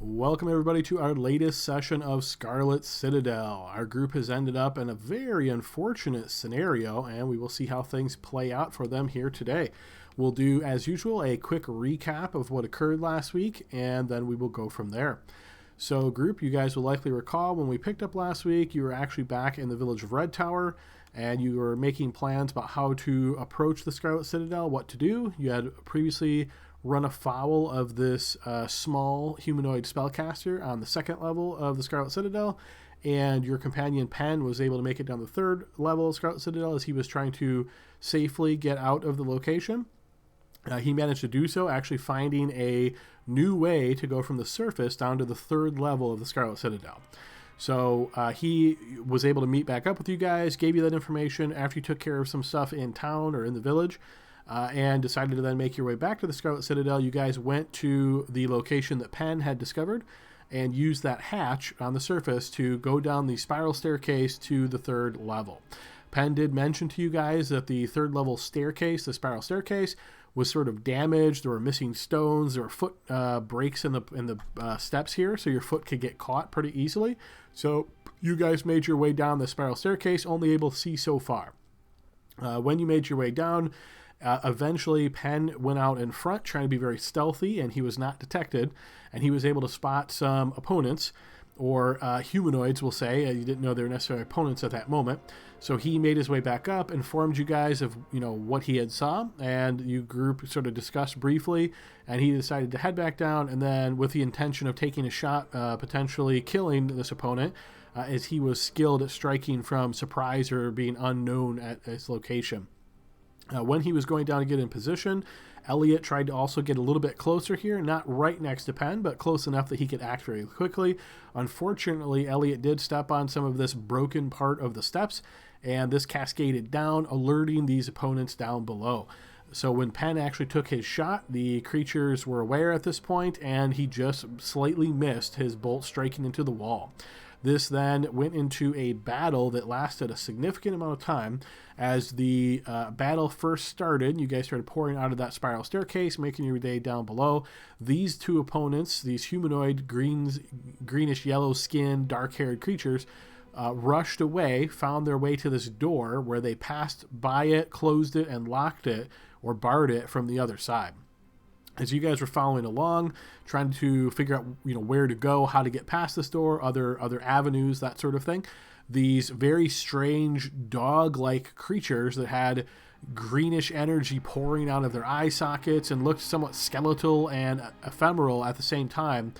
Welcome everybody to our latest session of Scarlet Citadel. Our group has ended up in a very unfortunate scenario, and we will see how things play out for them here today. We'll do, as usual, a quick recap of what occurred last week, and then we will go from there. So group, you guys will likely recall when we picked up last week, you were actually back in the village of Red Tower, and you were making plans about how to approach the Scarlet Citadel, what to do. You had previously run afoul of this small humanoid spellcaster on the second level of the Scarlet Citadel, and your companion Penn was able to make it down the third level of Scarlet Citadel as he was trying to safely get out of the location. He managed to do so, actually finding a new way to go from the surface down to the third level of the Scarlet Citadel. So he was able to meet back up with you guys, gave you that information after you took care of some stuff in town or in the village, and decided to then make your way back to the Scarlet Citadel. You guys went to the location that Penn had discovered and used that hatch on the surface to go down the spiral staircase to the third level. Penn did mention to you guys that the third level staircase, the spiral staircase, was sort of damaged. There were missing stones. There were foot breaks in the steps here, so your foot could get caught pretty easily. So you guys made your way down the spiral staircase, only able to see so far. When you made your way down, eventually Penn went out in front trying to be very stealthy, and he was not detected, and he was able to spot some opponents, or humanoids, we'll say. You didn't know they were necessarily opponents at that moment. So he made his way back up, informed you guys of what he had saw, and you group sort of discussed briefly, and he decided to head back down, and then with the intention of taking a shot, potentially killing this opponent, as he was skilled at striking from surprise or being unknown at his location. When he was going down to get in position, Elliot tried to also get a little bit closer here, not right next to Penn, but close enough that he could act very quickly. Unfortunately, Elliot did step on some of this broken part of the steps, and this cascaded down, alerting these opponents down below. So when Penn actually took his shot, the creatures were aware at this point, and he just slightly missed his bolt striking into the wall. This then went into a battle that lasted a significant amount of time. As the battle first started, you guys started pouring out of that spiral staircase, making your way down below. These two opponents, these humanoid greenish yellow skinned, dark-haired creatures, rushed away, found their way to this door where they passed by it, closed it, and locked it, or barred it from the other side. As you guys were following along, trying to figure out where to go, how to get past this door, other avenues, that sort of thing, these very strange dog-like creatures that had greenish energy pouring out of their eye sockets and looked somewhat skeletal and ephemeral at the same time,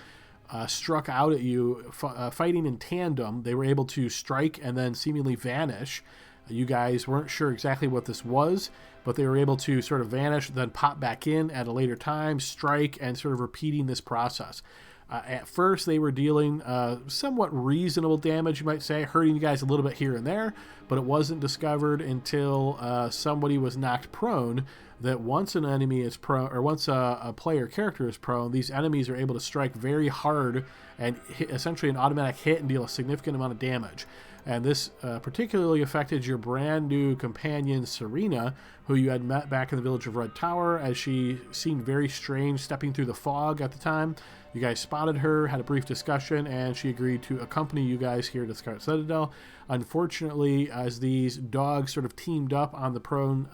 struck out at you, fighting in tandem. They were able to strike and then seemingly vanish. You guys weren't sure exactly what this was, but they were able to sort of vanish, then pop back in at a later time, strike, and sort of repeating this process. At first, they were dealing somewhat reasonable damage, you might say, hurting you guys a little bit here and there, but it wasn't discovered until somebody was knocked prone that once an enemy is prone, or once a player character is prone, these enemies are able to strike very hard and hit essentially an automatic hit and deal a significant amount of damage. And this particularly affected your brand new companion, Serena, who you had met back in the village of Red Tower, as she seemed very strange stepping through the fog at the time. You guys spotted her, had a brief discussion, and she agreed to accompany you guys here to Scarlet Citadel. Unfortunately, as these dogs sort of teamed up on the prone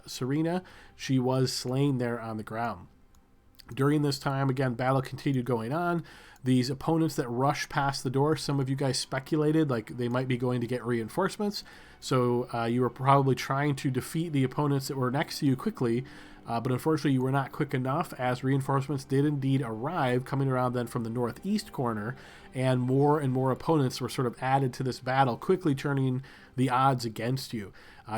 Serena, she was slain there on the ground. During this time, again, battle continued going on. These opponents that rushed past the door, some of you guys speculated like they might be going to get reinforcements. So you were probably trying to defeat the opponents that were next to you quickly. But unfortunately, you were not quick enough, as reinforcements did indeed arrive, coming around then from the northeast corner, and more opponents were sort of added to this battle, quickly turning the odds against you.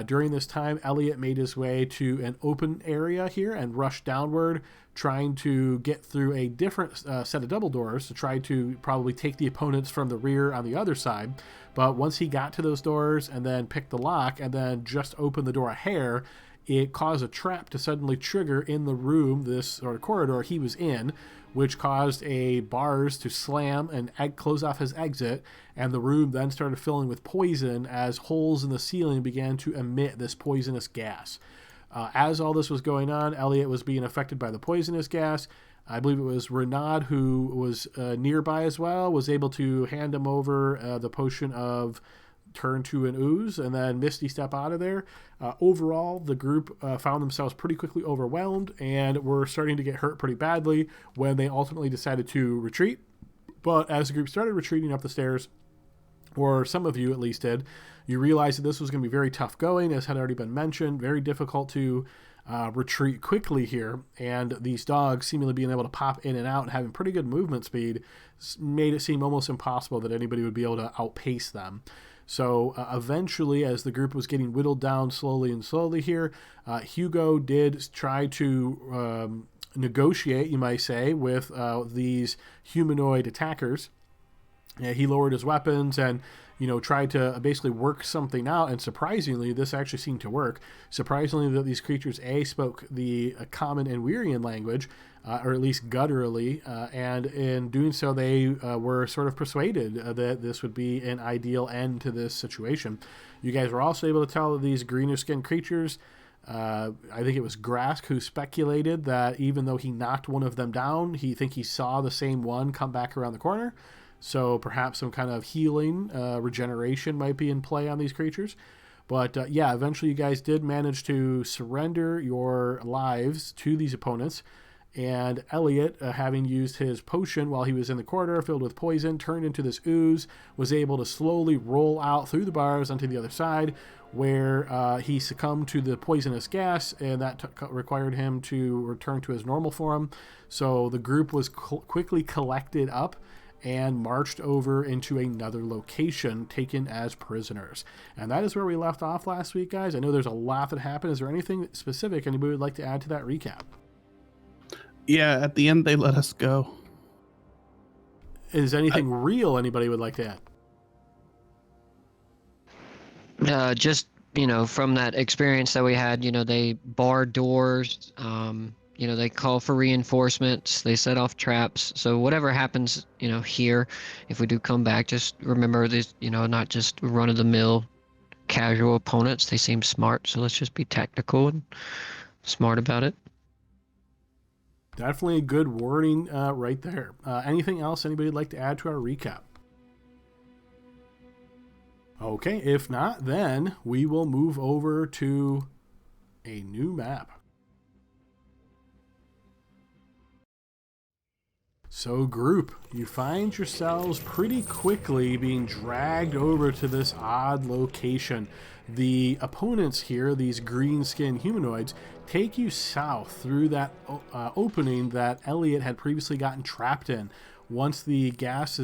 During this time, Elliot made his way to an open area here and rushed downward, trying to get through a different set of double doors to try to probably take the opponents from the rear on the other side. But once he got to those doors and then picked the lock and then just opened the door a hair, it caused a trap to suddenly trigger in the room, this or corridor he was in, which caused a bars to slam and close off his exit, and the room then started filling with poison as holes in the ceiling began to emit this poisonous gas. As all this was going on, Elliot was being affected by the poisonous gas. I believe it was Renaud who was nearby as well, was able to hand him over the potion of turn to an ooze and then Misty Step out of there. Overall, the group found themselves pretty quickly overwhelmed and were starting to get hurt pretty badly when they ultimately decided to retreat. But as the group started retreating up the stairs, or some of you at least did, you realized that this was going to be very tough going, as had already been mentioned, very difficult to retreat quickly here, and these dogs seemingly being able to pop in and out and having pretty good movement speed made it seem almost impossible that anybody would be able to outpace them. So eventually, as the group was getting whittled down slowly and slowly here, Hugo did try to negotiate, you might say, with these humanoid attackers. He lowered his weapons and, tried to basically work something out. And surprisingly, this actually seemed to work. Surprisingly, that these creatures, spoke the common and Weirian language, or at least gutturally. And in doing so, they were sort of persuaded that this would be an ideal end to this situation. You guys were also able to tell that these greenish-skinned creatures, I think it was Grask who speculated that even though he knocked one of them down, he saw the same one come back around the corner. So perhaps some kind of healing, regeneration might be in play on these creatures. But eventually you guys did manage to surrender your lives to these opponents. And Elliot, having used his potion while he was in the corridor filled with poison, turned into this ooze, was able to slowly roll out through the bars onto the other side, where he succumbed to the poisonous gas, and that required him to return to his normal form. So the group was quickly collected up and marched over into another location, taken as prisoners. And that is where we left off last week, guys. I know there's a lot that happened. Is there anything specific anybody would like to add to that recap? Yeah, at the end they let us go. Is anything real anybody would like to add? Just, from that experience that we had, they barred doors, they call for reinforcements, they set off traps. So whatever happens, here, if we do come back, just remember this, not just run-of-the-mill casual opponents. They seem smart, so let's just be tactical and smart about it. Definitely a good warning right there. Anything else anybody would like to add to our recap? Okay, if not, then we will move over to a new map. So group, you find yourselves pretty quickly being dragged over to this odd location. The opponents here, these green-skinned humanoids, take you south through that opening that Elliot had previously gotten trapped in. Once the gas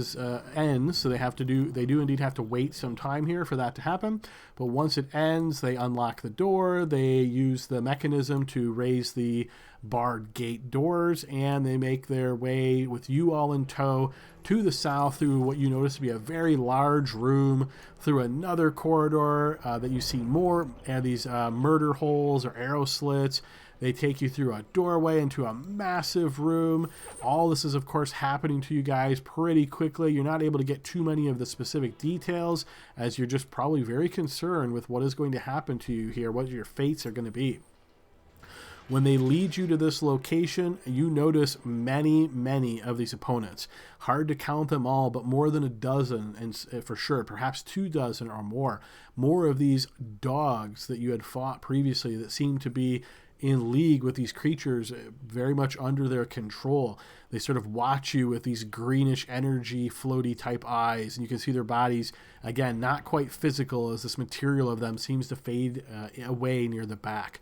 ends, so they do indeed have to wait some time here for that to happen. But once it ends, they unlock the door, they use the mechanism to raise the barred gate doors, and they make their way with you all in tow to the south through what you notice to be a very large room, through another corridor that you see more and these murder holes or arrow slits. They take you through a doorway into a massive room. All this is, of course, happening to you guys pretty quickly. You're not able to get too many of the specific details, as you're just probably very concerned with what is going to happen to you here, what your fates are going to be. When they lead you to this location, you notice many, many of these opponents. Hard to count them all, but more than a dozen, and for sure, perhaps 24 or more. More of these dogs that you had fought previously that seem to be in league with these creatures, very much under their control. They sort of watch you with these greenish energy floaty type eyes, and you can see their bodies, again, not quite physical, as this material of them seems to fade away near the back.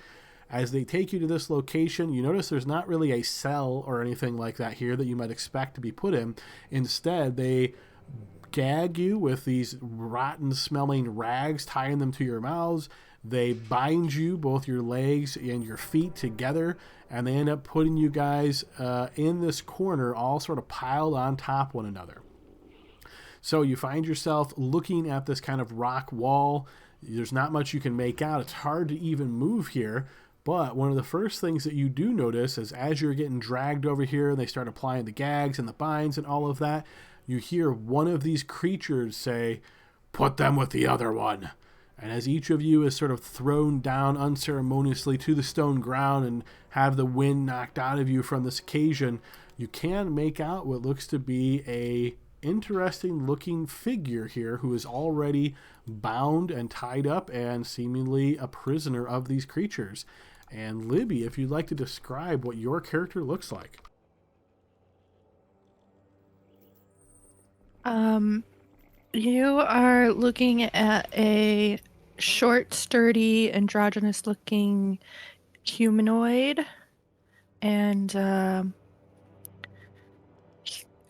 As they take you to this location, you notice there's not really a cell or anything like that here that you might expect to be put in. Instead, they gag you with these rotten smelling rags, tying them to your mouths. They bind you, both your legs and your feet, together, and they end up putting you guys in this corner, all sort of piled on top one another. So you find yourself looking at this kind of rock wall. There's not much you can make out. It's hard to even move here. But one of the first things that you do notice is, as you're getting dragged over here and they start applying the gags and the binds and all of that, you hear one of these creatures say, "Put them with the other one." And as each of you is sort of thrown down unceremoniously to the stone ground and have the wind knocked out of you from this occasion, you can make out what looks to be a interesting looking figure here who is already bound and tied up and seemingly a prisoner of these creatures. And Libby, if you'd like to describe what your character looks like. You are looking at a short, sturdy, androgynous-looking humanoid, and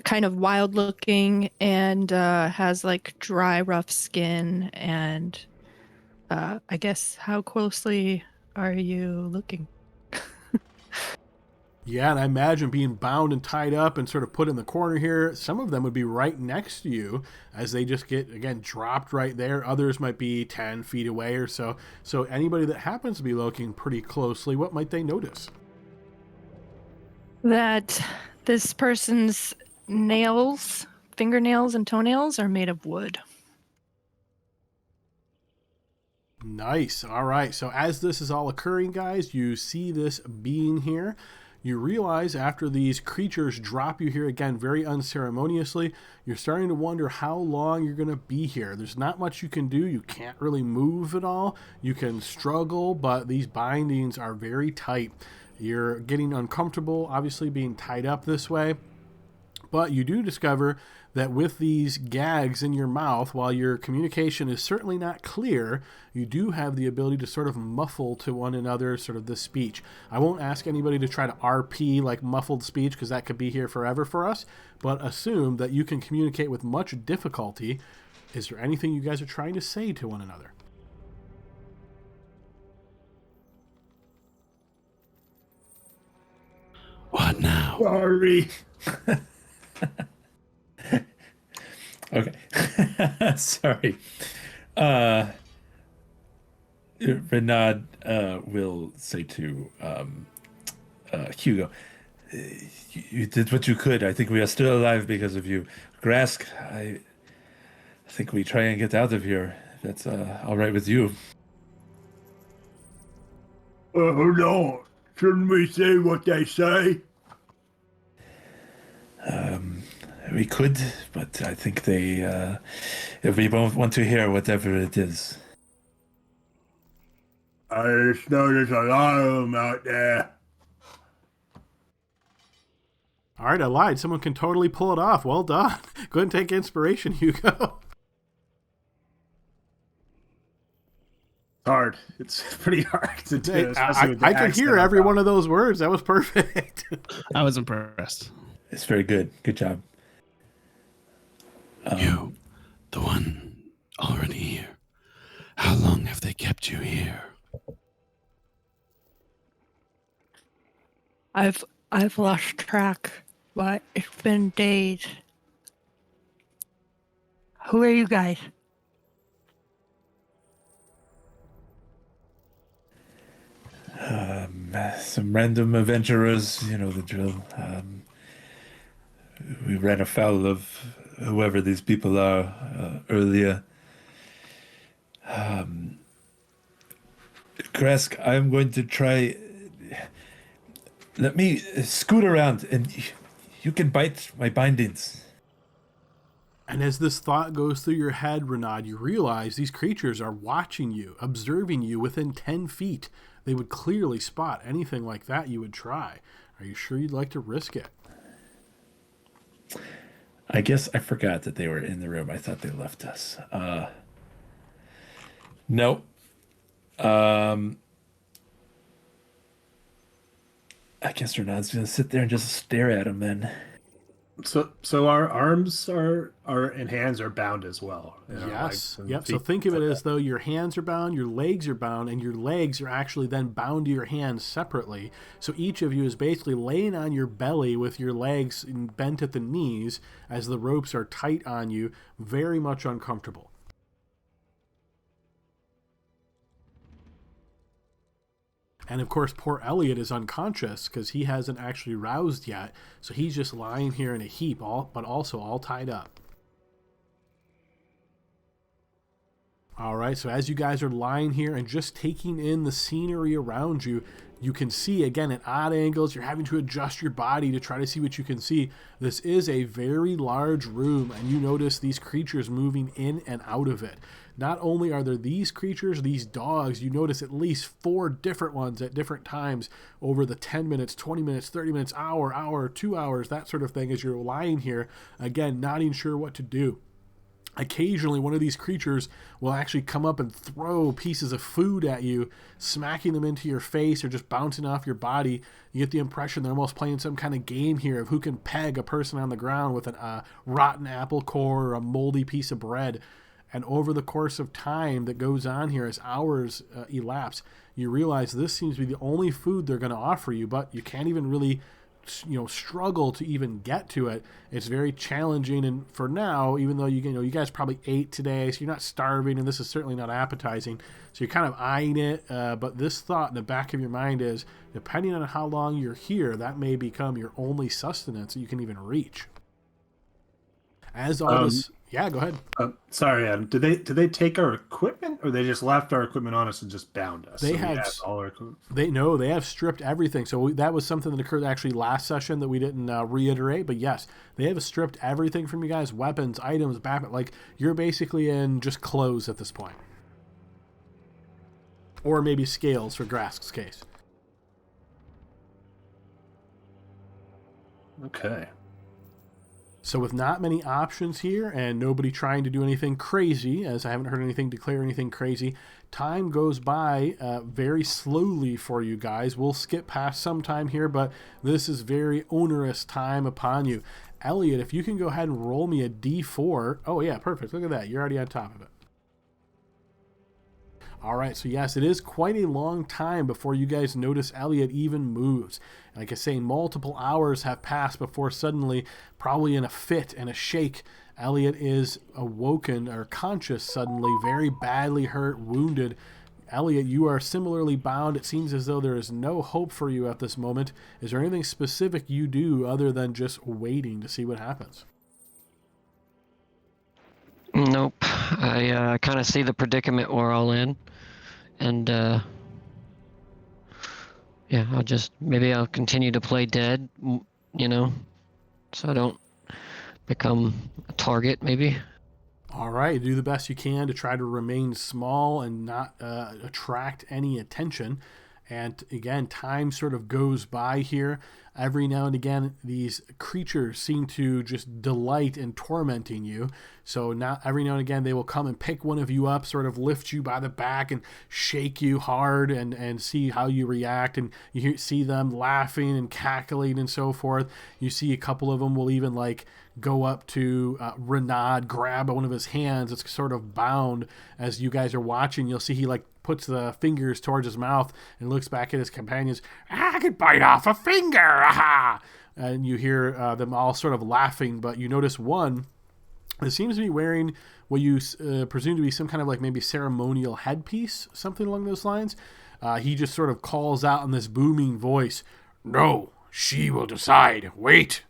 kind of wild-looking, and has like dry, rough skin. And I guess, how closely are you looking? Yeah, and I imagine being bound and tied up and sort of put in the corner here. Some of them would be right next to you as they just get, again, dropped right there. Others might be 10 feet away or so. So anybody that happens to be looking pretty closely, what might they notice? That this person's nails, fingernails, and toenails are made of wood. Nice. All right. So as this is all occurring, guys, you see this being here. You realize after these creatures drop you here again very unceremoniously, you're starting to wonder how long you're going to be here. There's not much you can do. You can't really move at all. You can struggle, but these bindings are very tight. You're getting uncomfortable, obviously, being tied up this way. But you do discover that with these gags in your mouth, while your communication is certainly not clear, you do have the ability to sort of muffle to one another sort of the speech. I won't ask anybody to try to RP like muffled speech because that could be here forever for us, but assume that you can communicate with much difficulty. Is there anything you guys are trying to say to one another? What now? Sorry. Okay. Sorry. Renaud will say to Hugo, you did what you could. I think we are still alive because of you. Grask, I think we try and get out of here. If that's all right with you. Hold on. Shouldn't we say what they say? We could, but I think they, if we both want to hear whatever it is. I just know there's a lot of them out there. All right, I lied. Someone can totally pull it off. Well done. Go ahead and take inspiration, Hugo. Hard. It's pretty hard to do. Hey, especially with the I could accent hear every I've got. one of those words. That was perfect. I was impressed. It's very good. Good job. You, the one already here. How long have they kept you here? I've lost track, but it's been days. Who are you guys? Some random adventurers, you know the drill. We ran afoul of whoever these people are earlier. Kresk, I'm going to try. Let me scoot around and you can bite my bindings. And as this thought goes through your head, Renaud, you realize these creatures are watching you, observing you within 10 feet. They would clearly spot anything like that you would try. Are you sure you'd like to risk it? I guess I forgot that they were in the room. I thought they left us. No. I guess Renaud's going to sit there and just stare at him then. So our arms are and hands are bound as well. Yes. Yep. So think of it as though your hands are bound, your legs are bound, and your legs are actually then bound to your hands separately. So each of you is basically laying on your belly with your legs bent at the knees as the ropes are tight on you, very much uncomfortable. And of course, poor Elliot is unconscious because he hasn't actually roused yet. So he's just lying here in a heap, but also all tied up. All right, so as you guys are lying here and just taking in the scenery around you, you can see, again, at odd angles, you're having to adjust your body to try to see what you can see. This is a very large room, and you notice these creatures moving in and out of it. Not only are there these creatures, these dogs, you notice at least 4 different ones at different times over the 10 minutes, 20 minutes, 30 minutes, hour, 2 hours, that sort of thing, as you're lying here, again, not even sure what to do. Occasionally, one of these creatures will actually come up and throw pieces of food at you, smacking them into your face or just bouncing off your body. You get the impression they're almost playing some kind of game here of who can peg a person on the ground with a rotten apple core or a moldy piece of bread. And over the course of time that goes on here, as hours elapse, you realize this seems to be the only food they're going to offer you, but you can't even really struggle to even get to it. It's very challenging, and for now, even though you guys probably ate today, so you're not starving, and this is certainly not appetizing, so you're kind of eyeing it, but this thought in the back of your mind is, depending on how long you're here, that may become your only sustenance that you can even reach. As all this... Yeah, go ahead. Sorry, Adam. Did they take our equipment, or they just left our equipment on us and just bound us? They have all our equipment. They have stripped everything. So that was something that occurred actually last session that we didn't reiterate. But yes, they have stripped everything from you guys: weapons, items, backpack. Like, you're basically in just clothes at this point, or maybe scales for Grask's case. Okay. So with not many options here and nobody trying to do anything crazy, as I haven't heard anything declare anything crazy, time goes by very slowly for you guys. We'll skip past some time here, but this is very onerous time upon you. Elliot, if you can go ahead and roll me a D4. Oh, yeah, perfect. Look at that. You're already on top of it. All right, so yes, it is quite a long time before you guys notice Elliot even moves. Like I say, multiple hours have passed before suddenly, probably in a fit and a shake, Elliot is awoken or conscious suddenly, very badly hurt, wounded. Elliot, you are similarly bound. It seems as though there is no hope for you at this moment. Is there anything specific you do other than just waiting to see what happens? Nope. I kind of see the predicament we're all in. And, yeah, I'll continue to play dead, so I don't become a target, maybe. All right, do the best you can to try to remain small and not attract any attention. And again, time sort of goes by here. Every now and again, these creatures seem to just delight in tormenting you. So now, every now and again, they will come and pick one of you up, sort of lift you by the back and shake you hard and see how you react. And you see them laughing and cackling and so forth. You see a couple of them will even go up to Renaud, grab one of his hands. It's sort of bound. As you guys are watching, you'll see he puts the fingers towards his mouth and looks back at his companions. I could bite off a finger. Aha! And you hear them all sort of laughing, but you notice one that seems to be wearing what you presume to be some kind of maybe ceremonial headpiece, something along those lines. He just sort of calls out in this booming voice, "No, she will decide. Wait."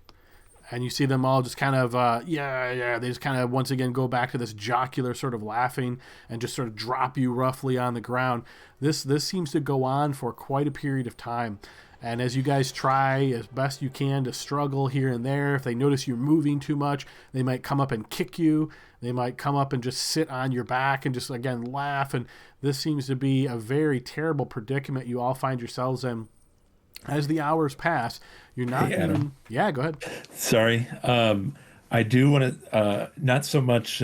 And you see them all just kind of, they just kind of once again go back to this jocular sort of laughing and just sort of drop you roughly on the ground. This seems to go on for quite a period of time. And as you guys try as best you can to struggle here and there, if they notice you're moving too much, they might come up and kick you. They might come up and just sit on your back and just, again, laugh. And this seems to be a very terrible predicament you all find yourselves in. As the hours pass, you're not Hey, Adam. even... Yeah, go ahead. Sorry. I do want to not so much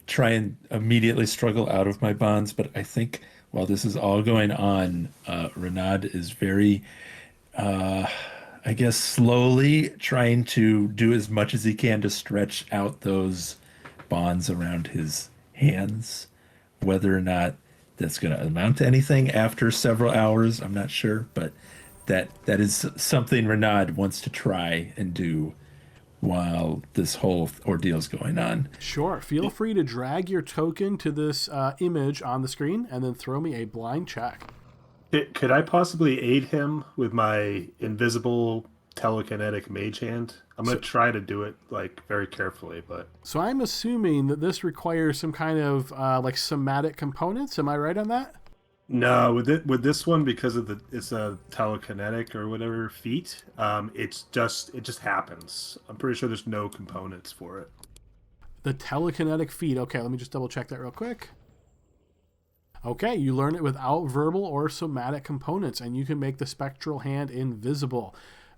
try and immediately struggle out of my bonds, but I think while this is all going on, Renaud is very, I guess, slowly trying to do as much as he can to stretch out those bonds around his hands. Whether or not that's going to amount to anything after several hours, I'm not sure, but that is something Renaud wants to try and do while this whole ordeal's going on. Sure. Feel free to drag your token to this image on the screen and then throw me a blind check. Could I possibly aid him with my invisible telekinetic mage hand. I'm gonna try to do it like very carefully, but So I'm assuming that this requires some kind of like somatic components. Am I right on that? no, with this one, because of it's a telekinetic or whatever feat. It just happens. I'm pretty sure there's no components for it. The telekinetic feat. Okay, let me just double check that real quick. Okay, you learn it without verbal or somatic components, and you can make the spectral hand invisible.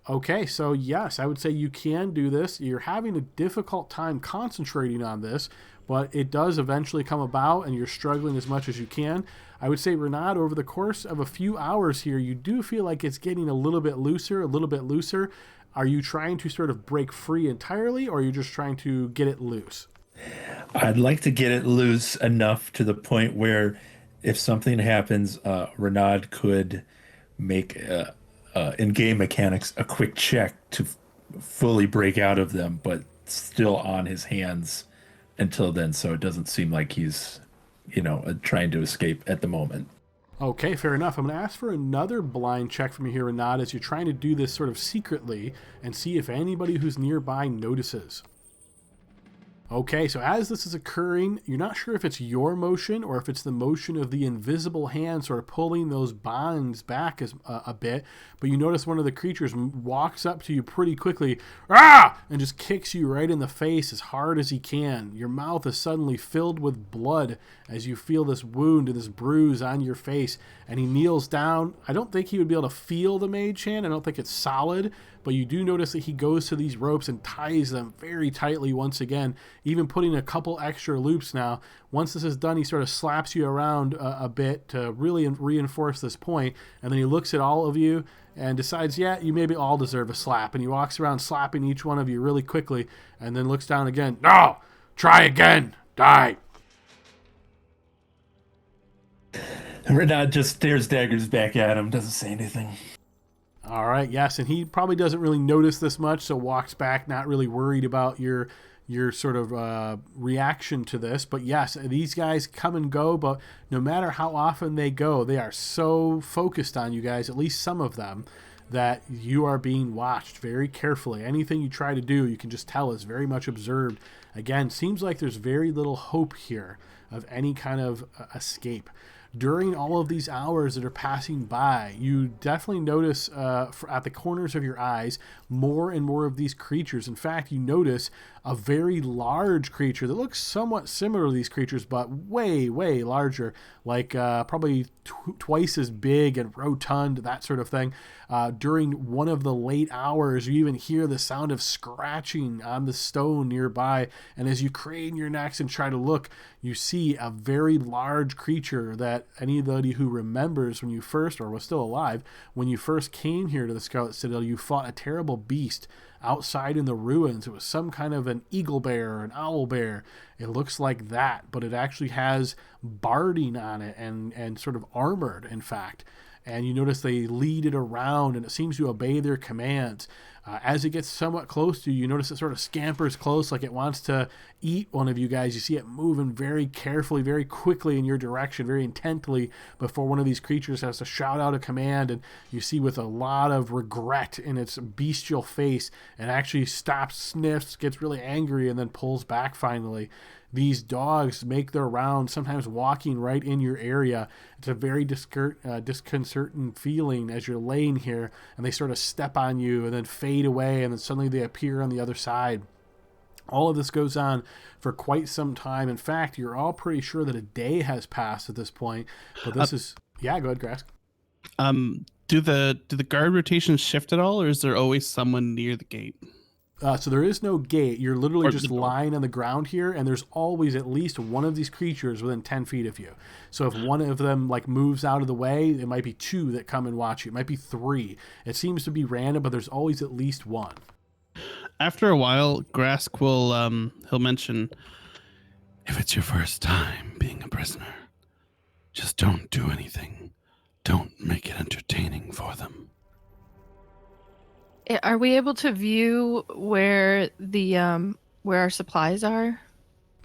Okay, so yes, I would say you can do this. You're having a difficult time concentrating on this, but it does eventually come about, and you're struggling as much as you can. I would say, Renaud, over the course of a few hours here, you do feel like it's getting a little bit looser, a little bit looser. Are you trying to sort of break free entirely, or are you just trying to get it loose? I'd like to get it loose enough to the point where if something happens, Renaud could make in game mechanics a quick check to fully break out of them, but still on his hands until then, so it doesn't seem like he's, trying to escape at the moment. Okay, fair enough. I'm going to ask for another blind check from you here, Renaud, as you're trying to do this sort of secretly and see if anybody who's nearby notices. Okay, so as this is occurring, you're not sure if it's your motion or if it's the motion of the invisible hand sort of pulling those bonds back a bit, but you notice one of the creatures walks up to you pretty quickly, and just kicks you right in the face as hard as he can. Your mouth is suddenly filled with blood as you feel this wound and this bruise on your face, and he kneels down. I don't think he would be able to feel the mage hand. I don't think it's solid, but you do notice that he goes to these ropes and ties them very tightly once again, even putting a couple extra loops now. Once this is done, he sort of slaps you around a bit to really reinforce this point, and then he looks at all of you and decides, yeah, you maybe all deserve a slap, and he walks around slapping each one of you really quickly, and then looks down again. No! Try again! Die! Renaud just stares daggers back at him, doesn't say anything. All right, yes, and he probably doesn't really notice this much, so walks back, not really worried about your sort of reaction to this. But yes, these guys come and go, but no matter how often they go, they are so focused on you guys, at least some of them, that you are being watched very carefully. Anything you try to do, you can just tell is very much observed. Again, seems like there's very little hope here of any kind of escape. During all of these hours that are passing by, you definitely notice at the corners of your eyes more and more of these creatures. In fact, you notice a very large creature that looks somewhat similar to these creatures, but way, way larger, like probably twice as big and rotund, that sort of thing. During one of the late hours, you even hear the sound of scratching on the stone nearby, and as you crane your necks and try to look, you see a very large creature that anybody who remembers when you first, or was still alive, when you first came here to the Scarlet Citadel, you fought a terrible beast outside in the ruins. It was some kind of an eagle bear or an owl bear. It looks like that, but it actually has barding on it and sort of armored, in fact. And you notice they lead it around, and it seems to obey their commands. As it gets somewhat close to you, you notice it sort of scampers close like it wants to eat one of you guys. You see it moving very carefully, very quickly in your direction, very intently before one of these creatures has to shout out a command. And you see with a lot of regret in its bestial face, and actually stops, sniffs, gets really angry, and then pulls back finally. These dogs make their rounds, sometimes walking right in your area. It's a very disconcerting feeling as you're laying here, and they sort of step on you and then fade away, and then suddenly they appear on the other side. All of this goes on for quite some time. In fact, you're all pretty sure that a day has passed at this point. But this is... Yeah, go ahead, Grask. Do the guard rotations shift at all, or is there always someone near the gate? So there is no gate. You're literally Or just the door. lying on the ground here, and there's always at least one of these creatures within 10 feet of you. So if one of them moves out of the way, it might be two that come and watch you. It might be three. It seems to be random, but there's always at least one. After a while, Grask will he'll mention, If it's your first time being a prisoner, just don't do anything. Don't make it entertaining for them. Are we able to view where where our supplies are?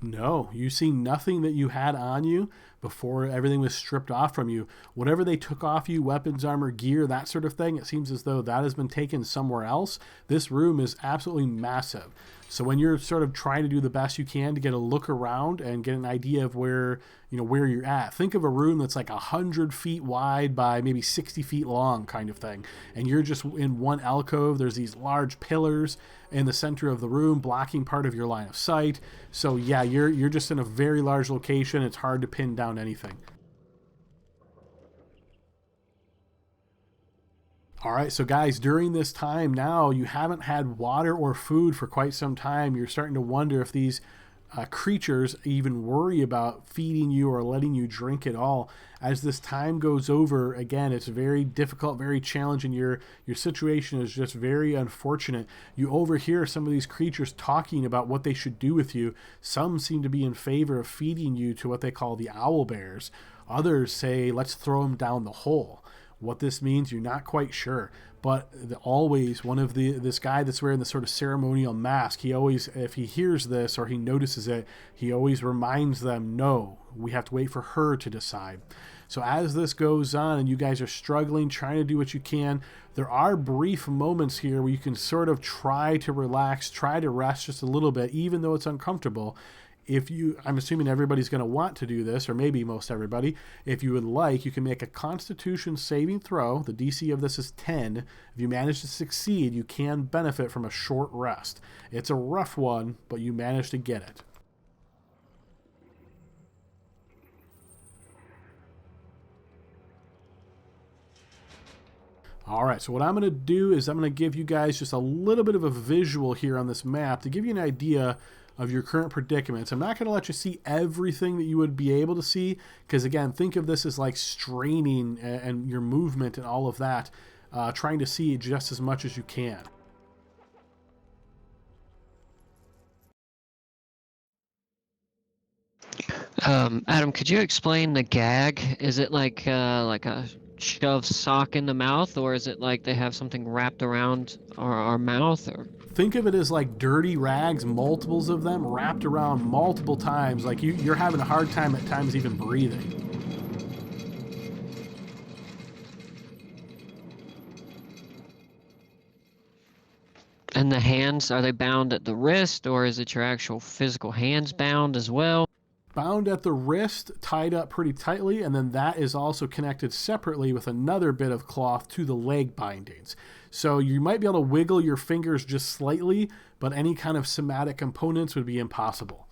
No, you see nothing that you had on you, before everything was stripped off from you. Whatever they took off you, weapons, armor, gear, that sort of thing, it seems as though that has been taken somewhere else. This room is absolutely massive. So when you're sort of trying to do the best you can to get a look around and get an idea of where you're at, think of a room that's like 100 feet wide by maybe 60 feet long kind of thing. And you're just in one alcove. There's these large pillars in the center of the room blocking part of your line of sight. So yeah, you're just in a very large location. It's hard to pin down anything. All right, so guys, during this time now, you haven't had water or food for quite some time. You're starting to wonder if these creatures even worry about feeding you or letting you drink at all. As this time goes over, again, it's very difficult, very challenging. Your situation is just very unfortunate. You overhear some of these creatures talking about what they should do with you. Some seem to be in favor of feeding you to what they call the owl bears. Others say, let's throw them down the hole. What this means, you're not quite sure. But always one of this guy that's wearing the sort of ceremonial mask, he always, if he hears this or he notices it, he always reminds them, no, we have to wait for her to decide. So as this goes on and you guys are struggling, trying to do what you can, there are brief moments here where you can sort of try to relax, try to rest just a little bit, even though it's uncomfortable. I'm assuming everybody's going to want to do this, or maybe most everybody. If you would like, you can make a Constitution saving throw. The DC of this is 10. If you manage to succeed, you can benefit from a short rest. It's a rough one, but you manage to get it. All right, so what I'm going to do is I'm going to give you guys just a little bit of a visual here on this map to give you an idea of your current predicaments. I'm not going to let you see everything that you would be able to see, because again, think of this as like straining and your movement and all of that, trying to see just as much as you can. Adam, could you explain the gag? Is it like a shoved sock in the mouth, or is it like they have something wrapped around our mouth? Or think of it as like dirty rags, multiples of them wrapped around multiple times, like you're having a hard time at times even breathing. And the hands, are they bound at the wrist, or is it your actual physical hands bound as well? Bound at the wrist, tied up pretty tightly, and then that is also connected separately with another bit of cloth to the leg bindings. So you might be able to wiggle your fingers just slightly, but any kind of somatic components would be impossible.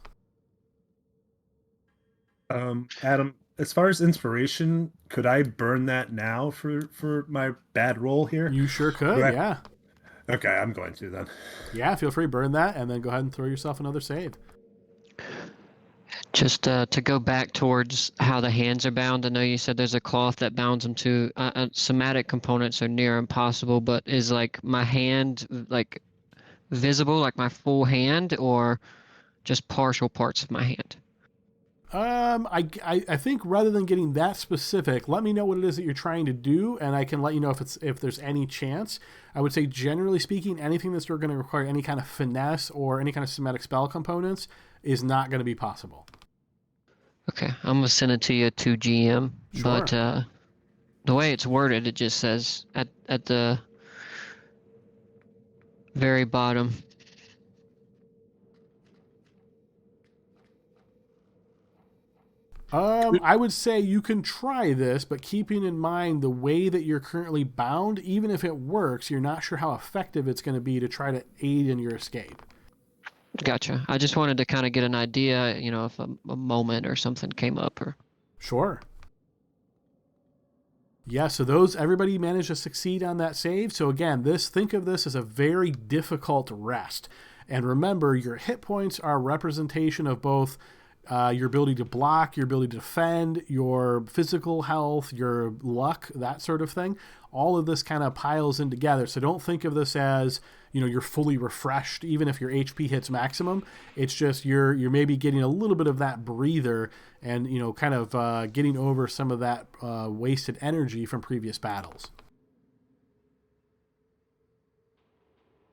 Adam, as far as inspiration, could I burn that now for my bad roll here? You sure could, yeah. Okay, I'm going to then. Yeah, feel free, burn that, and then go ahead and throw yourself another save. Just to go back towards how the hands are bound, I know you said there's a cloth that bounds them to. Somatic components are near impossible, but is like my hand like visible, like my full hand, or just partial parts of my hand? I think rather than getting that specific, let me know what it is that you're trying to do, and I can let you know if there's any chance. I would say, generally speaking, anything that's going to require any kind of finesse or any kind of somatic spell components is not going to be possible. Okay, I'm gonna send it to you to GM, Sure. but the way it's worded, it just says at the very bottom. I would say you can try this, but keeping in mind the way that you're currently bound, even if it works, you're not sure how effective it's going to be to try to aid in your escape. Gotcha. I just wanted to kind of get an idea, if a moment or something came up. Or Sure. Yeah, so everybody managed to succeed on that save. So again, think of this as a very difficult rest. And remember, your hit points are a representation of both your ability to block, your ability to defend, your physical health, your luck, that sort of thing. All of this kind of piles in together. So don't think of this as, you're fully refreshed, even if your HP hits maximum. It's just you're maybe getting a little bit of that breather and, kind of getting over some of that wasted energy from previous battles.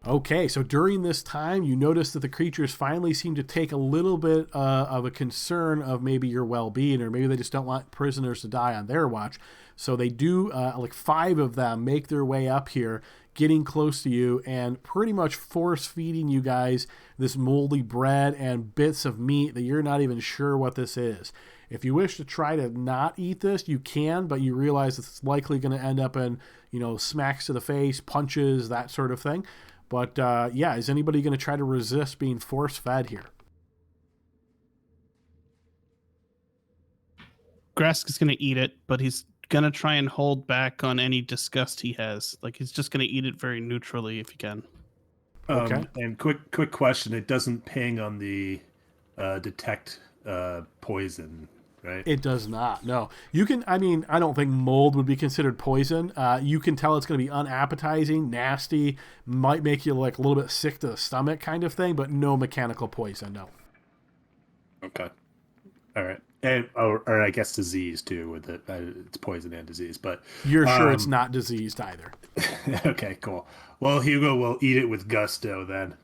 Okay, so during this time, you notice that the creatures finally seem to take a little bit of a concern of maybe your well-being, or maybe they just don't want prisoners to die on their watch. So they do, like 5 of them make their way up here, getting close to you and pretty much force-feeding you guys this moldy bread and bits of meat that you're not even sure what this is. If you wish to try to not eat this, you can, but you realize it's likely going to end up in, smacks to the face, punches, that sort of thing. But yeah, is anybody going to try to resist being force-fed here? Grask is going to eat it, but he's going to try and hold back on any disgust he has. Like, he's just going to eat it very neutrally if he can. Okay. And quick question: it doesn't ping on the detect poison, right? It does not. No, you can. I mean, I don't think mold would be considered poison. You can tell it's going to be unappetizing, nasty, might make you like a little bit sick to the stomach, kind of thing, but no mechanical poison. No. Okay. All right. And or I guess disease too. With it, it's poison and disease, but You're sure it's not diseased either. Okay, cool. Well, Hugo will eat it with gusto then.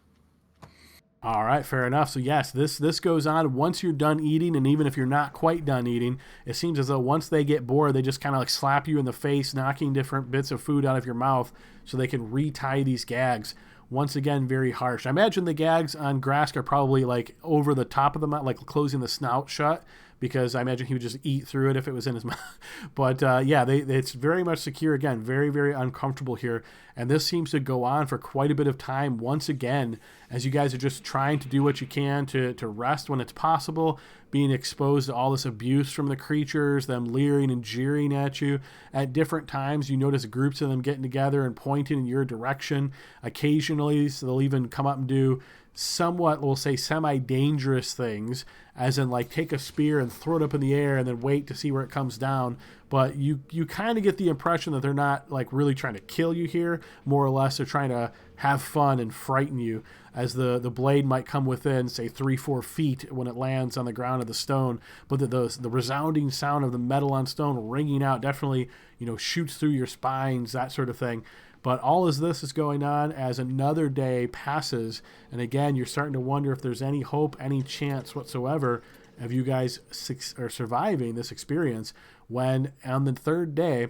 All right, fair enough. So yes, this goes on once you're done eating, and even if you're not quite done eating, it seems as though once they get bored, they just kind of like slap you in the face, knocking different bits of food out of your mouth so they can retie these gags. Once again, very harsh. I imagine the gags on Grask are probably like over the top of the mouth, like closing the snout shut, because I imagine he would just eat through it if it was in his mouth. But yeah, it's very much secure. Again, very, very uncomfortable here. And this seems to go on for quite a bit of time once again, as you guys are just trying to do what you can to rest when it's possible, being exposed to all this abuse from the creatures, them leering and jeering at you. At different times, you notice groups of them getting together and pointing in your direction. Occasionally, so they'll even come up and do somewhat, we'll say, semi-dangerous things, as in like take a spear and throw it up in the air and then wait to see where it comes down. But you kind of get the impression that they're not like really trying to kill you here. More or less, they're trying to have fun and frighten you, as the blade might come within, say, 3-4 feet when it lands on the ground of the stone. But the resounding sound of the metal on stone ringing out definitely, shoots through your spines, that sort of thing. But all of this is going on as another day passes. And again, you're starting to wonder if there's any hope, any chance whatsoever of you guys surviving this experience, when on the 3rd day,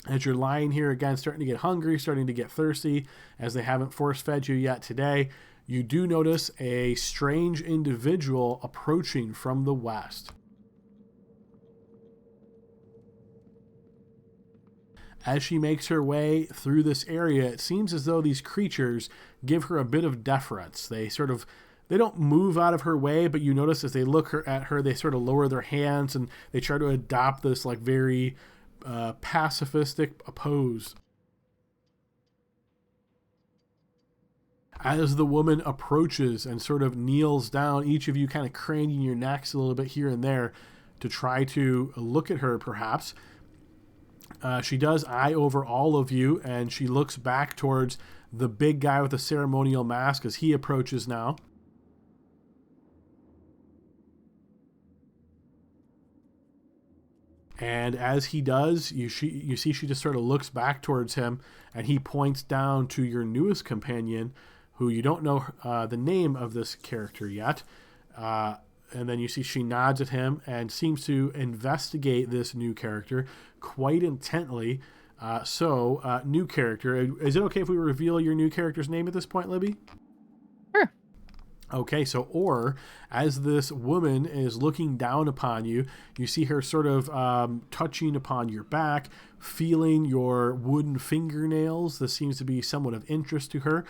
as you're lying here again, starting to get hungry, starting to get thirsty, as they haven't force-fed you yet today, you do notice a strange individual approaching from the west. As she makes her way through this area, it seems as though these creatures give her a bit of deference. They don't move out of her way, but you notice as they look at her, they sort of lower their hands and they try to adopt this like very pacifistic pose. As the woman approaches and sort of kneels down, each of you kind of craning your necks a little bit here and there to try to look at her, perhaps. She does eye over all of you, and she looks back towards the big guy with the ceremonial mask as he approaches now. And as he does, you see she just sort of looks back towards him, and he points down to your newest companion, who you don't know the name of this character yet. And then you see she nods at him and seems to investigate this new character quite intently. New character. Is it okay if we reveal your new character's name at this point, Libby? Sure. Okay, so as this woman is looking down upon you, you see her sort of touching upon your back, feeling your wooden fingernails. This seems to be somewhat of interest to her.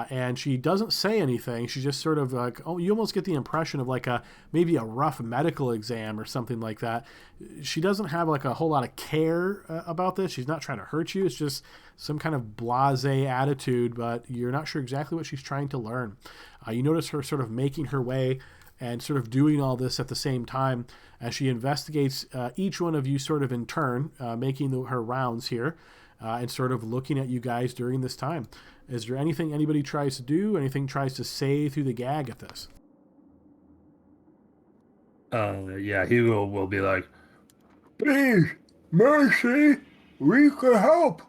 And she doesn't say anything. She just sort of like, you almost get the impression of like maybe a rough medical exam or something like that. She doesn't have like a whole lot of care about this. She's not trying to hurt you. It's just some kind of blasé attitude, but you're not sure exactly what she's trying to learn. You notice her sort of making her way and sort of doing all this at the same time as she investigates each one of you sort of in turn, making her rounds here and sort of looking at you guys during this time. Is there anything anybody tries to do, anything tries to say through the gag at this? Yeah, Hugo will be like, Please, mercy, we could help.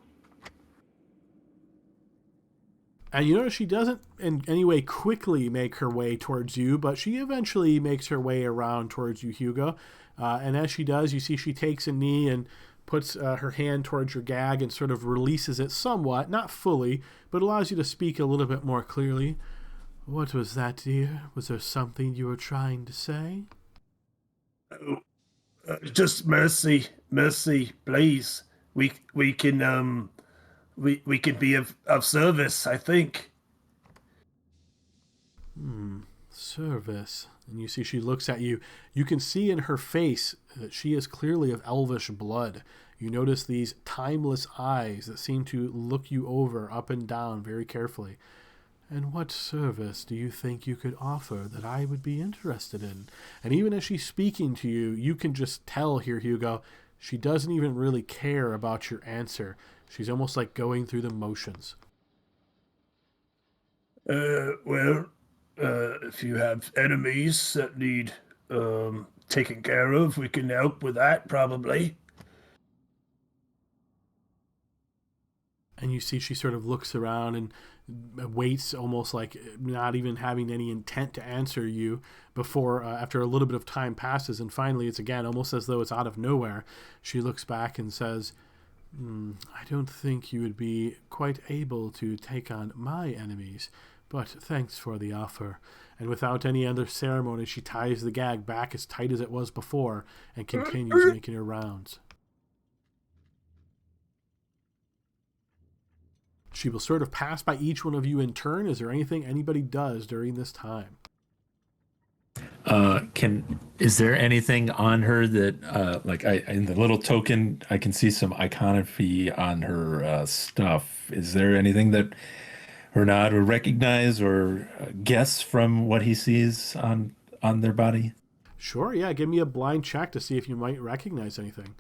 And you notice she doesn't in any way quickly make her way towards you, but she eventually makes her way around towards you, Hugo. And as she does, you see she takes a knee and puts her hand towards your gag and sort of releases it somewhat, not fully, but allows you to speak a little bit more clearly. What was that, dear? Was there something you were trying to say? Just mercy, please. We can we can be of service, I think. Service. And you see she looks at you. You can see in her face that she is clearly of elvish blood. You notice these timeless eyes that seem to look you over up and down very carefully. And what service do you think you could offer that I would be interested in? And even as she's speaking to you, you can just tell here, Hugo, she doesn't even really care about your answer. She's almost like going through the motions. Well, if you have enemies that need taken care of, we can help with that, probably. And you see she sort of looks around and waits, almost like not even having any intent to answer you before, after a little bit of time passes, and finally it's again almost as though it's out of nowhere. She looks back and says, I don't think you would be quite able to take on my enemies, but thanks for the offer. And without any other ceremony, she ties the gag back as tight as it was before and continues making her rounds. She will sort of pass by each one of you in turn. Is there anything anybody does during this time? Is there anything on her that like in the little token I can see some iconography on her stuff? Is there anything that Renaud would recognize or guess from what he sees on their body? Sure, yeah. Give me a blind check to see if you might recognize anything.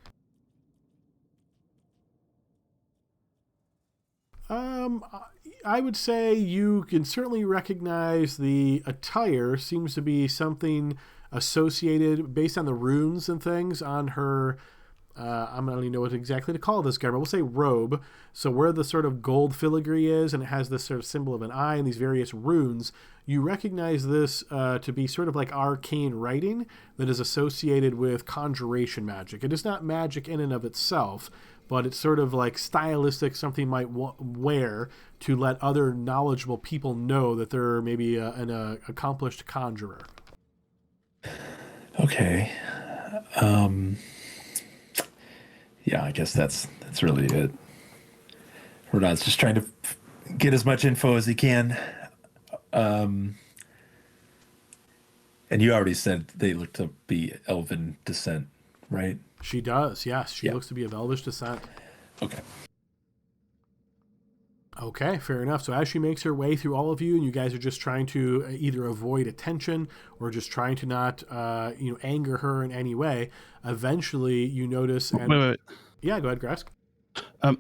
I would say you can certainly recognize the attire. Seems to be something associated based on the runes and things on her. I don't even know what exactly to call this garment. We'll say robe. So where the sort of gold filigree is, and it has this sort of symbol of an eye and these various runes, you recognize this to be sort of like arcane writing that is associated with conjuration magic. It is not magic in and of itself, but it's sort of like stylistic, something might wear to let other knowledgeable people know that they're maybe an accomplished conjurer. Okay. Yeah, I guess that's really it. Renaud's just trying to get as much info as he can. And you already said they look to be elven descent, right? She does, yes. She looks to be of elvish descent. Okay. Okay, fair enough. So as she makes her way through all of you, and you guys are just trying to either avoid attention or just trying to not, anger her in any way, eventually you notice. And Wait. Yeah, go ahead, Grask.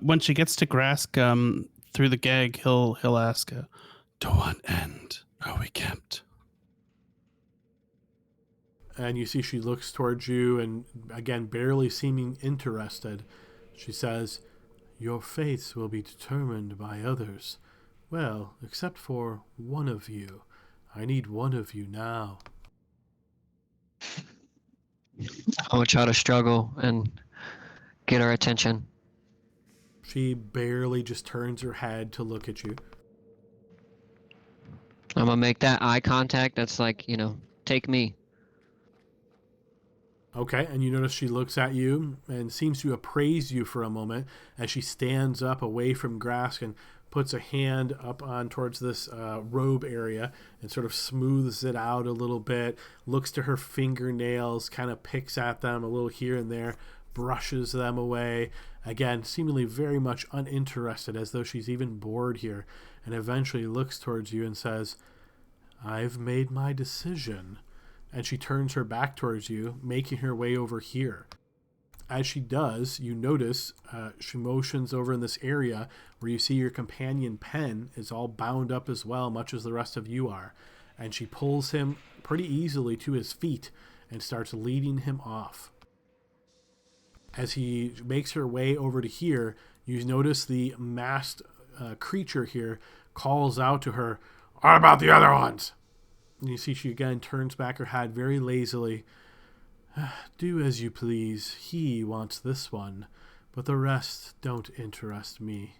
When she gets to Grask, through the gag, he'll ask, To what end are we kept? And you see she looks towards you and, again, barely seeming interested. She says, your fates will be determined by others. Well, except for one of you. I need one of you now. I'll try to struggle and get her attention. She barely just turns her head to look at you. I'm gonna make that eye contact. That's like, take me. Okay, and you notice she looks at you and seems to appraise you for a moment as she stands up away from Grask and puts a hand up on towards this robe area and sort of smooths it out a little bit, looks to her fingernails, kind of picks at them a little here and there, brushes them away, again, seemingly very much uninterested, as though she's even bored here, and eventually looks towards you and says, I've made my decision. And she turns her back towards you, making her way over here. As she does, you notice she motions over in this area where you see your companion Pen is all bound up as well, much as the rest of you are. And she pulls him pretty easily to his feet and starts leading him off. As he makes her way over to here, you notice the masked creature here calls out to her, "What about the other ones?" And you see she again turns back her head very lazily. "Do as you please. He wants this one, but the rest don't interest me."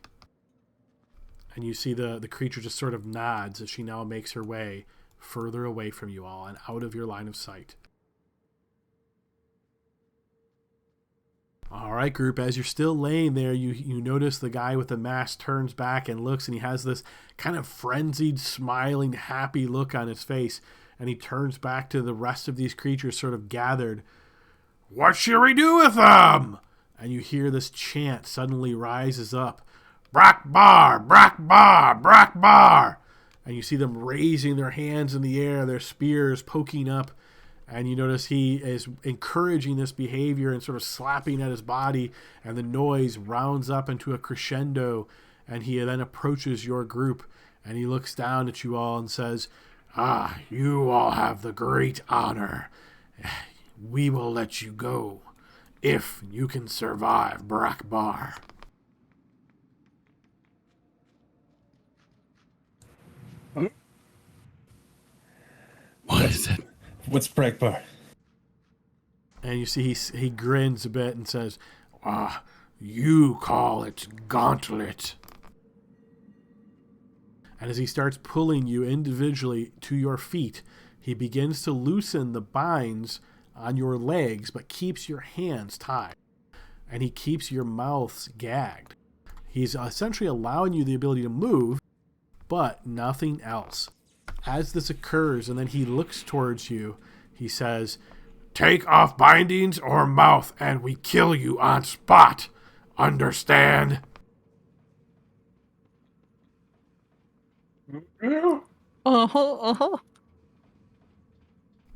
And you see the creature just sort of nods as she now makes her way further away from you all and out of your line of sight. All right, group, as you're still laying there, you notice the guy with the mask turns back and looks, and he has this kind of frenzied, smiling, happy look on his face, and he turns back to the rest of these creatures sort of gathered. "What shall we do with them?" And you hear this chant suddenly rises up. "Brakbar, Brakbar, Brakbar." And you see them raising their hands in the air, their spears poking up. And you notice he is encouraging this behavior and sort of slapping at his body. And the noise rounds up into a crescendo. And he then approaches your group. And he looks down at you all and says, "You all have the great honor. We will let you go if you can survive Brakbar." What is it? What's Brakbar? And you see he grins a bit and says, "You call it Gauntlet." And as he starts pulling you individually to your feet, he begins to loosen the binds on your legs, but keeps your hands tied. And he keeps your mouths gagged. He's essentially allowing you the ability to move, but nothing else. As this occurs, and then he looks towards you, he says, "Take off bindings or mouth, and we kill you on spot. Understand?" Uh-huh.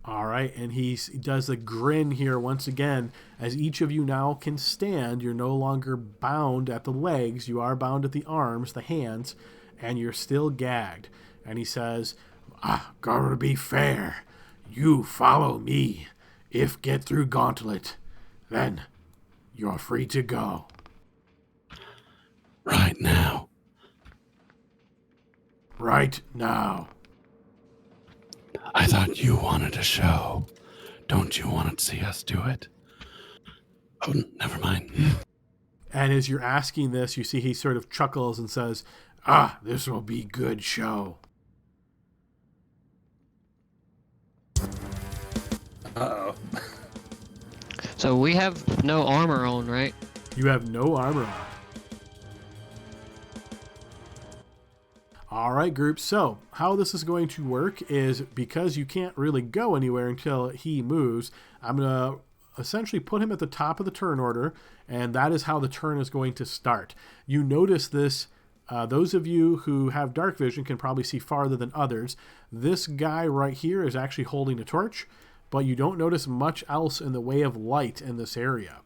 All right, and he does a grin here once again. As each of you now can stand, you're no longer bound at the legs. You are bound at the arms, the hands, and you're still gagged. And he says, "Gotta be fair. You follow me. If get through Gauntlet, then you're free to go." Right now. Right now. I thought you wanted a show. Don't you want to see us do it? Oh, never mind. And as you're asking this, you see he sort of chuckles and says, "This will be good show." Uh-oh. So we have no armor on, right? You have no armor on. All right, group. So how this is going to work is, because you can't really go anywhere until he moves, I'm going to essentially put him at the top of the turn order, and that is how the turn is going to start. You notice this, those of you who have dark vision can probably see farther than others. This guy right here is actually holding a torch, but you don't notice much else in the way of light in this area.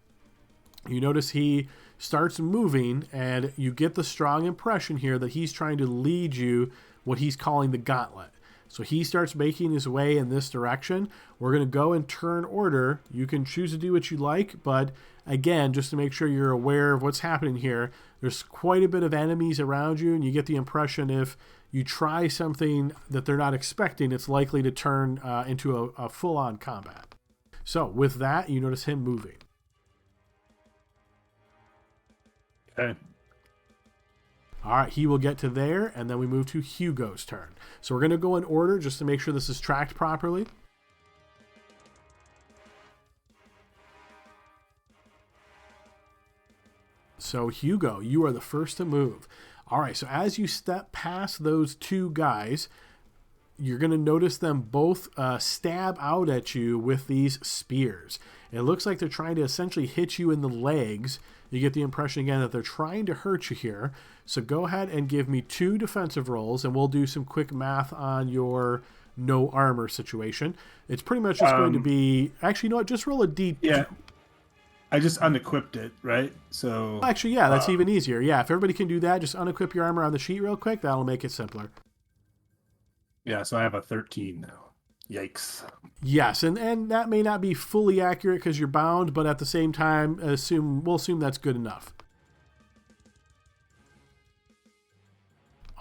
You notice he starts moving, and you get the strong impression here that he's trying to lead you what he's calling the gauntlet. So he starts making his way in this direction. We're going to go in turn order. You can choose to do what you like, but again, just to make sure you're aware of what's happening here, there's quite a bit of enemies around you, and you get the impression if you try something that they're not expecting, it's likely to turn into a full-on combat. So with that, you notice him moving. Okay. All right, he will get to there, and then we move to Hugo's turn. So we're going to go in order just to make sure this is tracked properly. So Hugo, you are the first to move. All right, so as you step past those two guys, you're going to notice them both stab out at you with these spears. It looks like they're trying to essentially hit you in the legs. You get the impression again that they're trying to hurt you here. So go ahead and give me 2 defensive rolls, and we'll do some quick math on your no armor situation. It's pretty much just going to be... Actually, you know what? Just roll a D... Yeah. I just unequipped it, right? So... Actually, yeah, that's even easier. Yeah, if everybody can do that, just unequip your armor on the sheet real quick. That'll make it simpler. Yeah, so I have a 13 now. Yikes. Yes, and that may not be fully accurate because you're bound, but at the same time, we'll assume that's good enough.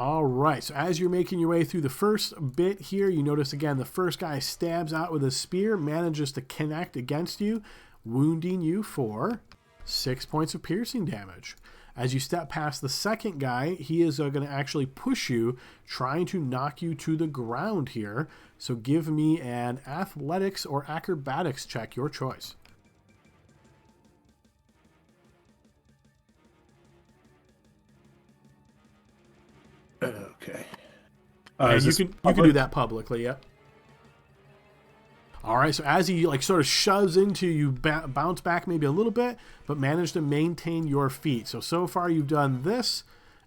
All right, so as you're making your way through the first bit here, you notice again the first guy stabs out with a spear, manages to connect against you, wounding you for 6 points of piercing damage. As you step past the second guy, he is going to actually push you, trying to knock you to the ground here. So give me an athletics or acrobatics check, your choice. Okay. And you can do that publicly, yep. All right, so as he like sort of shoves into you, bounce back maybe a little bit, but manage to maintain your feet. So far you've done this,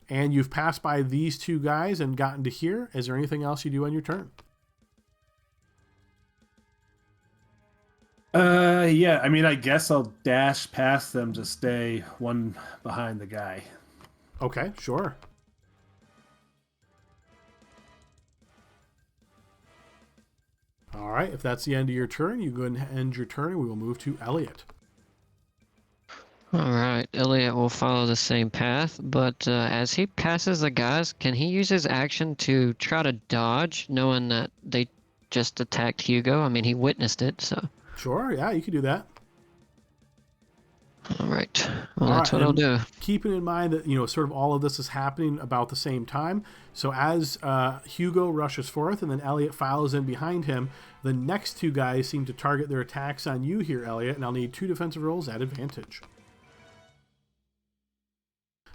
and you've passed by these two guys and gotten to here. Is there anything else you do on your turn? Yeah, I mean, I guess I'll dash past them to stay one behind the guy. Okay, sure. All right, if that's the end of your turn, you go ahead and end your turn, and we will move to Elliot. All right, Elliot will follow the same path, but as he passes the guys, can he use his action to try to dodge, knowing that they just attacked Hugo? I mean, he witnessed it, so. Sure, yeah, you can do that. All right, well, All that's right, what I'll and do. Keeping in mind that, sort of all of this is happening about the same time. So as Hugo rushes forth and then Elliot follows in behind him, the next two guys seem to target their attacks on you here, Elliot, and I'll need 2 defensive rolls at advantage.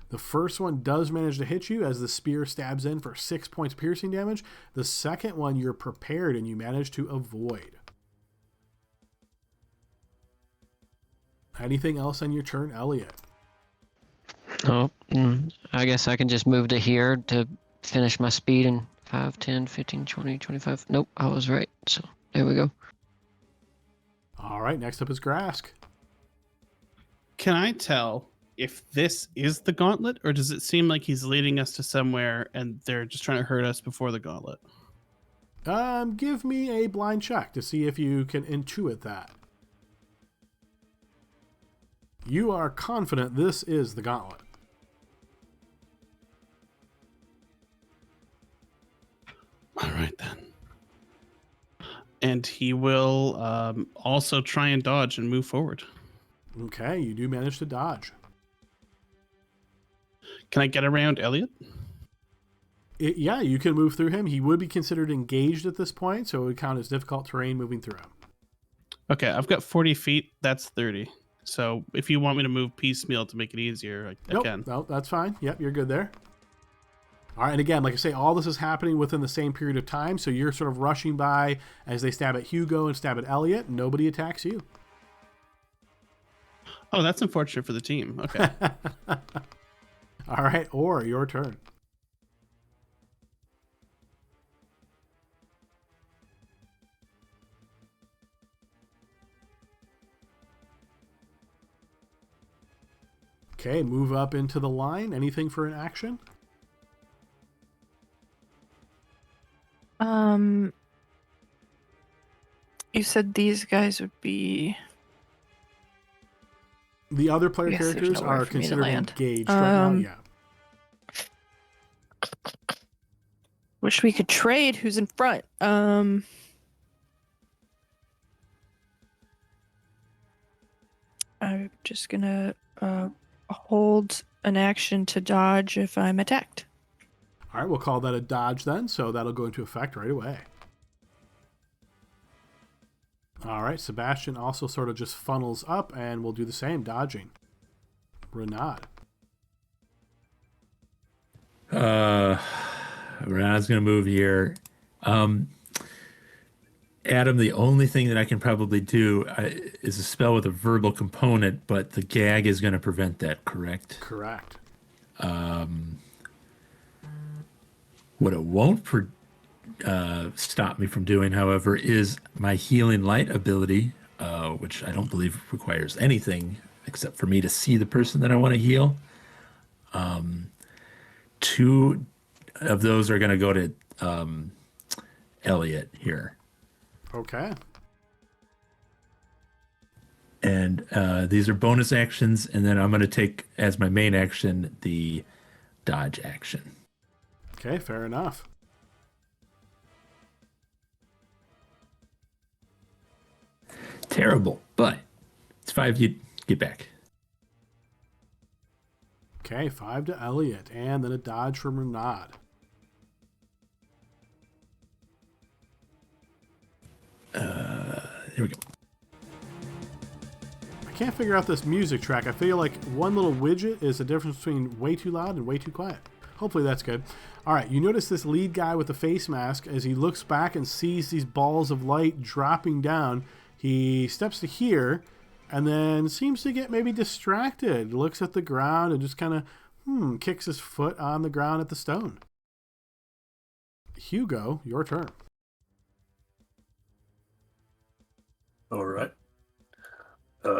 The first one does manage to hit you as the spear stabs in for 6 points piercing damage. The second one, you're prepared and you manage to avoid. Anything else on your turn, Elliot? Oh, I guess I can just move to here to finish my speed in 5, 10, 15, 20, 25. Nope, I was right. So there we go. All right, next up is Grask. Can I tell if this is the gauntlet, or does it seem like he's leading us to somewhere and they're just trying to hurt us before the gauntlet? Give me a blind check to see if you can intuit that. You are confident this is the gauntlet. All right, then. And he will also try and dodge and move forward. Okay, you do manage to dodge. Can I get around Elliot? Yeah, you can move through him. He would be considered engaged at this point, so it would count as difficult terrain moving through him. Okay, I've got 40 feet. That's 30. So if you want me to move piecemeal to make it easier, I can. No, that's fine. Yep, you're good there. All right, and again, like I say, all this is happening within the same period of time, so you're sort of rushing by as they stab at Hugo and stab at Elliot, and nobody attacks you. Oh, that's unfortunate for the team. Okay. All right, or your turn. Okay, move up into the line. Anything for an action? You said these guys would be. The other player Yes, there's characters nowhere are for me to considered land. engaged right now, yeah. Wish we could trade who's in front. I'm just gonna hold an action to dodge if I'm attacked. All right, we'll call that a dodge then, so that'll go into effect right away. All right, Sebastian also sort of just funnels up, and we'll do the same, dodging. Renaud. Renaud's going to move here. Adam, the only thing that I can probably do is a spell with a verbal component, but the gag is going to prevent that, correct? Correct. What it won't stop me from doing, however, is my healing light ability, which I don't believe requires anything except for me to see the person that I want to heal. 2 of those are going to go to Elliot here. Okay. And these are bonus actions, and then I'm going to take as my main action the dodge action. Okay, fair enough. Terrible, but it's 5 you get back. Okay, 5 to Elliot, and then a dodge from Renaud. Here we go. I can't figure out this music track. I feel like one little widget is the difference between way too loud and way too quiet. Hopefully that's good. All right, you notice this lead guy with the face mask as he looks back and sees these balls of light dropping down. He steps to here and then seems to get maybe distracted. Looks at the ground and just kind of kicks his foot on the ground at the stone. Hugo, your turn. All right.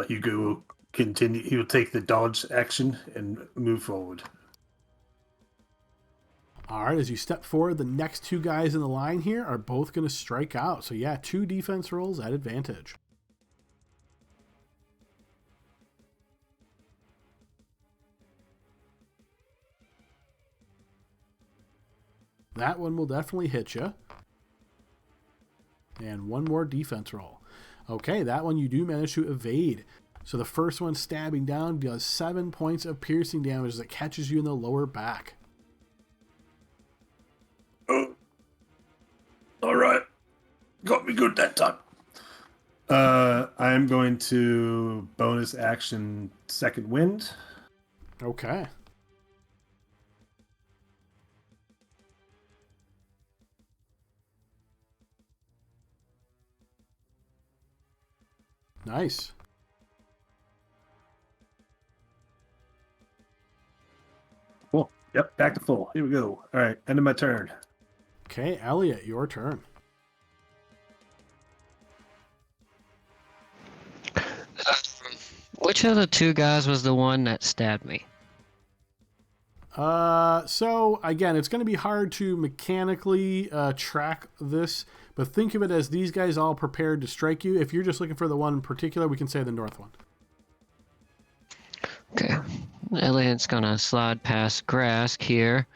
Hugo will continue. He will take the dodge action and move forward. All right, as you step forward, the next two guys in the line here are both going to strike out. So yeah, 2 defense rolls at advantage. That one will definitely hit you. And one more defense roll. Okay, that one you do manage to evade. So the first one stabbing down does 7 points of piercing damage as it catches you in the lower back. Oh. All right. Got me good that time. I'm going to bonus action second wind. Okay. Nice. Cool. Yep, back to full. Here we go. All right, end of my turn. Okay, Elliot, your turn. Which of the 2 guys was the one that stabbed me? So again, it's going to be hard to mechanically track this, but think of it as these guys all prepared to strike you. If you're just looking for the one in particular, we can say the north one. Okay. Elliot's gonna slide past Grask here,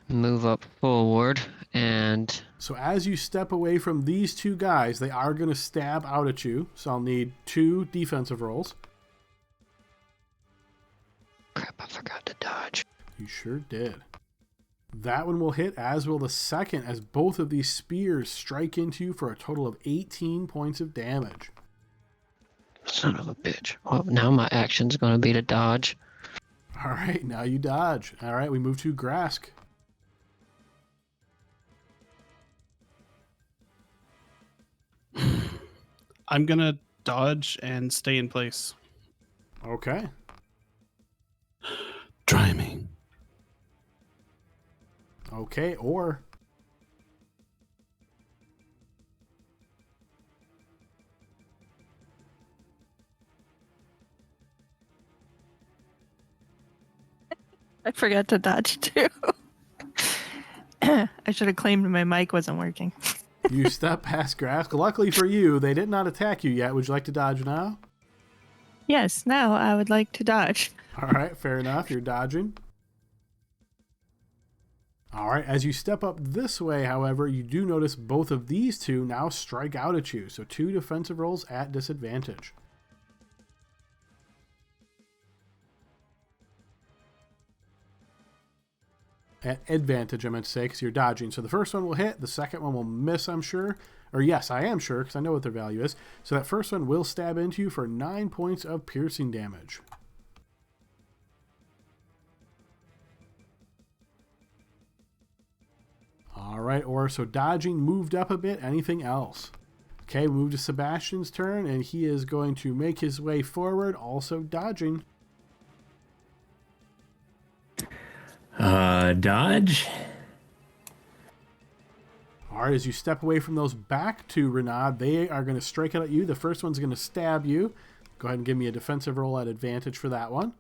move up forward, and So as you step away from these 2 guys, they are going to stab out at you. So I'll need 2 defensive rolls. crap, I forgot to dodge. You sure did. That one will hit, as will the second, as both of these spears strike into you for a total of 18 points of damage. Son of a bitch. Well, now my action's gonna be to dodge. All right, now you dodge. All right, we move to Grask. I'm gonna dodge and stay in place. Okay. Try me. Okay, or I forgot to dodge too. I should have claimed my mic wasn't working. you step past Grask. Luckily for you, they did not attack you yet. Would you like to dodge now? Yes, now I would like to dodge. All right, fair enough. You're dodging. All right, as you step up this way, however, you do notice both of these 2 now strike out at you. So 2 defensive rolls at disadvantage. At advantage, I meant to say, because you're dodging. So the first one will hit, the second one will miss, I'm sure. Or yes, I am sure, because I know what their value is. So that first one will stab into you for 9 points of piercing damage. All right, or so dodging moved up a bit. Anything else? Okay, we move to Sebastian's turn, and he is going to make his way forward, also dodging. Dodge. All right, as you step away from those back 2, Renaud, they are going to strike out at you. The first one's going to stab you. Go ahead and give me a defensive roll at advantage for that one.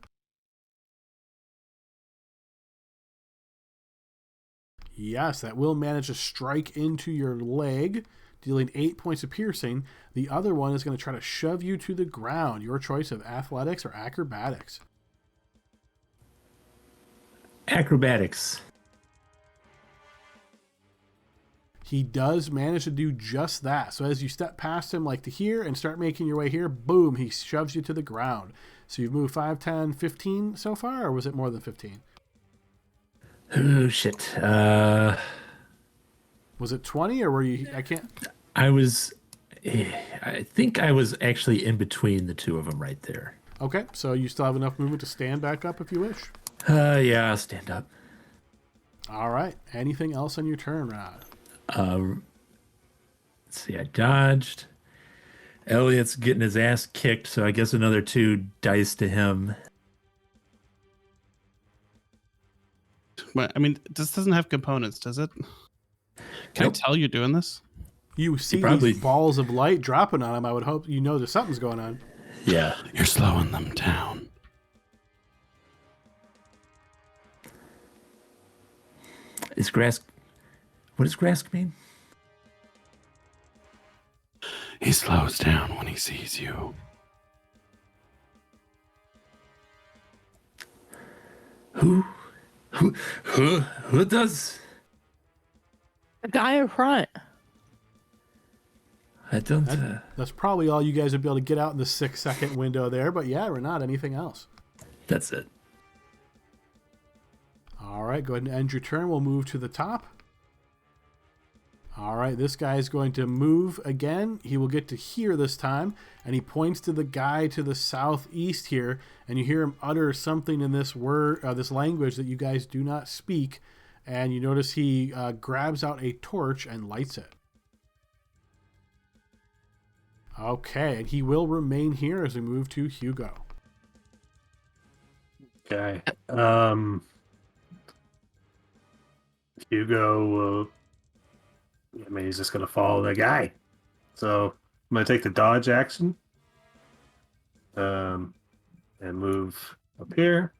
Yes, that will manage to strike into your leg, dealing 8 points of piercing. The other one is going to try to shove you to the ground. Your choice of athletics or acrobatics. Acrobatics. He does manage to do just that. So as you step past him like to here and start making your way here, boom, he shoves you to the ground. So you've moved 5, 10, 15 so far, or was it more than 15? Oh shit. Was it 20 or were you, I can't. I think I was actually in between the two of them right there. Okay, so you still have enough movement to stand back up if you wish. Yeah, I'll stand up. All right. Anything else on your turn, Rod? Let's see, I dodged. Elliot's getting his ass kicked, so I guess another 2 dice to him. But, I mean, this doesn't have components, does it? Can Nope. I tell you're doing this? You see probably- these balls of light dropping on him. I would hope you know there's something's going on. Yeah. You're slowing them down. Is Grask... What does Grask mean? He slows down when he sees you. Who does? The guy in front. I don't... That's probably all you guys would be able to get out in the 6-second window there. But yeah, or not anything else. That's it. All right, go ahead and end your turn. We'll move to the top. All right, this guy is going to move again. He will get to here this time, and he points to the guy to the southeast here, and you hear him utter something in this word, this language that you guys do not speak, and you notice he grabs out a torch and lights it. Okay, and he will remain here as we move to Hugo. Okay. Hugo, I mean, he's just going to follow the guy. So I'm going to take the dodge action and move up here.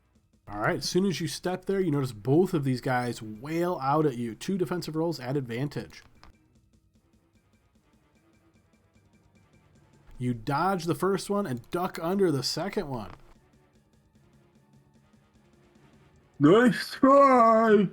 All right, as soon as you step there, you notice both of these guys wail out at you. 2 defensive rolls at advantage. You dodge the first one and duck under the second one. Nice try!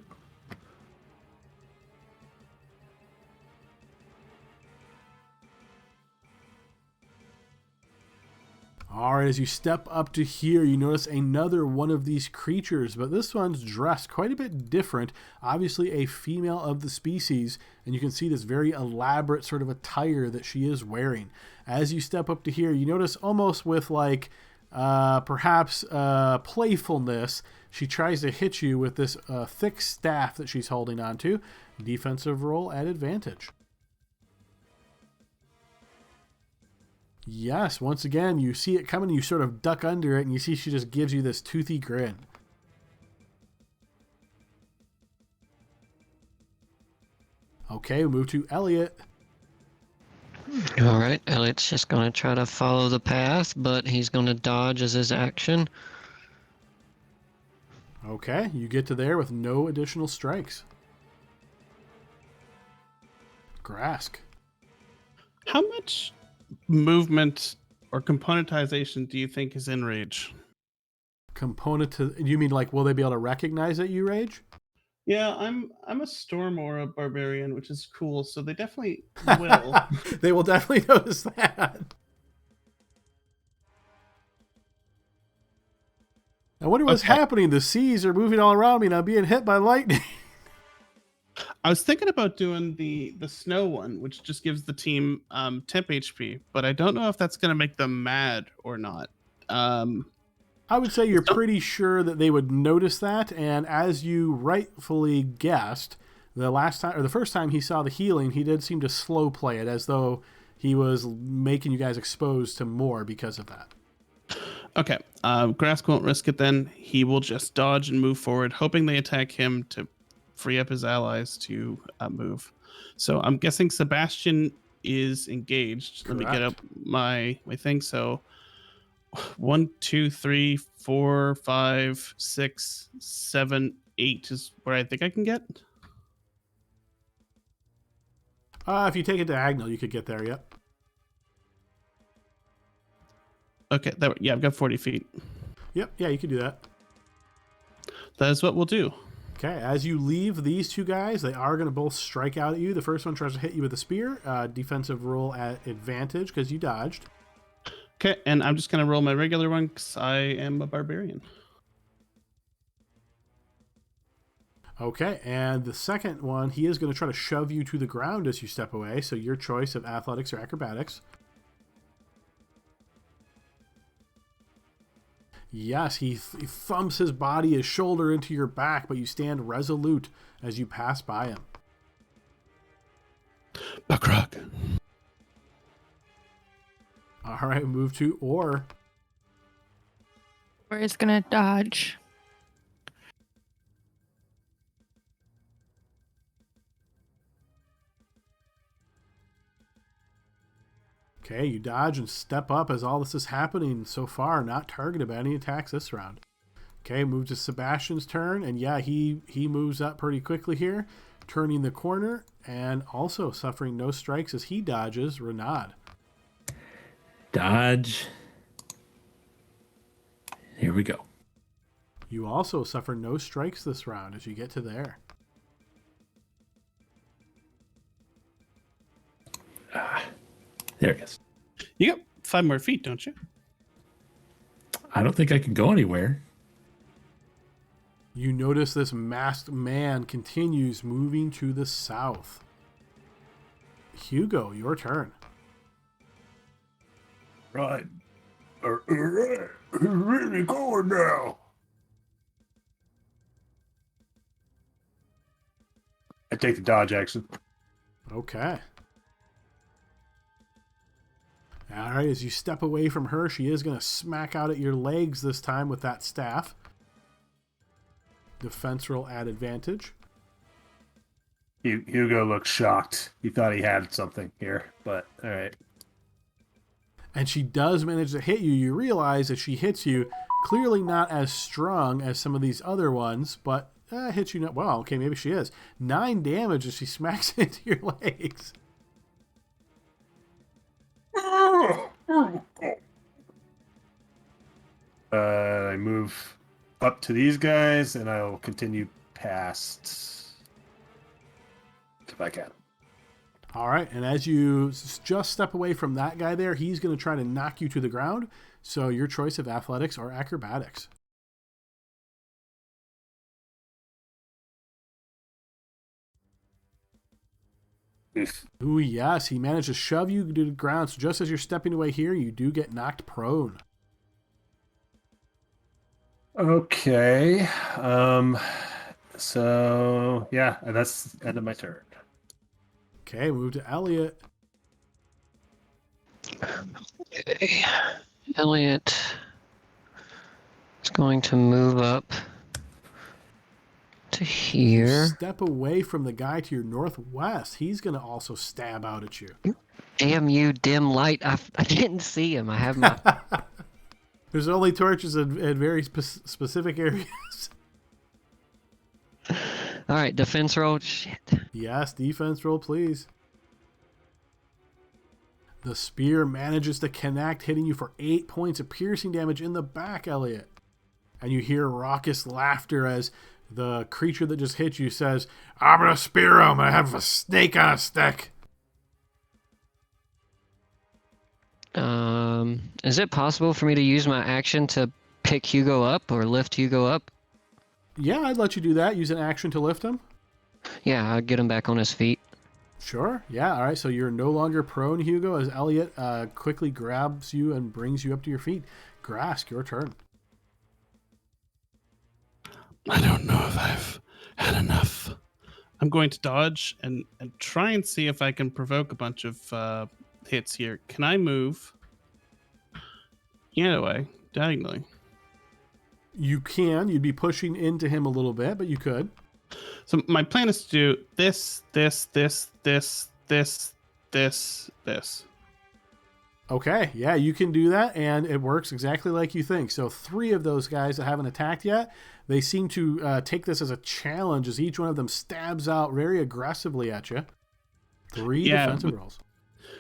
All right, as you step up to here, you notice another one of these creatures, but this one's dressed quite a bit different. Obviously a female of the species, and you can see this very elaborate sort of attire that she is wearing. As you step up to here, you notice almost with like perhaps playfulness, she tries to hit you with this thick staff that she's holding onto. Defensive roll at advantage. Yes, once again, you see it coming, you sort of duck under it, and you see she just gives you this toothy grin. Okay, we move to Elliot. All right, Elliot's just going to try to follow the path, but he's going to dodge as his action. Okay, you get to there with no additional strikes. Grask. How much movement or componentization do you think is in Rage? Component to, you mean like will they be able to recognize that you rage? Yeah, I'm a Storm Aura Barbarian, which is cool, so they definitely will. They will definitely notice that. I wonder what's happening. The seas are moving all around me and I'm being hit by lightning. I was thinking about doing the snow one, which just gives the team temp HP, but I don't know if that's going to make them mad or not. I would say you're pretty sure that they would notice that, and as you rightfully guessed, the last time or the first time he saw the healing, he did seem to slow play it as though he was making you guys exposed to more because of that. Okay, Grask won't risk it then. He will just dodge and move forward, hoping they attack him to free up his allies to move. So I'm guessing Sebastian is engaged. Correct. Let me get up my thing. So 1, 2, 3, 4, 5, 6, 7, 8 is where I think I can get. If you take it diagonal, you could get there, yep. Okay, yeah, I've got 40 feet. Yep, yeah, you could do that. That is what we'll do. Okay, as you leave these two guys, they are going to both strike out at you. The first one tries to hit you with a spear. Defensive roll at advantage because you dodged. Okay, and I'm just going to roll my regular one because I am a barbarian. Okay, and the second one, he is going to try to shove you to the ground as you step away. So your choice of athletics or acrobatics. Yes, he thumps his body, his shoulder into your back, but you stand resolute as you pass by him. Buckrock. All right, move to Or. Or is gonna dodge. Okay, you dodge and step up as all this is happening so far, not targeted by any attacks this round. Okay, move to Sebastian's turn, and yeah, he moves up pretty quickly here, turning the corner, and also suffering no strikes as he dodges Renaud. Dodge. Here we go. You also suffer no strikes this round as you get to there. There it is. You got 5 more feet, don't you? I don't think I can go anywhere. You notice this masked man continues moving to the south. Hugo, your turn. Right. Where are you going now? I take the dodge action. Okay. All right, as you step away from her, she is going to smack out at your legs this time with that staff. Defense roll at advantage. Hugo looks shocked. He thought he had something here, but all right. And she does manage to hit you. You realize that she hits you, clearly not as strong as some of these other ones, but hits you not well. Okay, maybe she is. 9 damage as she smacks into your legs. I move up to these guys, and I'll continue past if I can. All right, and as you just step away from that guy there, he's going to try to knock you to the ground. So your choice of athletics or acrobatics. Ooh, yes, he managed to shove you to the ground. So just as you're stepping away here, you do get knocked prone. Okay. So yeah, that's the end of my turn. Okay, move to Elliot. Okay. Elliot is going to move up to You here. step away from the guy to your northwest. He's going to also stab out at you. Damn you, dim light. I didn't see him. I have my... There's only torches in very specific areas. All right, defense roll. Shit. Yes, defense roll, please. The spear manages to connect, hitting you for 8 points of piercing damage in the back, Elliot. And you hear raucous laughter as the creature that just hit you says, "I'm going to spear him. I have a snake on a stick." Is it possible for me to use my action to pick Hugo up or lift Hugo up? Yeah, I'd let you do that. Use an action to lift him. Yeah, I'll get him back on his feet. Sure. Yeah. All right. So you're no longer prone, Hugo, as Elliot quickly grabs you and brings you up to your feet. Grask, your turn. I don't know if I've had enough. I'm going to dodge and try and see if I can provoke a bunch of hits here. Can I move? Yeah, way diagonally. You can. You'd be pushing into him a little bit, but you could. So my plan is to do this. Okay. Yeah, you can do that, and it works exactly like you think. So 3 of those guys that haven't attacked yet, they seem to take this as a challenge as each one of them stabs out very aggressively at you. 3 defensive rolls.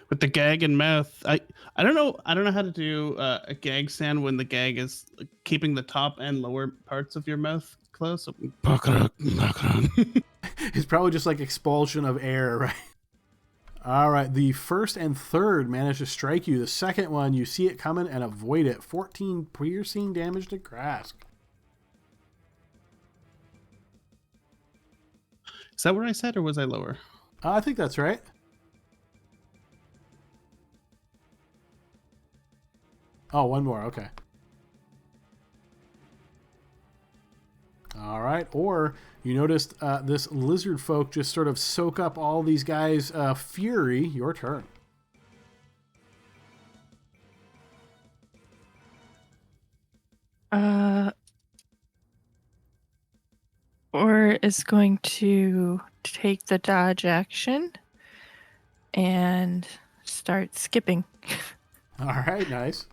With the gag and mouth, I don't know how to do a gag sound when the gag is keeping the top and lower parts of your mouth close. It's probably just like expulsion of air, right? All right, the first and third manage to strike you. The second one, you see it coming and avoid it. 14 piercing damage to Grask. Is that what I said, or was I lower? I think that's right. Oh, one more. Okay. All right. Or you noticed this lizard folk just sort of soak up all these guys' fury. Your turn. Or is going to take the dodge action and start skipping. All right. Nice.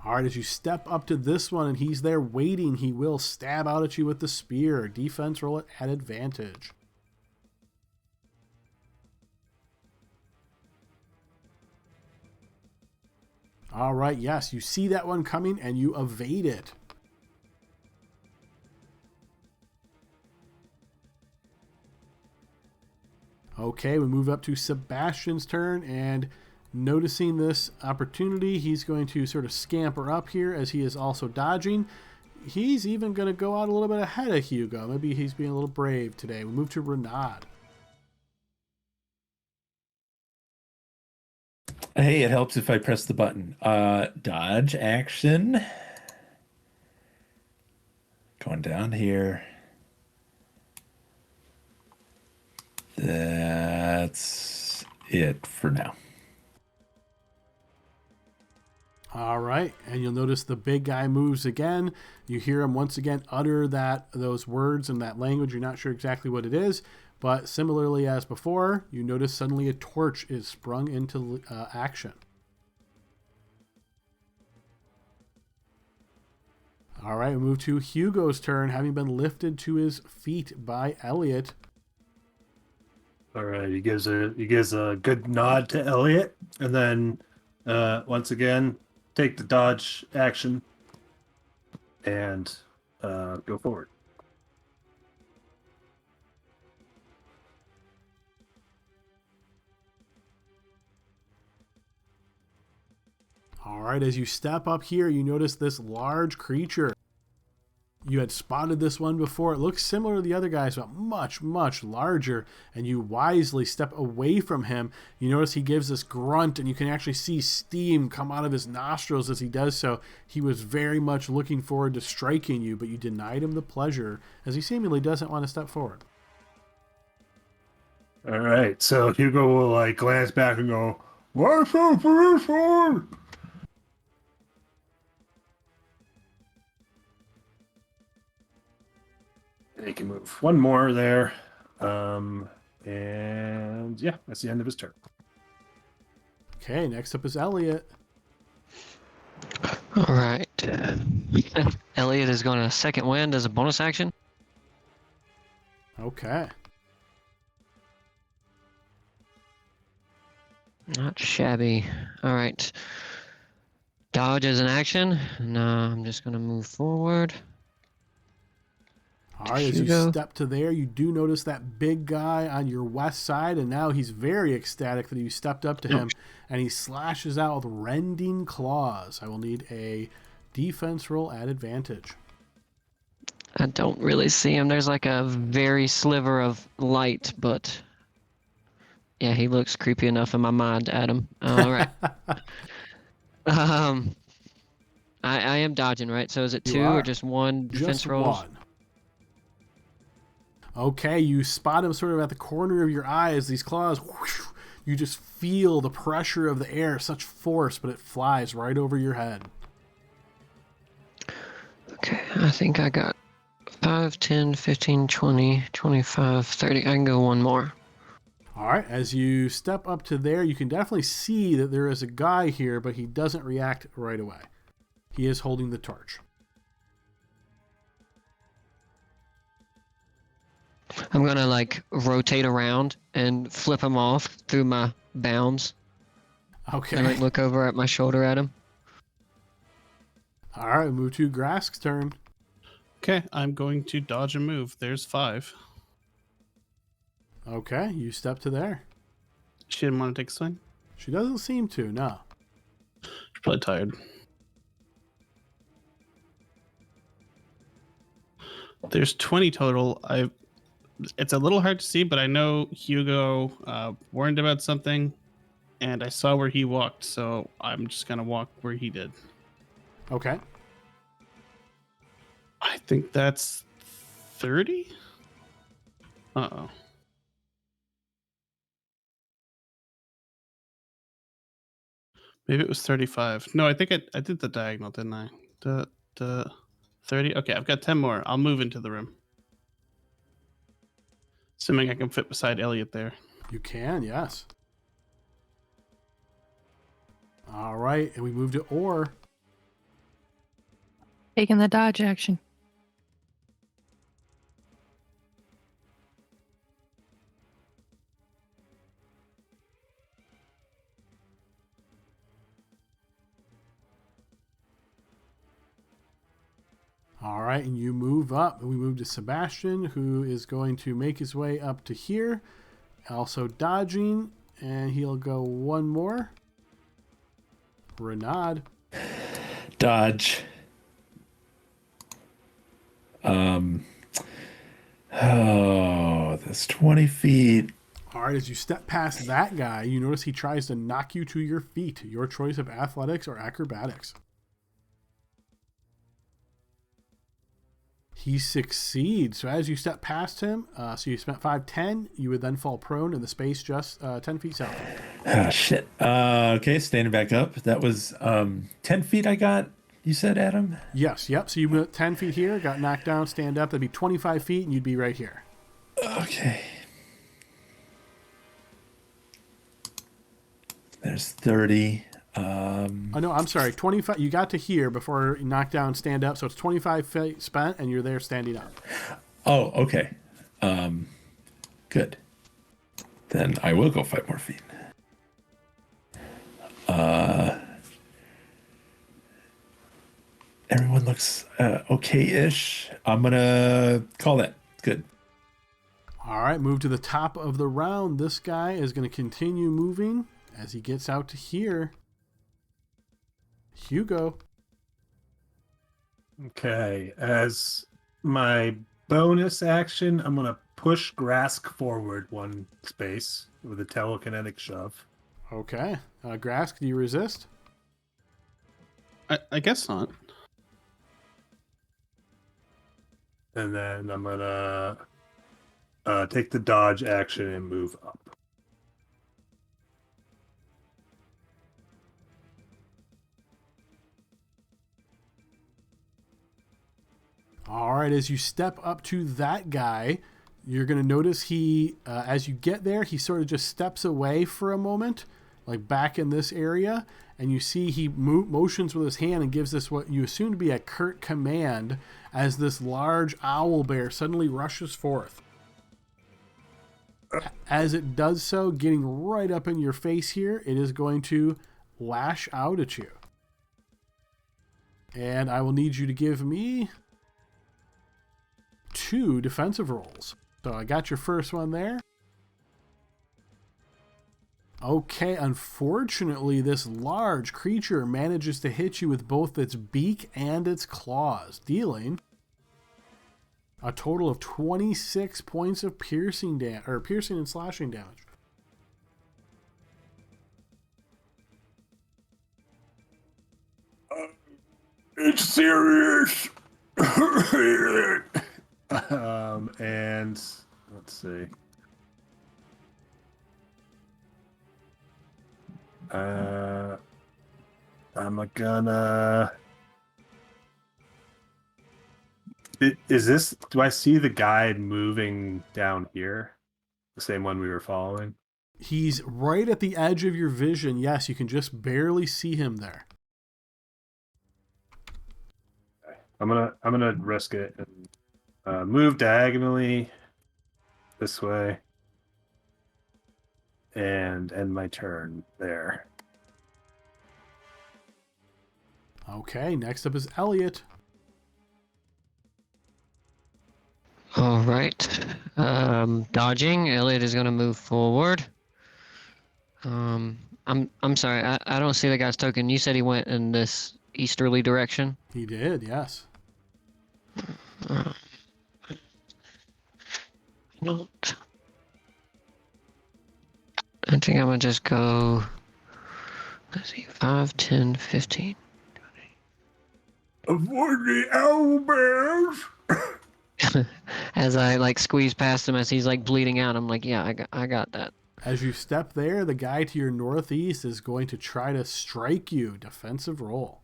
All right, as you step up to this one and he's there waiting, he will stab out at you with the spear. Defense roll at advantage. All right, yes, you see that one coming and you evade it. Okay, we move up to Sebastian's turn, and noticing this opportunity, he's going to sort of scamper up here as he is also dodging. He's even going to go out a little bit ahead of Hugo. Maybe he's being a little brave today. We move to Renaud. Hey, it helps if I press the button. Dodge action. Going down here. That's it for now. All right, and you'll notice the big guy moves again. You hear him once again utter those words in that language. You're not sure exactly what it is, but similarly as before, you notice suddenly a torch is sprung into action. All right, we move to Hugo's turn, having been lifted to his feet by Elliot. All right, he gives a good nod to Elliot, and then once again take the dodge action and go forward. All right, as you step up here, you notice this large creature. You had spotted this one before. It looks similar to the other guys, but much, much larger. And you wisely step away from him. You notice he gives this grunt, and you can actually see steam come out of his nostrils as he does so. He was very much looking forward to striking you, but you denied him the pleasure, as he seemingly doesn't want to step forward. All right, so Hugo will glance back and go, "What's up for this one?" He can move one more there. And yeah, that's the end of his turn. Okay, next up is Elliot. All right. Elliot is going to second wind as a bonus action. Okay. Not shabby. All right. Dodge as an action. And I'm just going to move forward. All right, as you step to there, you do notice that big guy on your west side, and now he's very ecstatic that you stepped up to him, and he slashes out with rending claws. I will need a defense roll at advantage. I don't really see him. There's like a very sliver of light, but yeah, he looks creepy enough in my mind, Adam. All right. I am dodging, right? So is it two or just one defense roll? Just one. Okay, you spot him sort of at the corner of your eye as these claws, whoosh, you just feel the pressure of the air, such force, but it flies right over your head. Okay, I think I got 5, 10, 15, 20, 25, 30. I can go one more. All right, as you step up to there, you can definitely see that there is a guy here, but he doesn't react right away. He is holding the torch. I'm going to rotate around and flip him off through my bounds. Okay. And look over at my shoulder at him. All right, move to Grask's turn. Okay, I'm going to dodge and move. There's 5. Okay, you step to there. She didn't want to take a swing. She doesn't seem to, no. She's probably tired. There's 20 total. It's a little hard to see, but I know Hugo warned about something, and I saw where he walked, so I'm just gonna walk where he did. Okay. I think that's 30. Uh-oh. Maybe it was 35. No, I think I did the diagonal, didn't I? The 30. Okay, I've got 10 more. I'll move into the room. Assuming I can fit beside Elliot there. You can, yes. All right, and we move to Orr. Taking the dodge action. All right, and you move up. We move to Sebastian, who is going to make his way up to here. Also dodging, and he'll go one more. Renaud. Dodge. That's 20 feet. All right, as you step past that guy, you notice he tries to knock you to your feet. Your choice of athletics or acrobatics. He succeeds. So as you step past him, so you spent 5, 10, you would then fall prone in the space just 10 feet south. Ah, shit. Okay, standing back up. That was 10 feet I got, you said, Adam? Yes, yep. So you went 10 feet here, got knocked down, stand up. That'd be 25 feet, and you'd be right here. Okay. There's 30. Oh, no, I'm sorry. 25. You got to here before you knock down, stand up. So it's 25 feet spent, and you're there standing up. Oh, okay. Good. Then I will go 5 more feet. Everyone looks okay-ish. I'm gonna call that good. All right, move to the top of the round. This guy is going to continue moving as he gets out to here. Hugo. Okay, as my bonus action, I'm going to push Grask forward 1 space with a telekinetic shove. Okay. Grask, do you resist? I guess not. And then I'm going to take the dodge action and move up. All right, as you step up to that guy, you're going to notice he, as you get there, he sort of just steps away for a moment, like back in this area, and you see he motions with his hand and gives this what you assume to be a curt command as this large owl bear suddenly rushes forth. As it does so, getting right up in your face here, it is going to lash out at you. And I will need you to give me 2 defensive rolls. So I got your first one there. Okay, unfortunately, this large creature manages to hit you with both its beak and its claws, dealing a total of 26 points of piercing and slashing damage. It's serious. And let's see. I'm gonna. Is this? Do I see the guide moving down here? The same one we were following? He's right at the edge of your vision. Yes, you can just barely see him there. Okay. I'm gonna risk it and move diagonally this way and end my turn there. Okay, next up is Elliot. All right. Dodging. Elliot is gonna move forward. I'm sorry. I don't see the guy's token. You said he went in this easterly direction. He did, yes. I don't. I think I'm gonna just go. Let's see, 5, 10, 15. Avoid the owlbears. As I like squeeze past him as he's like bleeding out, I'm like, yeah, I got that. As you step there, the guy to your northeast is going to try to strike you. Defensive roll.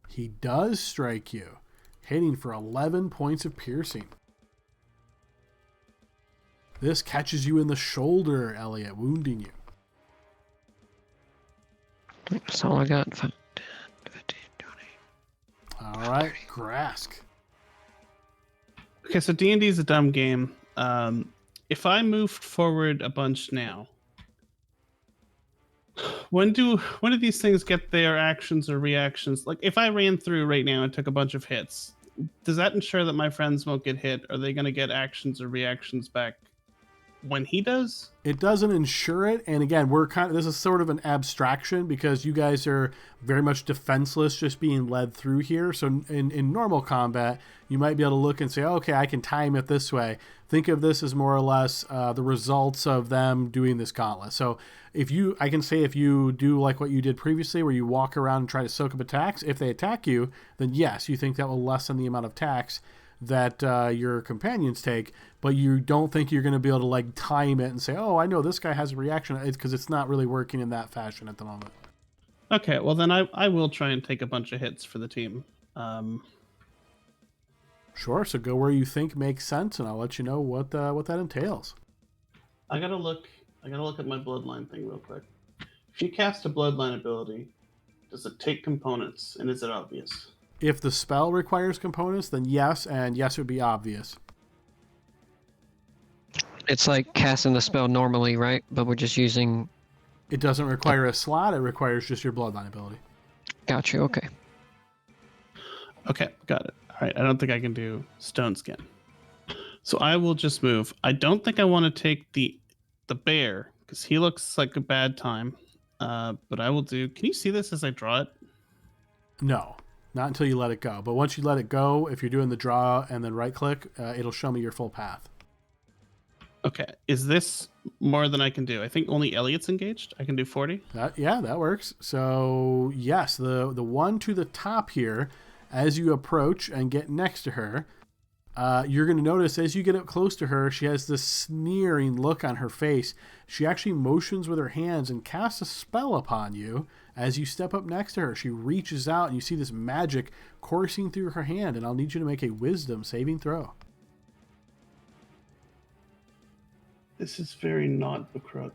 He does strike you, hitting for 11 points of piercing. This catches you in the shoulder, Elliot, wounding you. That's all I got. 5, 10, 15, 20. All right, Grask. Okay, so D&D is a dumb game. If I moved forward a bunch now, when do these things get their actions or reactions? Like, if I ran through right now and took a bunch of hits, does that ensure that my friends won't get hit? Are they going to get actions or reactions back when he does? It doesn't ensure it, and again, this is sort of an abstraction because you guys are very much defenseless, just being led through here. So in normal combat, you might be able to look and say, okay, I can time it this way. Think of this as more or less the results of them doing this gauntlet. So I can say if you do like what you did previously, where you walk around and try to soak up attacks, if they attack you, then yes, you think that will lessen the amount of attacks that your companions take, but you don't think you're going to be able to like time it and say, oh, I know this guy has a reaction, because it's not really working in that fashion at the moment. Okay, well then I will try and take a bunch of hits for the team. Sure, so go where you think makes sense, and I'll let you know what that entails. I gotta look at my bloodline thing real quick. If you cast a bloodline ability, does it take components, and is it obvious? If the spell requires components, then yes, and yes would be obvious. It's like casting the spell normally, right? But we're just using... It doesn't require a slot, it requires just your bloodline ability. Got you, okay. Okay, got it. All right, I don't think I can do stone skin. So I will just move. I don't think I want to take the bear, because he looks like a bad time. But I will do... Can you see this as I draw it? No, not until you let it go. But once you let it go, if you're doing the draw and then right click, it'll show me your full path. Okay, is this more than I can do? I think only Elliot's engaged. I can do 40. That works. So yes, the one to the top here, as you approach and get next to her, you're going to notice as you get up close to her, she has this sneering look on her face. She actually motions with her hands and casts a spell upon you. As you step up next to her, she reaches out and you see this magic coursing through her hand, and I'll need you to make a wisdom saving throw. This is very not Bakrug.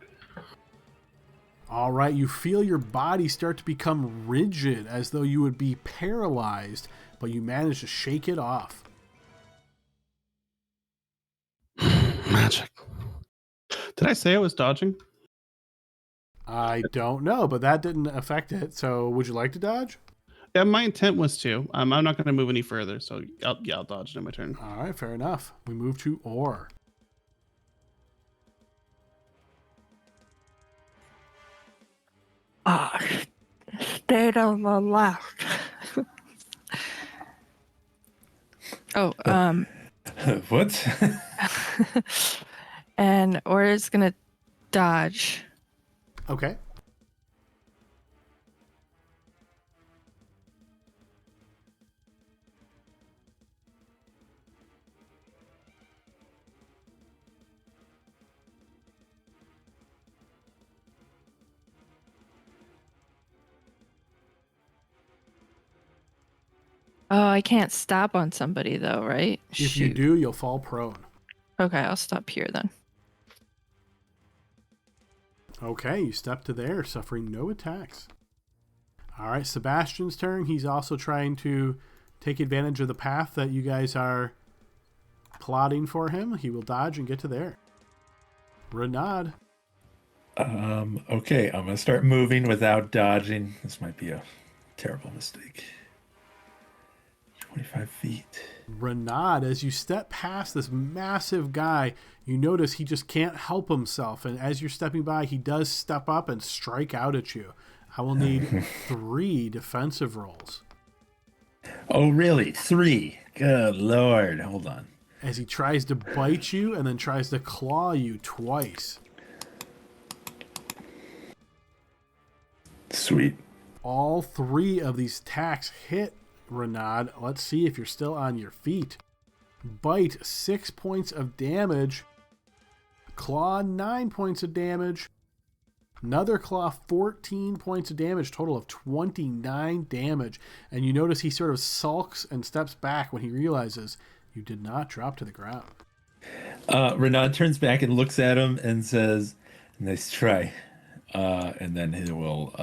All right, you feel your body start to become rigid as though you would be paralyzed, but you manage to shake it off. Magic. Did I say I was dodging? I don't know, but that didn't affect it. So would you like to dodge? Yeah, my intent was to. I'm not going to move any further, so I'll dodge it in my turn. All right, fair enough. We move to Orr. Stay to the left. What? And Ora's gonna dodge. Okay. Oh, I can't stop on somebody though, right? If you do, you'll fall prone. Okay, I'll stop here then. Okay, you step to there, suffering no attacks. All right, Sebastian's turn. He's also trying to take advantage of the path that you guys are plotting for him. He will dodge and get to there. Renaud. Okay, I'm gonna start moving without dodging. This might be a terrible mistake. 25 feet. Renaud, as you step past this massive guy, you notice he just can't help himself. And as you're stepping by, he does step up and strike out at you. I will need 3 defensive rolls. Oh, really? 3? Good Lord. Hold on. As he tries to bite you and then tries to claw you twice. Sweet. All 3 of these attacks hit Renaud. Let's see if you're still on your feet. Bite, 6 points of damage. Claw, 9 points of damage. Another claw, 14 points of damage, total of 29 damage. And you notice he sort of sulks and steps back when he realizes you did not drop to the ground. Renaud turns back and looks at him and says, "Nice try." And then he will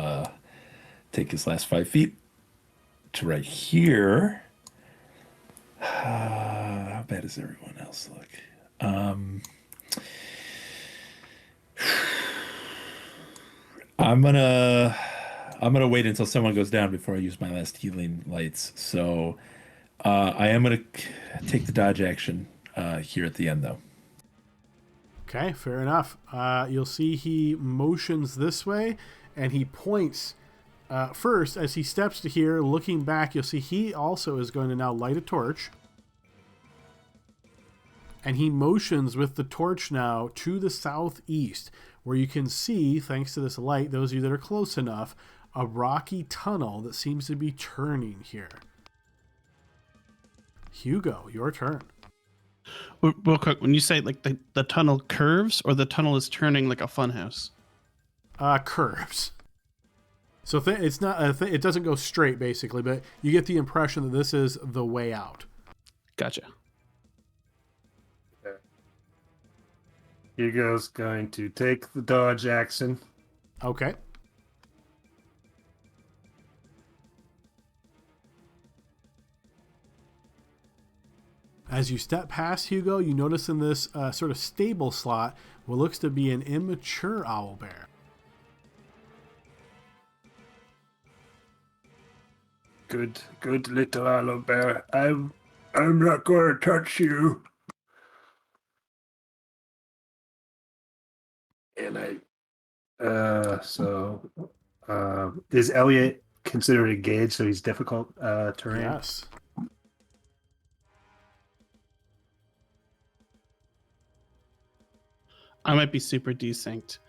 take his last 5 feet to right here. How bad does everyone else look? I'm gonna wait until someone goes down before I use my last healing lights. So I am gonna take the dodge action here at the end, though. Okay, fair enough. You'll see he motions this way, and he points. First, as he steps to here, looking back, you'll see he also is going to now light a torch. And he motions with the torch now to the southeast, where you can see, thanks to this light, those of you that are close enough, a rocky tunnel that seems to be turning here. Hugo, your turn. Real quick, when you say like the tunnel curves or the tunnel is turning like a funhouse? Curves. So it's not it doesn't go straight, basically, but you get the impression that this is the way out. Gotcha. Hugo's going to take the dodge action. Okay. As you step past Hugo, you notice in this sort of stable slot what looks to be an immature owlbear. Good little owlbear. I'm not going to touch you. And is Elliot considered engaged, so he's difficult terrain? Yes. I might be super desynced.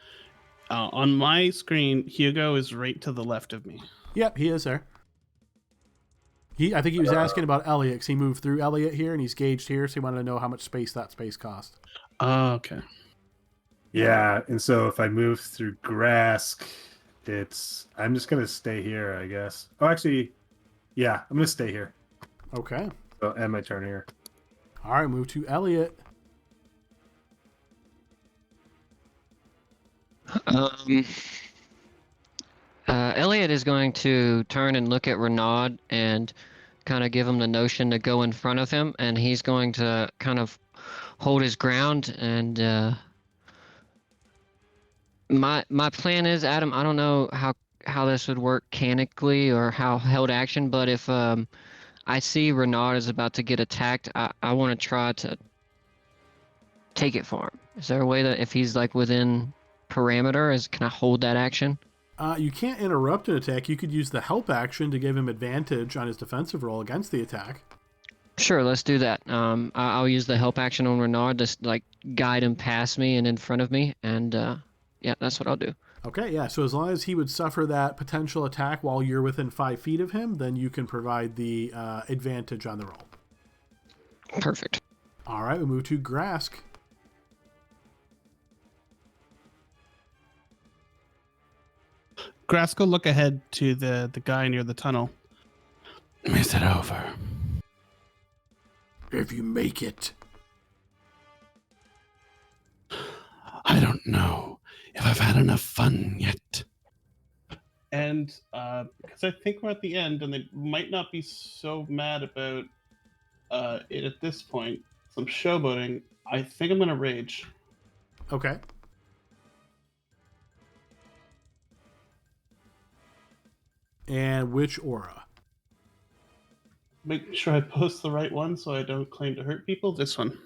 On my screen, Hugo is right to the left of me. Yep, he is there. I think he was asking about Elliot, because he moved through Elliot here, and he's gauged here, so he wanted to know how much space that space cost. Oh, okay. Yeah, and so if I move through Grask, I'm just gonna stay here, I guess. Oh, actually, yeah, I'm gonna stay here. Okay. So end my turn here. All right, move to Elliot. Elliot is going to turn and look at Renaud and kind of give him the notion to go in front of him, and he's going to kind of hold his ground. And my plan is, Adam, I don't know how this would work mechanically or how held action, but if I see Renaud is about to get attacked, I want to try to take it for him. Is there a way that if he's like within parameter, can I hold that action? You can't interrupt an attack. You could use the help action to give him advantage on his defensive roll against the attack. Sure, let's do that. I'll use the help action on Renaud to like guide him past me and in front of me, and yeah, that's what I'll do. Okay, yeah. So as long as he would suffer that potential attack while you're within 5 feet of him, then you can provide the advantage on the roll. Perfect. All right, we move to Grask. Grask will look ahead to the guy near the tunnel. Is it over? If you make it. I don't know if I've had enough fun yet. And because I think we're at the end, and they might not be so mad about it at this point, some showboating, I think I'm going to rage. Okay. And which aura? Make sure I post the right one so I don't claim to hurt people. This one.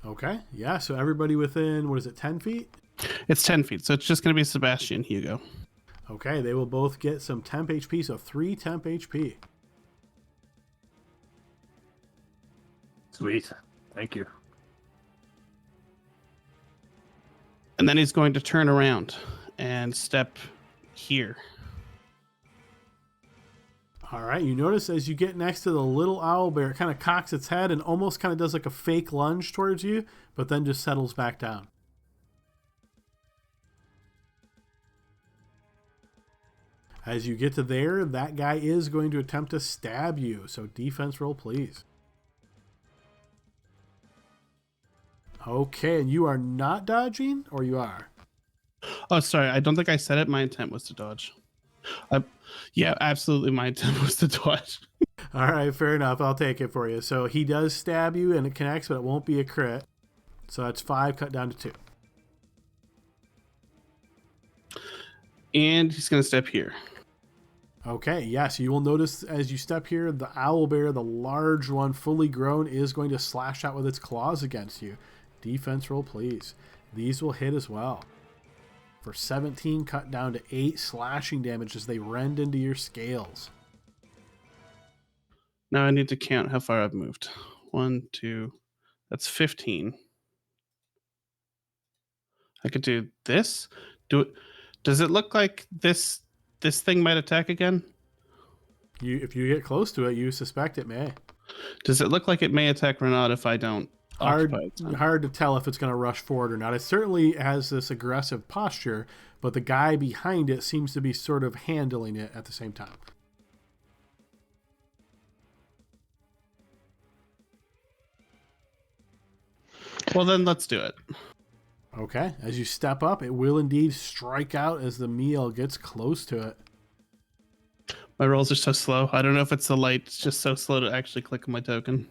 Okay, yeah, so everybody within, what is it, 10 feet? It's 10 feet, so it's just going to be Sebastian, Hugo. Okay, they will both get some temp HP, so 3 temp HP. Sweet. Thank you. And then he's going to turn around and step here. All right, you notice as you get next to the little owl bear, it kind of cocks its head and almost kind of does like a fake lunge towards you, but then just settles back down. As you get to there, that guy is going to attempt to stab you, so defense roll, please. Okay, and you are not dodging, or you are? Oh, sorry. I don't think I said it. My intent was to dodge. Yeah, absolutely. My intent was to dodge. All right, fair enough. I'll take it for you. So he does stab you, and it connects, but it won't be a crit. So that's 5 cut down to 2. And he's going to step here. Okay, yes, you will notice as you step here, the owl bear, the large one, fully grown, is going to slash out with its claws against you. Defense roll, please. These will hit as well. For 17, cut down to 8 slashing damage as they rend into your scales. Now I need to count how far I've moved. 1, 2, that's 15. I could do this. Does it look like this thing might attack again? If you get close to it, you suspect it may. Does it look like it may attack Renaud if I don't occupy its time? Hard to tell if it's going to rush forward or not. It certainly has this aggressive posture, but the guy behind it seems to be sort of handling it at the same time. Well, then let's do it. Okay, as you step up, it will indeed strike out as the meal gets close to it. My rolls are so slow. I don't know if it's the light. It's just so slow to actually click on my token.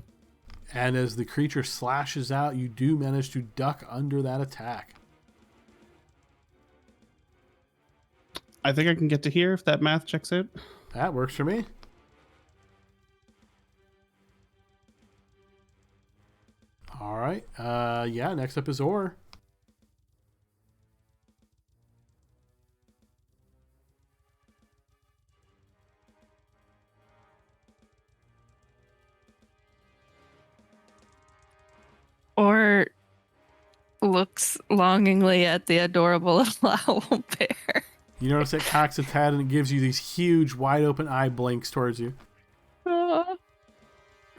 And as the creature slashes out, you do manage to duck under that attack. I think I can get to here if that math checks out. That works for me. All right. Yeah, next up is Orr. Or looks longingly at the adorable little owl bear. You notice it cocks its head and it gives you these huge, wide open eye blinks towards you. Aw.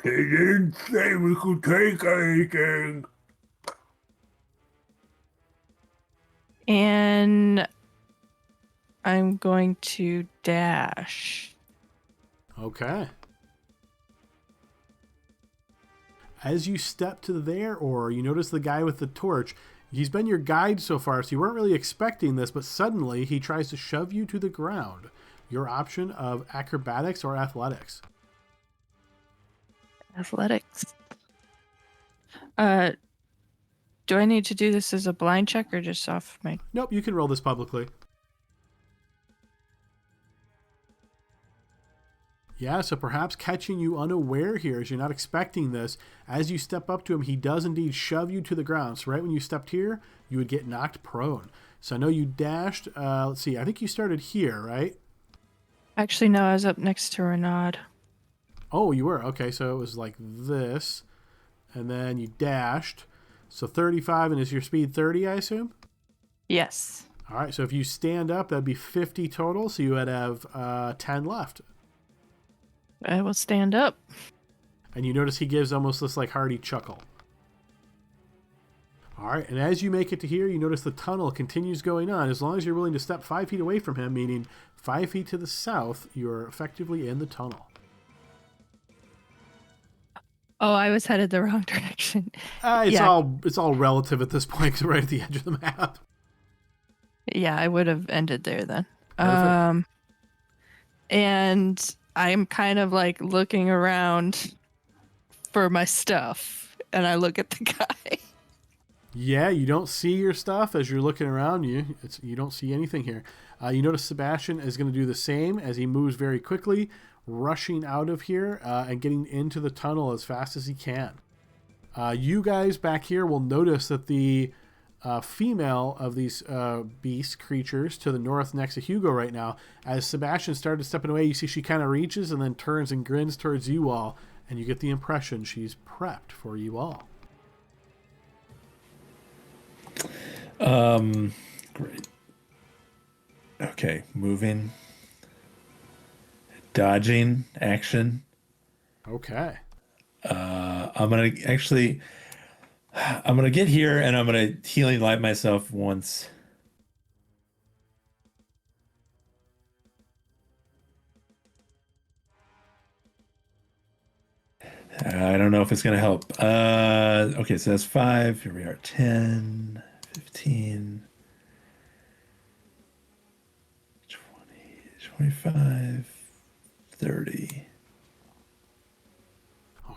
They didn't say we could take anything. And I'm going to dash. Okay. As you step to there, or you notice the guy with the torch. He's been your guide so far, so you weren't really expecting this, but suddenly he tries to shove you to the ground. Your option of acrobatics or athletics. Athletics. Do I need to do this as a blind check or just off my... Nope, you can roll this publicly. Yeah, so perhaps catching you unaware here as you're not expecting this. As you step up to him, he does indeed shove you to the ground. So right when you stepped here, you would get knocked prone. So I know you dashed. Let's see, I think you started here, right? Actually, no, I was up next to Renaud. Oh, you were. Okay, so it was like this. And then you dashed. So 35, and is your speed 30, I assume? Yes. All right, so if you stand up, that'd be 50 total. So you would have 10 left. I will stand up. And you notice he gives almost this like hearty chuckle. All right, and as you make it to here, you notice the tunnel continues going on. As long as you're willing to step 5 feet away from him, meaning 5 feet to the south, you're effectively in the tunnel. Oh, I was headed the wrong direction. It's all relative at this point because we're right at the edge of the map. Yeah, I would have ended there then. Perfect. And I'm kind of like looking around for my stuff, and I look at the guy. Yeah, you don't see your stuff as you're looking around you. You don't see anything here. You notice Sebastian is going to do the same as he moves very quickly, rushing out of here and getting into the tunnel as fast as he can. You guys back here will notice that the female of these beast creatures to the north next to Hugo right now, as Sebastian started stepping away, you see she kind of reaches and then turns and grins towards you all, and you get the impression she's prepped for you all. Great. Okay, moving. Dodging action. Okay. I'm gonna get here and I'm gonna healing light myself once. I don't know if it's gonna help. Okay, so that's 5. Here we are, 10, 15, 20, 25, 30.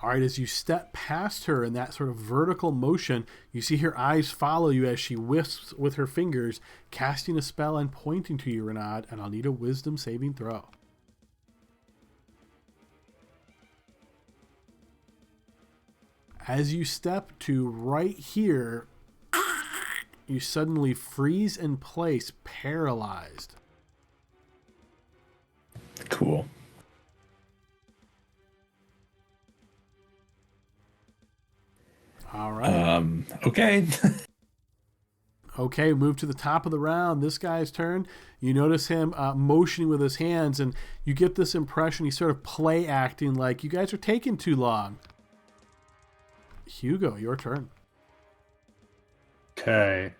All right, as you step past her in that sort of vertical motion, you see her eyes follow you as she wisps with her fingers, casting a spell and pointing to you, Renaud, and I'll need a wisdom saving throw. As you step to right here, you suddenly freeze in place, paralyzed. Cool. All right. Okay. Okay, move to the top of the round. This guy's turn. You notice him motioning with his hands, and you get this impression he's sort of play acting like you guys are taking too long. Hugo, your turn. Okay.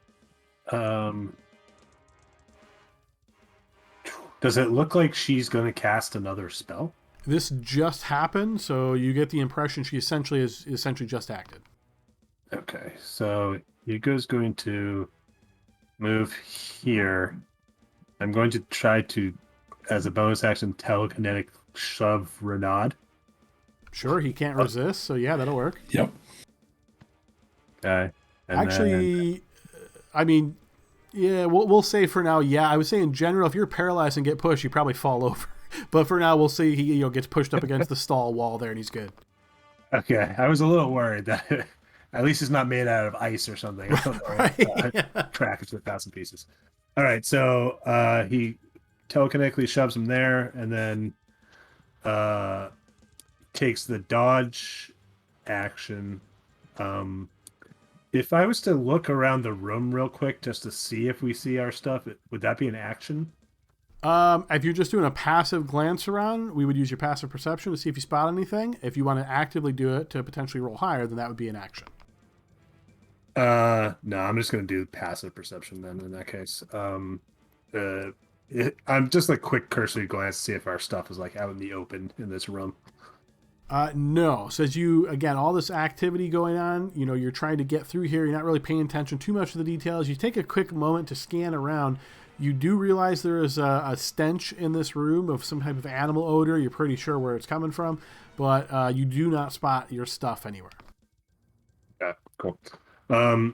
Does it look like she's going to cast another spell? This just happened, so you get the impression she essentially just acted. Okay, so Hugo's going to move here. I'm going to try to, as a bonus action, telekinetic shove Renaud. Sure, he can't resist, so yeah, that'll work. Yep. Okay. And Actually, I mean, yeah, we'll say for now, yeah. I would say in general, if you're paralyzed and get pushed, you probably fall over. But for now, we'll say he gets pushed up against the stall wall there, and he's good. Okay, I was a little worried that at least it's not made out of ice or something. Crack it to 1,000 pieces. All right, so he telekinetically shoves him there, and then takes the dodge action. If I was to look around the room real quick just to see if we see our stuff, would that be an action? If you're just doing a passive glance around, we would use your passive perception to see if you spot anything. If you want to actively do it to potentially roll higher, then that would be an action. No, I'm just going to do passive perception then in that case. I'm just like quick cursory glance to see if our stuff is like out in the open in this room. No. So as you, again, all this activity going on, you're trying to get through here. You're not really paying attention too much to the details. You take a quick moment to scan around. You do realize there is a stench in this room of some type of animal odor. You're pretty sure where it's coming from, but you do not spot your stuff anywhere. Yeah, cool.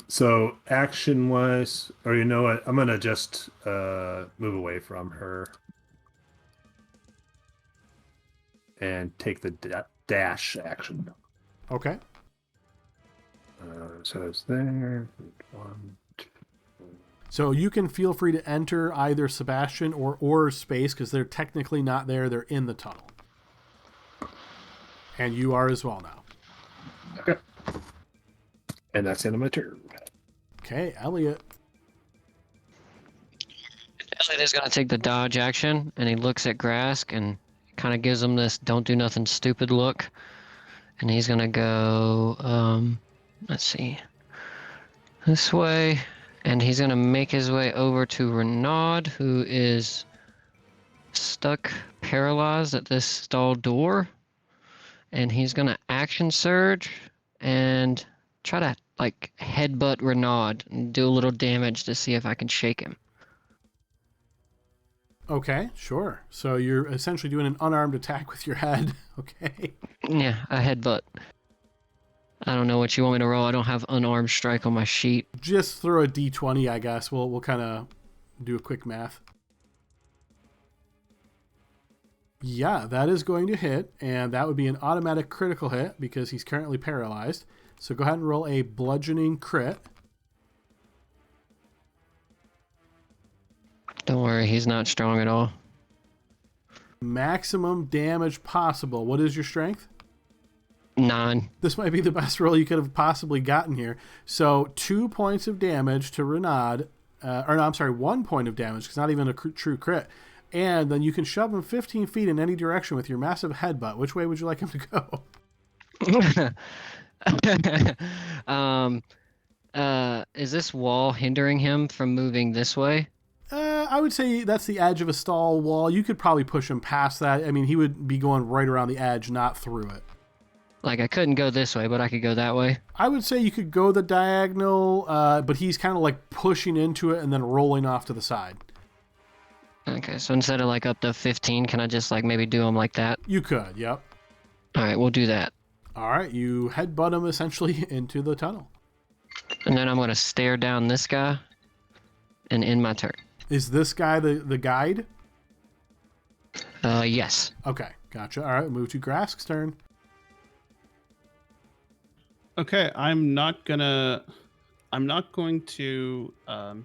So action-wise, or you know what? I'm going to just move away from her and take the dash action. Okay. So it's there. 1, 2. So you can feel free to enter either Sebastian or Orr's space because they're technically not there. They're in the tunnel. And you are as well now. Okay. And that's the end of my turn. Okay, Elliot. Elliot is going to take the dodge action, and he looks at Grask and kind of gives him this don't do nothing stupid look. And he's going to go, let's see, this way. And he's going to make his way over to Renaud, who is stuck, paralyzed at this stall door. And he's going to action surge and try to, headbutt Renaud and do a little damage to see if I can shake him. Okay, sure. So you're essentially doing an unarmed attack with your head. Okay. Yeah, a headbutt. I don't know what you want me to roll. I don't have unarmed strike on my sheet. Just throw a d20, I guess. We'll kind of do a quick math. Yeah, that is going to hit, and that would be an automatic critical hit because he's currently paralyzed. So go ahead and roll a bludgeoning crit. Don't worry, he's not strong at all. Maximum damage possible. What is your strength? 9. This might be the best roll you could have possibly gotten here. So 2 points of damage to Renaud. 1 point of damage. It's not even a true crit. And then you can shove him 15 feet in any direction with your massive headbutt. Which way would you like him to go? Is this wall hindering him from moving this way? I would say that's the edge of a stall wall. You could probably push him past that. I mean, he would be going right around the edge, not through it. Like, I couldn't go this way, but I could go that way? I would say you could go the diagonal, but he's kind of like pushing into it and then rolling off to the side. Okay, so instead of like up to 15, can I just like maybe do him like that? You could, yep. All right, we'll do that. All right, you headbutt him essentially into the tunnel. And then I'm going to stare down this guy and end my turn. Is this guy the guide? Yes. Okay, gotcha. All right, move to Grask's turn. Okay, I'm not going to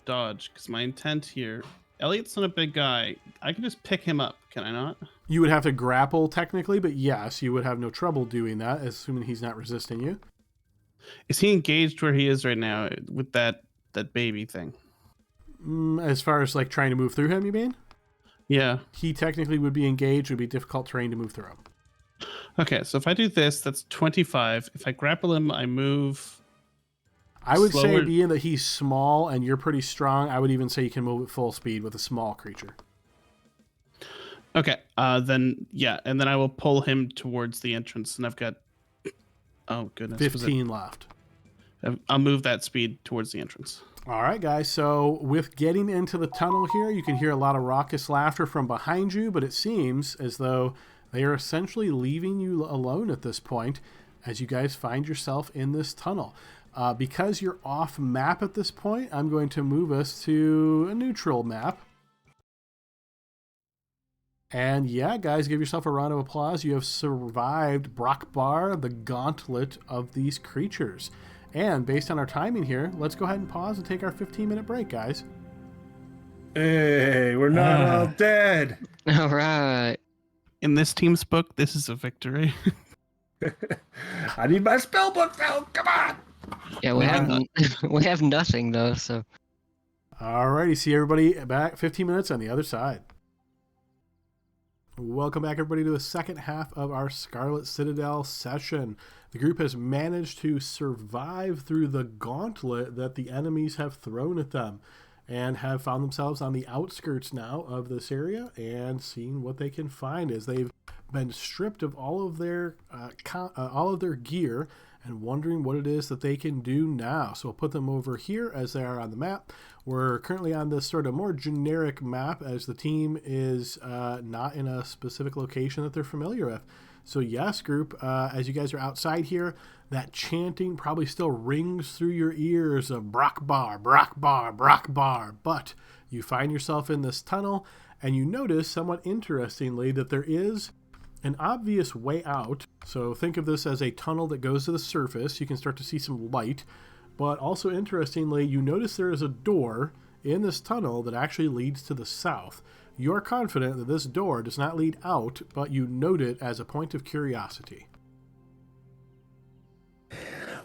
dodge because my intent here. Elliot's not a big guy. I can just pick him up, can I not? You would have to grapple technically, but yes, you would have no trouble doing that, assuming he's not resisting you. Is he engaged where he is right now with that baby thing? As far as like trying to move through him, you mean? Yeah. He technically would be engaged. It would be difficult terrain to move through him. Okay, so if I do this, that's 25. If I grapple him, I move... I would slower. say, being that he's small and you're pretty strong, I would even say you can move at full speed with a small creature. Okay, then, yeah, and then I will pull him towards the entrance, and I've got... Oh, goodness. 15 left. I'll move that speed towards the entrance. All right, guys. So with getting into the tunnel here, you can hear a lot of raucous laughter from behind you, but it seems as though they are essentially leaving you alone at this point as you guys find yourself in this tunnel. Because you're off map at this point, I'm going to move us to a neutral map. And yeah, guys, give yourself a round of applause. You have survived Brockbar, the gauntlet of these creatures. And based on our timing here, let's go ahead and pause and take our 15-minute break, guys. Hey, we're not all dead. All right. In this team's book, this is a victory. I need my spell book now. Come on. Yeah, we have nothing though, so. Alrighty, see everybody back 15 minutes on the other side. Welcome back, everybody, to the second half of our Scarlet Citadel session. The group has managed to survive through the gauntlet that the enemies have thrown at them and have found themselves on the outskirts now of this area and seeing what they can find as they've been stripped of all of their gear and wondering what it is that they can do now. So we'll put them over here as they are on the map. We're currently on this sort of more generic map as the team is not in a specific location that they're familiar with. So yes, group, as you guys are outside here, that chanting probably still rings through your ears of Brockbar, Brockbar, Brockbar. But you find yourself in this tunnel and you notice, somewhat interestingly, that there is an obvious way out. So think of this as a tunnel that goes to the surface. You can start to see some light. But also interestingly, you notice there is a door in this tunnel that actually leads to the south. You are confident that this door does not lead out, but you note it as a point of curiosity.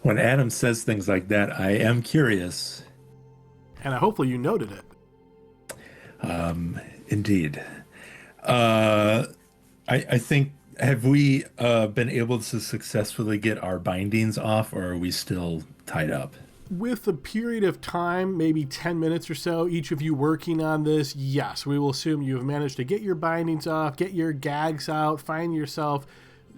When Adam says things like that, I am curious. And hopefully you noted it. Indeed. I think, have we been able to successfully get our bindings off, or are we still tied up? With a period of time, maybe 10 minutes or so, each of you working on this, yes, we will assume you have managed to get your bindings off, get your gags out, find yourself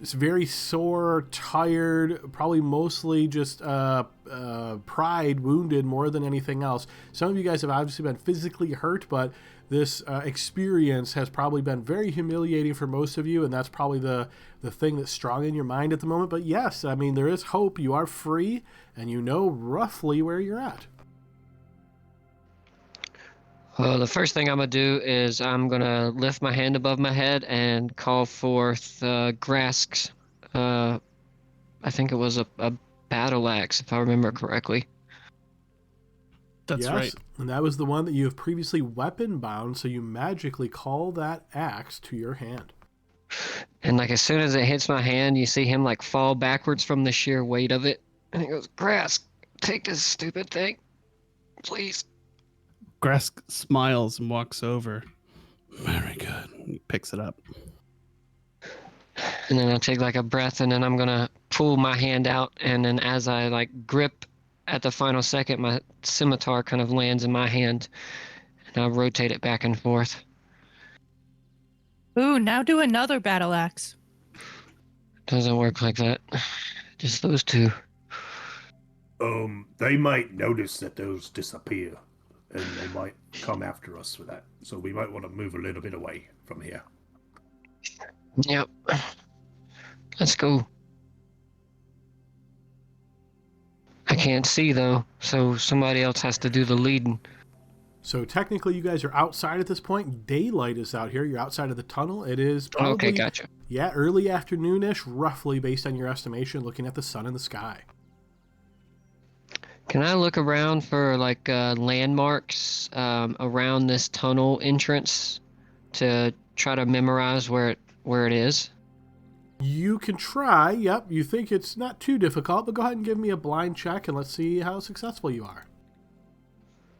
it's very sore, tired, probably mostly just pride wounded more than anything else. Some of you guys have obviously been physically hurt, but this experience has probably been very humiliating for most of you, and that's probably the thing that's strong in your mind at the moment. But yes, I mean, there is hope. You are free, and you know roughly where you're at. Well, the first thing I'm going to do is I'm going to lift my hand above my head and call forth Grask's, I think it was a battle axe, if I remember correctly. That's yes, right. And that was the one that you have previously weapon bound, so you magically call that axe to your hand. And like as soon as it hits my hand, you see him like fall backwards from the sheer weight of it. And he goes, Grask, take this stupid thing, please. Grask smiles and walks over. Very good. He picks it up. And then I'll take like a breath, and then I'm going to pull my hand out. And then as I like grip at the final second, my scimitar kind of lands in my hand, and I rotate it back and forth. Ooh, now do another battle axe. Doesn't work like that. Just those two. They might notice that those disappear, and they might come after us for that. So we might want to move a little bit away from here. Yep. Let's go. I can't see though, so somebody else has to do the leading. So technically you guys are outside at this point. Daylight is out here. You're outside of the tunnel. It is probably, Okay, gotcha. Yeah, early afternoonish, roughly based on your estimation, looking at the sun in the sky. Can I look around for like landmarks around this tunnel entrance to try to memorize where it is? You can try. Yep, you think it's not too difficult, but go ahead and give me a blind check and let's see how successful you are.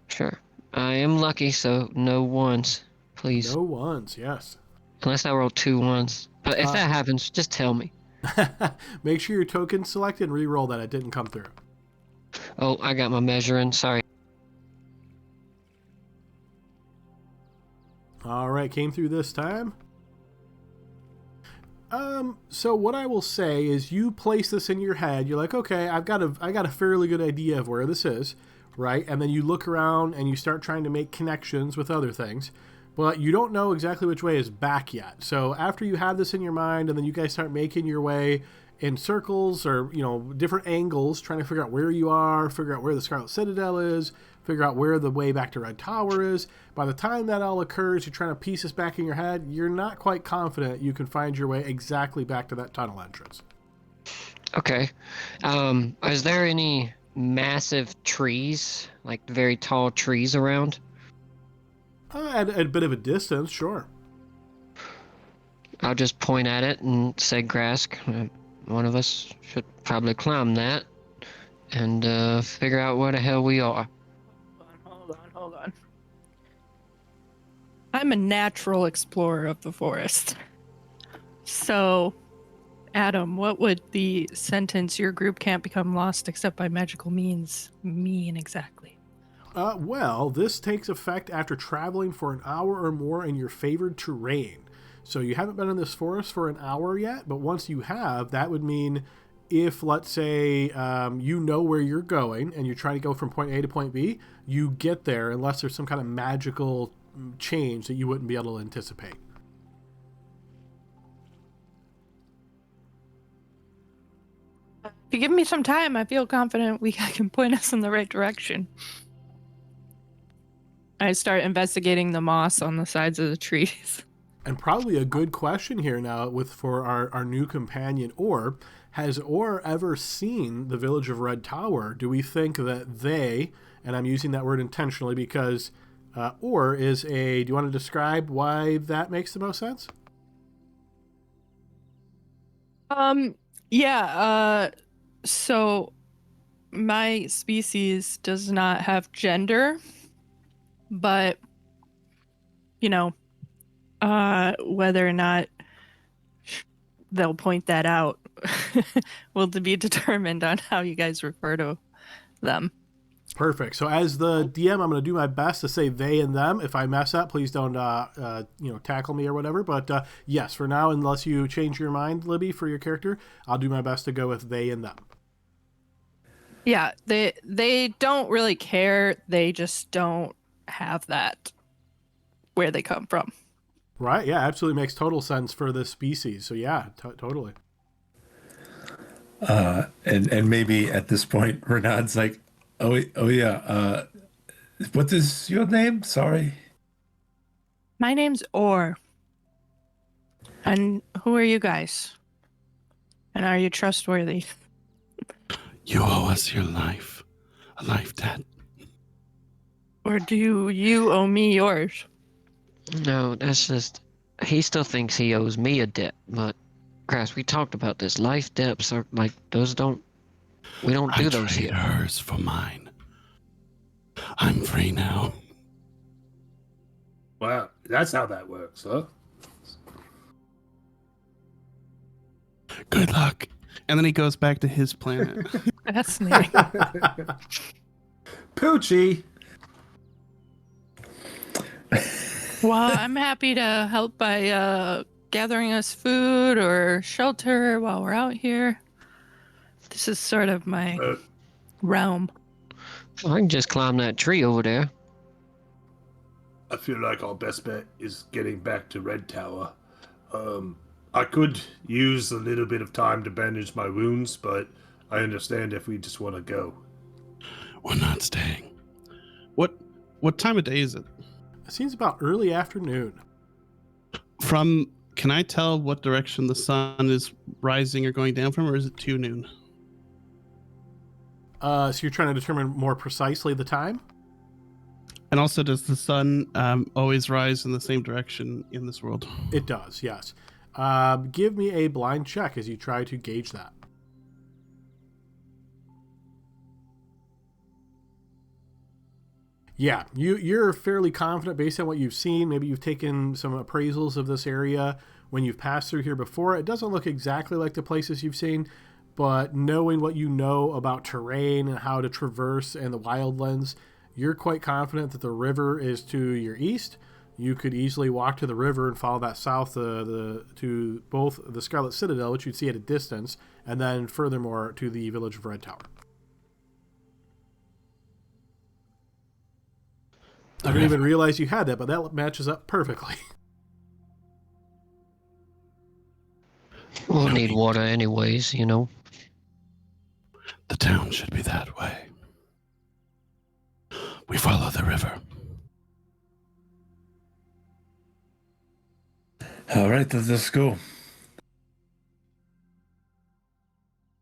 Sure. I am lucky, so no ones, please. No ones, yes. Unless I roll 2 ones. But if that happens, just tell me. Make sure your token's selected and re-roll that. It didn't come through. Oh, I got my measuring. Sorry. All right, came through this time. So what I will say is you place this in your head. You're like, okay, I got a fairly good idea of where this is, right? And then you look around and you start trying to make connections with other things, but you don't know exactly which way is back yet. So after you have this in your mind and then you guys start making your way in circles or, different angles, trying to figure out where you are, figure out where the Scarlet Citadel is, figure out where the way back to Red Tower is. By the time that all occurs, you're trying to piece this back in your head. You're not quite confident you can find your way exactly back to that tunnel entrance. Okay. Is there any massive trees, like very tall trees around? At a bit of a distance, sure. I'll just point at it and say, Grask, one of us should probably climb that and figure out where the hell we are. Hold on. I'm a natural explorer of the forest. So, Adam, what would the sentence, your group can't become lost except by magical means, mean exactly? Well, this takes effect after traveling for an hour or more in your favored terrain. So you haven't been in this forest for an hour yet, but once you have, that would mean if, let's say, you know where you're going and you're trying to go from point A to point B, you get there unless there's some kind of magical change that you wouldn't be able to anticipate. If you give me some time, I feel confident I can point us in the right direction. I start investigating the moss on the sides of the trees. And probably a good question here now for our new companion, Orr. Has Orr ever seen the village of Red Tower? Do we think that they, and I'm using that word intentionally because Orr is do you want to describe why that makes the most sense? Yeah, so my species does not have gender, but, whether or not they'll point that out will be determined on how you guys refer to them. Perfect. So as the DM, I'm going to do my best to say they and them. If I mess up, please don't, tackle me or whatever. But yes, for now, unless you change your mind, Libby, for your character, I'll do my best to go with they and them. Yeah, they don't really care. They just don't have that where they come from. Right? Yeah, absolutely makes total sense for this species. So yeah, totally. And maybe at this point, Renard's like, oh yeah, what is your name? Sorry. My name's Orr. And who are you guys? And are you trustworthy? You owe us your life. A life debt. Or do you owe me yours? No, that's just he still thinks he owes me a debt, but Grass, we talked about this. Life debts are like those don't we don't do those trade here. hers for mine. I'm free now. Well, that's how that works, huh? Good luck. And then he goes back to his planet. Fascinating. Poochie. Well, I'm happy to help by gathering us food or shelter while we're out here. This is sort of my realm. I can just climb that tree over there. I feel like our best bet is getting back to Red Tower. I could use a little bit of time to bandage my wounds, but I understand if we just want to go. We're not staying. What time of day is it? It seems about early afternoon. Can I tell what direction the sun is rising or going down from, or is it too noon? So you're trying to determine more precisely the time? And also, does the sun always rise in the same direction in this world? It does, yes. Give me a blind check as you try to gauge that. Yeah, you're fairly confident based on what you've seen. Maybe you've taken some appraisals of this area when you've passed through here before. It doesn't look exactly like the places you've seen, but knowing what you know about terrain and how to traverse and the wildlands, you're quite confident that the river is to your east. You could easily walk to the river and follow that south to both the Scarlet Citadel, which you'd see at a distance, and then furthermore to the village of Red Tower. I didn't even realize you had that, but that matches up perfectly. We'll need water anyways, you know. The town should be that way. We follow the river. All right, let's go.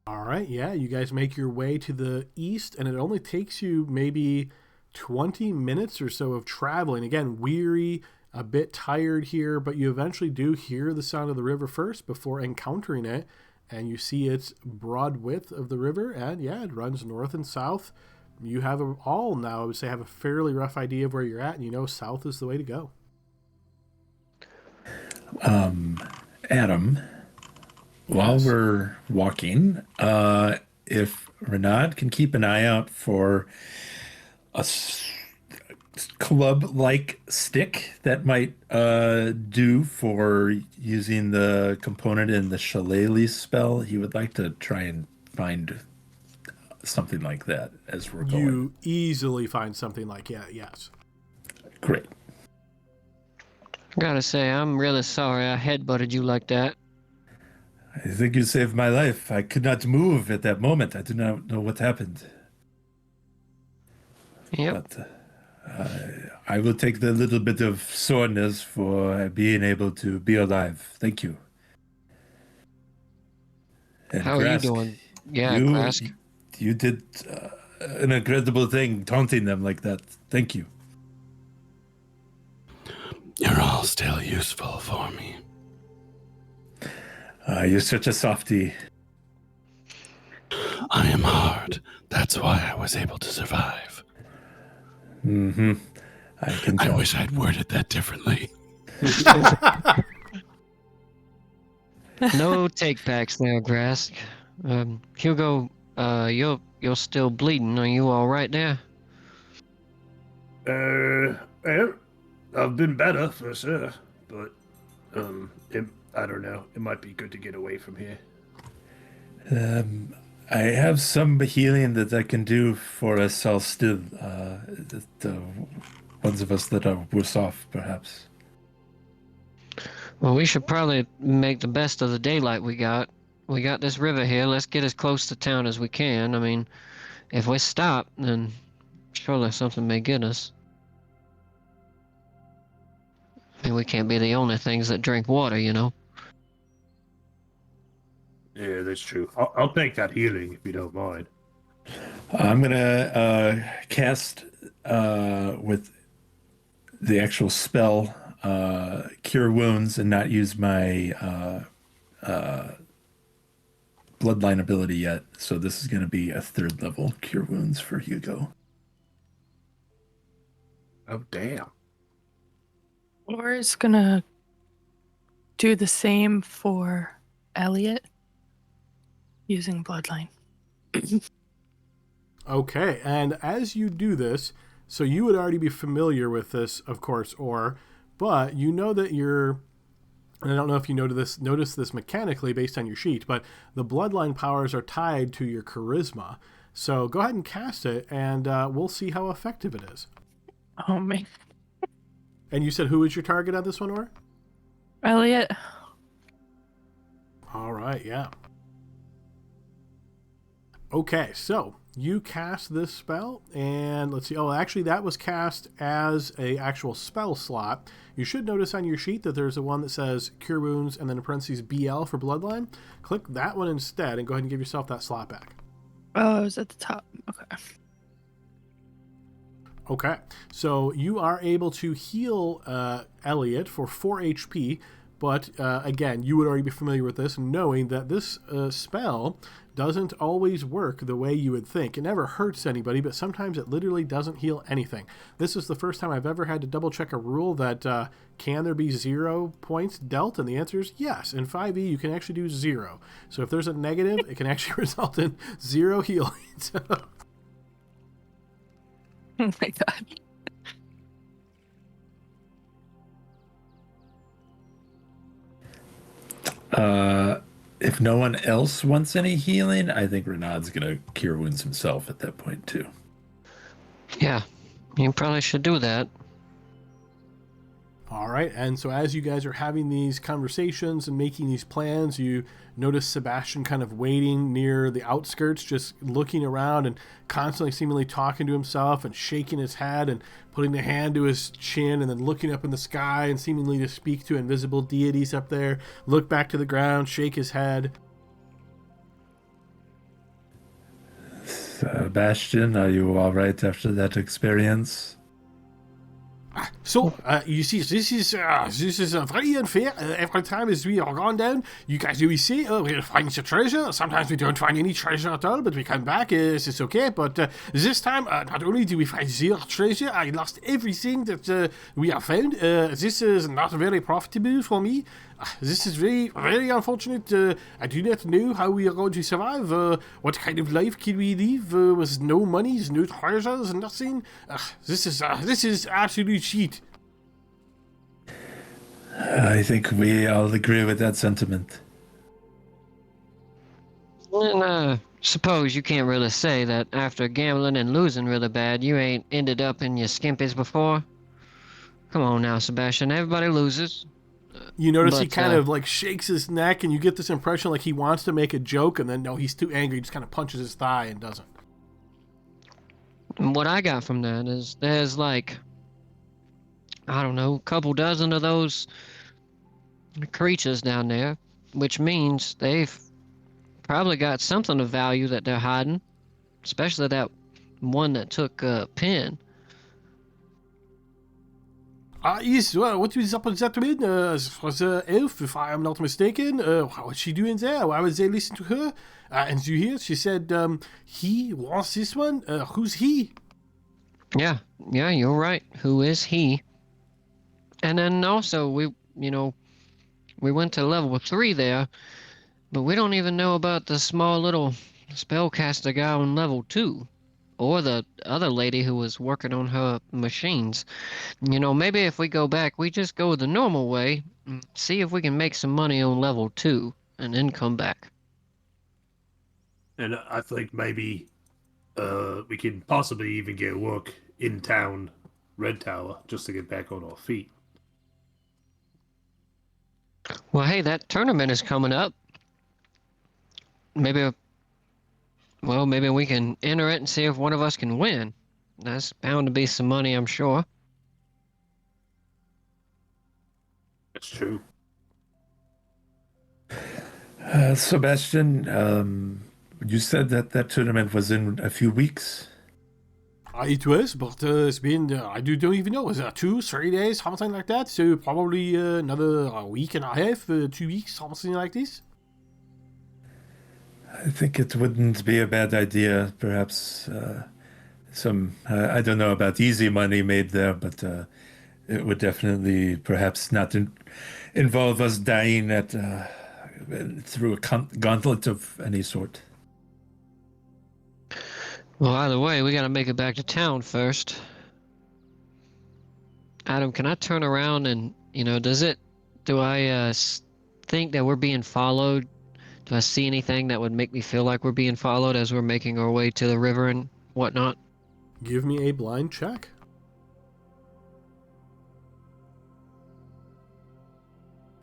All right, yeah, you guys make your way to the east, and it only takes you maybe 20 minutes or so of traveling. Again, weary, a bit tired here, but you eventually do hear the sound of the river first before encountering it, and you see its broad width of the river, and yeah, it runs north and south. You have all now, I would say, have a fairly rough idea of where you're at, and you know south is the way to go. Adam, while we're walking, if Renard can keep an eye out for a club-like stick that might do for using the component in the Shillelagh spell, he would like to try and find something like that as we're going. You easily find something like that, yes. Great. Gotta say, I'm really sorry I headbutted you like that. I think you saved my life. I could not move at that moment. I do not know what happened. Yep. But I will take the little bit of soreness for being able to be alive. Thank you. And How are you doing? Yeah, Grask. You did an incredible thing, taunting them like that. Thank you. You're all still useful for me. You're such a softie. I am hard. That's why I was able to survive. Mm-hmm. I can tell. I wish I'd worded that differently. No take backs there, Grask. Hugo, you're still bleeding. Are you all right there? Well, I've been better for sure, but I don't know. It might be good to get away from here. I have some healing that I can do for us all still. The ones of us that are worse off, perhaps. Well, we should probably make the best of the daylight we got. We got this river here. Let's get as close to town as we can. I mean, if we stop, then surely something may get us. I mean, we can't be the only things that drink water, you know? Yeah, that's true. I'll take that healing if you don't mind. I'm gonna cast with the actual spell Cure Wounds and not use my Bloodline ability yet. So this is gonna be a 3rd level Cure Wounds for Hugo. Oh, damn. Laura's gonna do the same for Elliot using Bloodline. Okay, and as you do this, so you would already be familiar with this, of course, but you know that you're, and I don't know if you notice this mechanically based on your sheet, but the bloodline powers are tied to your charisma. So go ahead and cast it, and we'll see how effective it is. Oh, man. And you said who was your target on this one, Or? Elliot. All right, yeah. Okay, so you cast this spell, and let's see. Oh, actually, that was cast as a actual spell slot. You should notice on your sheet that there's a one that says Cure Wounds and then in parentheses BL for Bloodline. Click that one instead and go ahead and give yourself that slot back. Oh, it was at the top. Okay. Okay, so you are able to heal Elliot for 4 HP, but again, you would already be familiar with this, knowing that this spell doesn't always work the way you would think. It never hurts anybody, but sometimes it literally doesn't heal anything. This is the first time I've ever had to double check a rule that can there be 0 points dealt? And the answer is yes. In 5e, you can actually do 0. So if there's a negative, it can actually result in 0 healing. Oh my god. If no one else wants any healing, I think Renaud's gonna Cure Wounds himself at that point too. Yeah, you probably should do that. All right, and so as you guys are having these conversations and making these plans, you notice Sebastian kind of waiting near the outskirts, just looking around and constantly seemingly talking to himself and shaking his head and putting a hand to his chin and then looking up in the sky and seemingly to speak to invisible deities up there, look back to the ground, shake his head. Sebastian, are you all right after that experience? So, you see, this is very unfair. Every time as we are gone down, you guys always say, oh, we'll find your treasure. Sometimes we don't find any treasure at all, but we come back, it's okay. But this time, not only do we find 0 treasure, I lost everything that we have found. This is not very profitable for me. This is very, very unfortunate. I do not know how we are going to survive. What kind of life can we live with no monies, no treasures, nothing? This is absolute shit. I think we all agree with that sentiment. And suppose you can't really say that after gambling and losing really bad, you ain't ended up in your skimpies before. Come on now, Sebastian. Everybody loses. You notice he kind of like shakes his neck, and you get this impression like he wants to make a joke, and then no, he's too angry. He just kind of punches his thigh and doesn't. And what I got from that is there's like, I don't know, a couple dozen of those creatures down there, which means they've probably got something of value that they're hiding, especially that one that took Pin. Yes, well, what was up with that woman? Was Elf, if I am not mistaken. What was she doing there? Why was they listening to her? And you hear, she said, he wants this one? Who's he? Yeah, you're right. Who is he? And then also, we went to level 3 there, but we don't even know about the small little spellcaster guy on level 2. or the other lady who was working on her machines. Maybe if we go back, we just go the normal way, and see if we can make some money on level 2, and then come back. And I think maybe we can possibly even get work in town, Red Tower, just to get back on our feet. Well, hey, that tournament is coming up. Maybe we can enter it and see if one of us can win. That's bound to be some money, I'm sure. That's true. Sebastian, you said that tournament was in a few weeks. It was, but it's been, I don't even know, was it 2-3 days, something like that? So probably another week and a half, 2 weeks, something like this. I think it wouldn't be a bad idea. Perhaps I don't know about easy money made there, but it would definitely perhaps not involve us dying through a gauntlet of any sort. Well, either way, we gotta make it back to town first. Adam, can I turn around and, do I think that we're being followed? Do I see anything that would make me feel like we're being followed as we're making our way to the river and whatnot? Give me a blind check.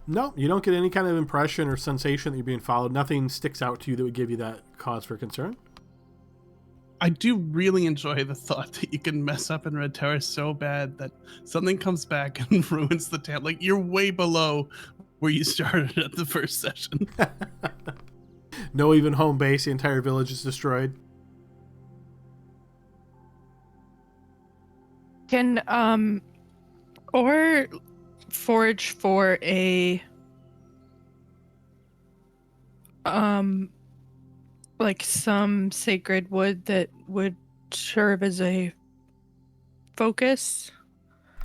No, you don't get any kind of impression or sensation that you're being followed. Nothing sticks out to you that would give you that cause for concern. I do really enjoy the thought that you can mess up in Red Tower so bad that something comes back and ruins the town. Like, you're way below where you started at the first session. No even home base, the entire village is destroyed. Can or forage for a like some sacred wood that would serve as a focus?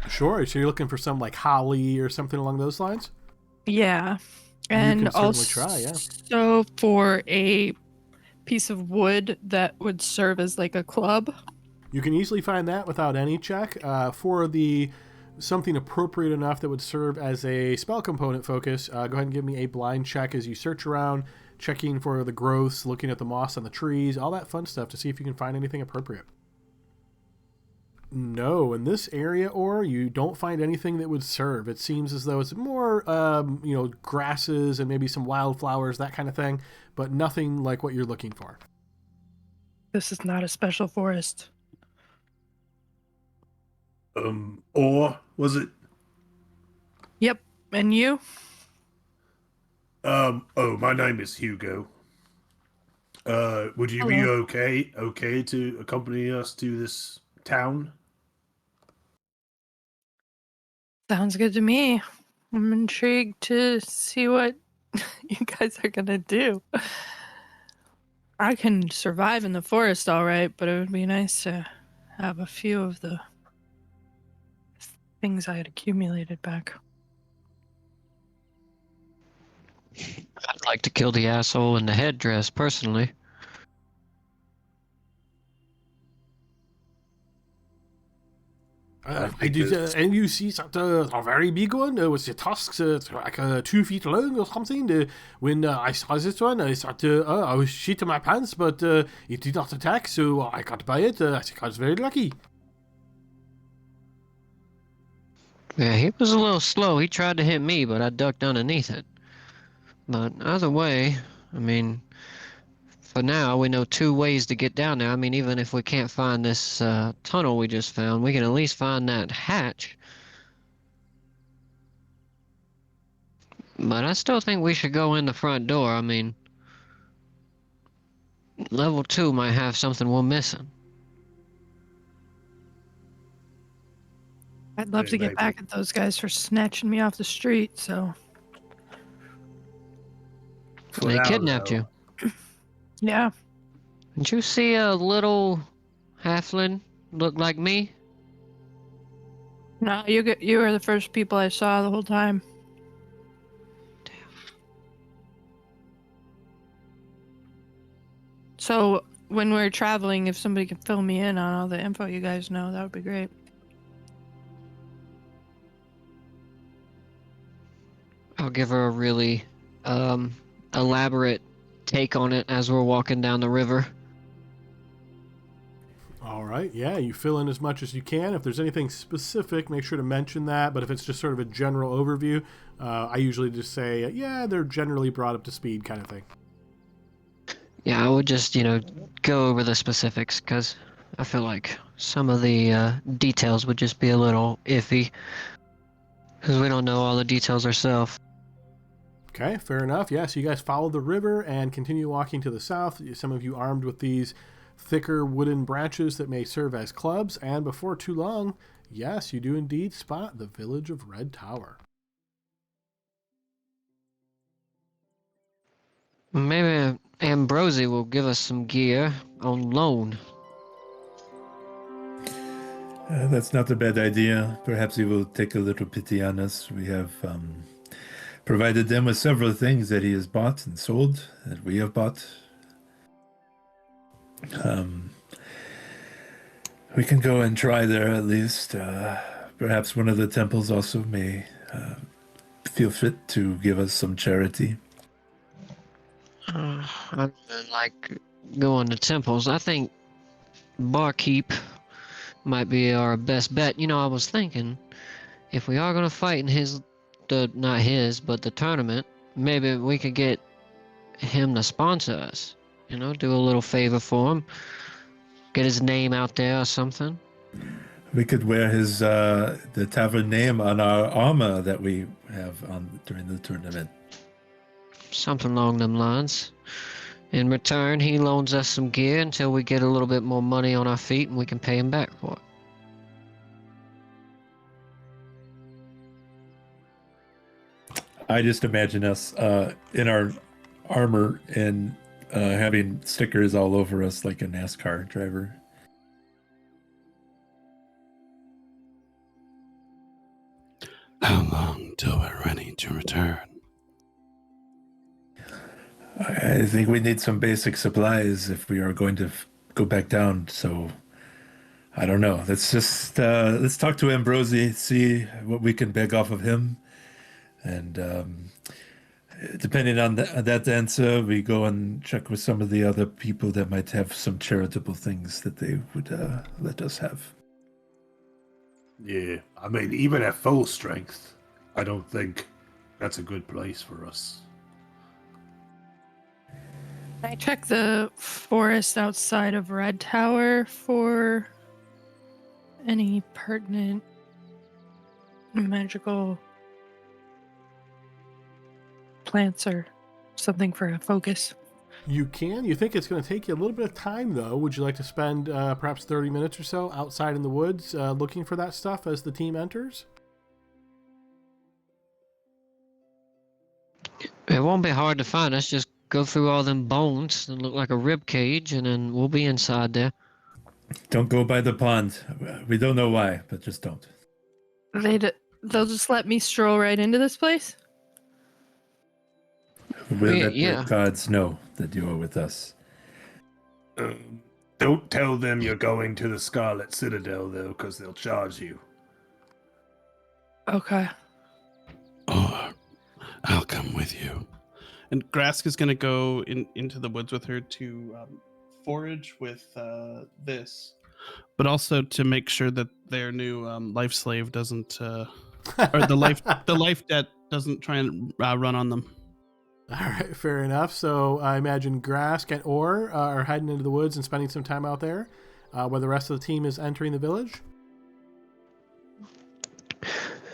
Sure, so you're looking for some like holly or something along those lines? Yeah. You And can certainly also try, yeah. for a piece of wood that would serve as like a club. You can easily find that without any check. For the something appropriate enough that would serve as a spell component focus, go ahead and give me a blind check as you search around, checking for the growths, looking at the moss on the trees, all that fun stuff to see if you can find anything appropriate. No, in this area, or you don't find anything that would serve. It seems as though it's more, grasses and maybe some wildflowers, that kind of thing, but nothing like what you're looking for. This is not a special forest. Or was it? Yep. And you? My name is Hugo. Would you be Hello. okay to accompany us to this town? Sounds good to me. I'm intrigued to see what you guys are gonna do. I can survive in the forest all right, but it would be nice to have a few of the things I had accumulated back. I'd like to kill the asshole in the headdress, personally. I did, and you see that a very big one with the tusks like 2 feet long or something. When I saw this one, I thought I was shit in my pants, but it did not attack, so I got by it. I think I was very lucky. Yeah, he was a little slow. He tried to hit me, but I ducked underneath it. But either way, I mean, for now, we know 2 ways to get down there. I mean, even if we can't find this tunnel we just found, we can at least find that hatch. But I still think we should go in the front door. I mean, level 2 might have something we're missing. I'd love Yeah, to get maybe. back at those guys for snatching me off the street, so For They now, kidnapped though. you. yeah. Did you see a little halfling look like me? No, you were the first people I saw the whole time. So when we're traveling, if somebody can fill me in on all the info you guys know, that would be great. I'll give her a really elaborate take on it as we're walking down the river. All right, yeah, you fill in as much as you can. If there's anything specific, make sure to mention that. But if it's just sort of a general overview, I usually just say, yeah, they're generally brought up to speed kind of thing. Yeah, I would just, go over the specifics because I feel like some of the details would just be a little iffy because we don't know all the details ourselves. Okay, fair enough. Yeah, so you guys follow the river and continue walking to the south. Some of you armed with these thicker wooden branches that may serve as clubs. And before too long, yes, you do indeed spot the village of Red Tower. Maybe Ambrosi will give us some gear on loan. That's not a bad idea. Perhaps he will take a little pity on us. We have provided them with several things that he has bought and sold, that we have bought. We can go and try there at least. Perhaps one of the temples also may feel fit to give us some charity. I don't really like going to temples. I think barkeep might be our best bet. I was thinking if we are going to fight in not his, but the tournament, maybe we could get him to sponsor us. Do a little favor for him. Get his name out there or something. We could wear his the tavern name on our armor that we have on during the tournament. Something along them lines. In return, he loans us some gear until we get a little bit more money on our feet and we can pay him back for it. I just imagine us in our armor and having stickers all over us like a NASCAR driver. How long till we're ready to return? I think we need some basic supplies if we are going to go back down. So I don't know. Let's just let's talk to Ambrosi, see what we can beg off of him, and depending on that answer, we go and check with some of the other people that might have some charitable things that they would let us have. Yeah, I mean, even at full strength, I don't think that's a good place for us. Can I check the forest outside of Red Tower for any pertinent magical plants or something for a focus? You can. You think it's going to take you a little bit of time, though. Would you like to spend perhaps 30 minutes or so outside in the woods looking for that stuff as the team enters? It won't be hard to find us. Just go through all them bones and look like a rib cage, and then we'll be inside there. Don't go by the pond. We don't know why, but just don't. They'll just let me stroll right into this place? We'll let Yeah. the gods know that you are with us. Don't tell them you're going to the Scarlet Citadel, though, because they'll charge you. Okay. Or I'll come with you. And Grask is going to go into the woods with her to forage with this, but also to make sure that their new life slave doesn't, or the life debt doesn't try and run on them. All right, fair enough. So I imagine Grask and Orr are heading into the woods and spending some time out there, while the rest of the team is entering the village.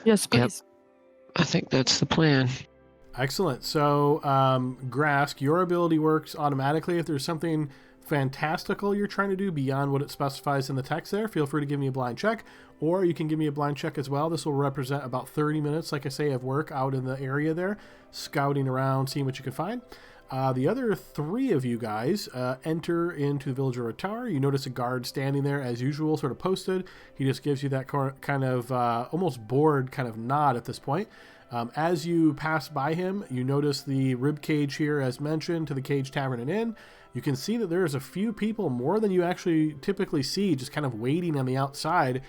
Yes, please. Yep. I think that's the plan. Excellent. So, Grask, your ability works automatically. If there's something fantastical you're trying to do beyond what it specifies in the text there, feel free to give me a blind check, or you can give me a blind check as well. This will represent about 30 minutes, like I say, of work out in the area there, scouting around, seeing what you can find. The other three of you guys enter into the village of Rotar. You notice a guard standing there as usual, sort of posted. He just gives you that kind of almost bored kind of nod at this point. As you pass by him, you notice the rib cage here, as mentioned, to the Cage Tavern and Inn. You can see that there's a few people, more than you actually typically see, just kind of waiting on the outside,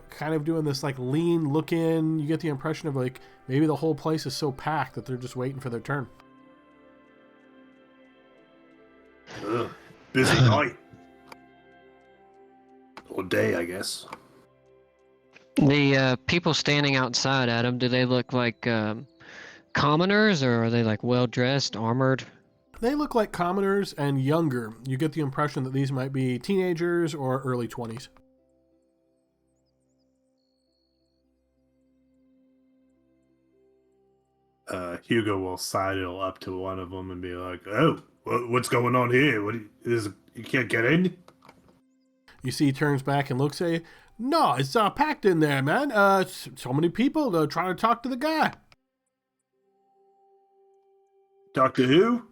kind of doing this like lean look in. You get the impression of like maybe the whole place is so packed that they're just waiting for their turn. Busy night. Or day, I guess. The people standing outside, Adam, do they look like commoners, or are they like well-dressed, armored? They look like commoners and younger. You get the impression that these might be teenagers or early 20s. Hugo will sidle up to one of them and be like, "Oh, what's going on here? You can't get in?" You see he turns back and looks at you. No, it's packed in there, man. So many people trying to talk to the guy. Talk to who?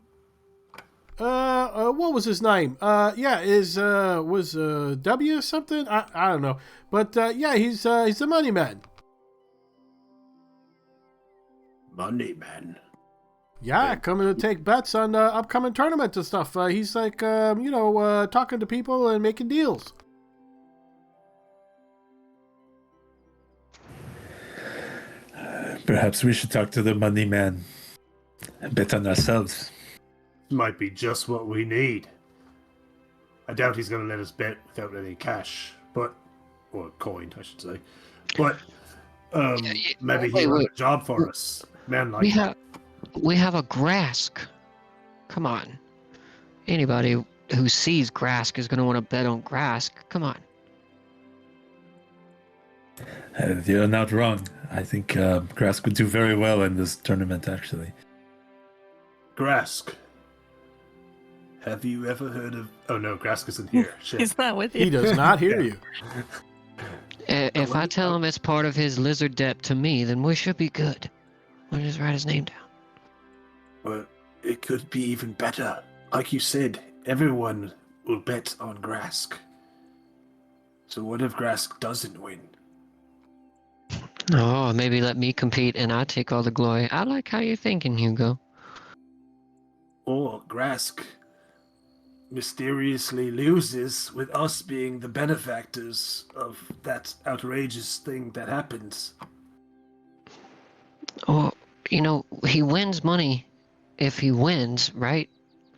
What was his name? Was W something? I don't know. But he's the money man. Money man. Yeah, coming to take bets on upcoming tournaments and stuff. He's like, talking to people and making deals. Perhaps we should talk to the money man. Bet on ourselves. Might be just what we need. I doubt he's going to let us bet without any cash, or coin, I should say. But maybe he'll have a job for us. Man, like we have a Grask. Come on, anybody who sees Grask is going to want to bet on Grask. Come on. You're not wrong. I think Grask would do very well in this tournament, actually. Grask. Have you ever heard of... Oh, no, Grask isn't here. Shit. He's not with you. He does not hear you. If I tell him it's part of his lizard debt to me, then we should be good. We'll just write his name down. Well, it could be even better. Like you said, everyone will bet on Grask. So what if Grask doesn't win? Oh, maybe let me compete and I take all the glory. I like how you're thinking, Hugo. Or Grask mysteriously loses with us being the benefactors of that outrageous thing that happens. Oh, he wins money if he wins, right?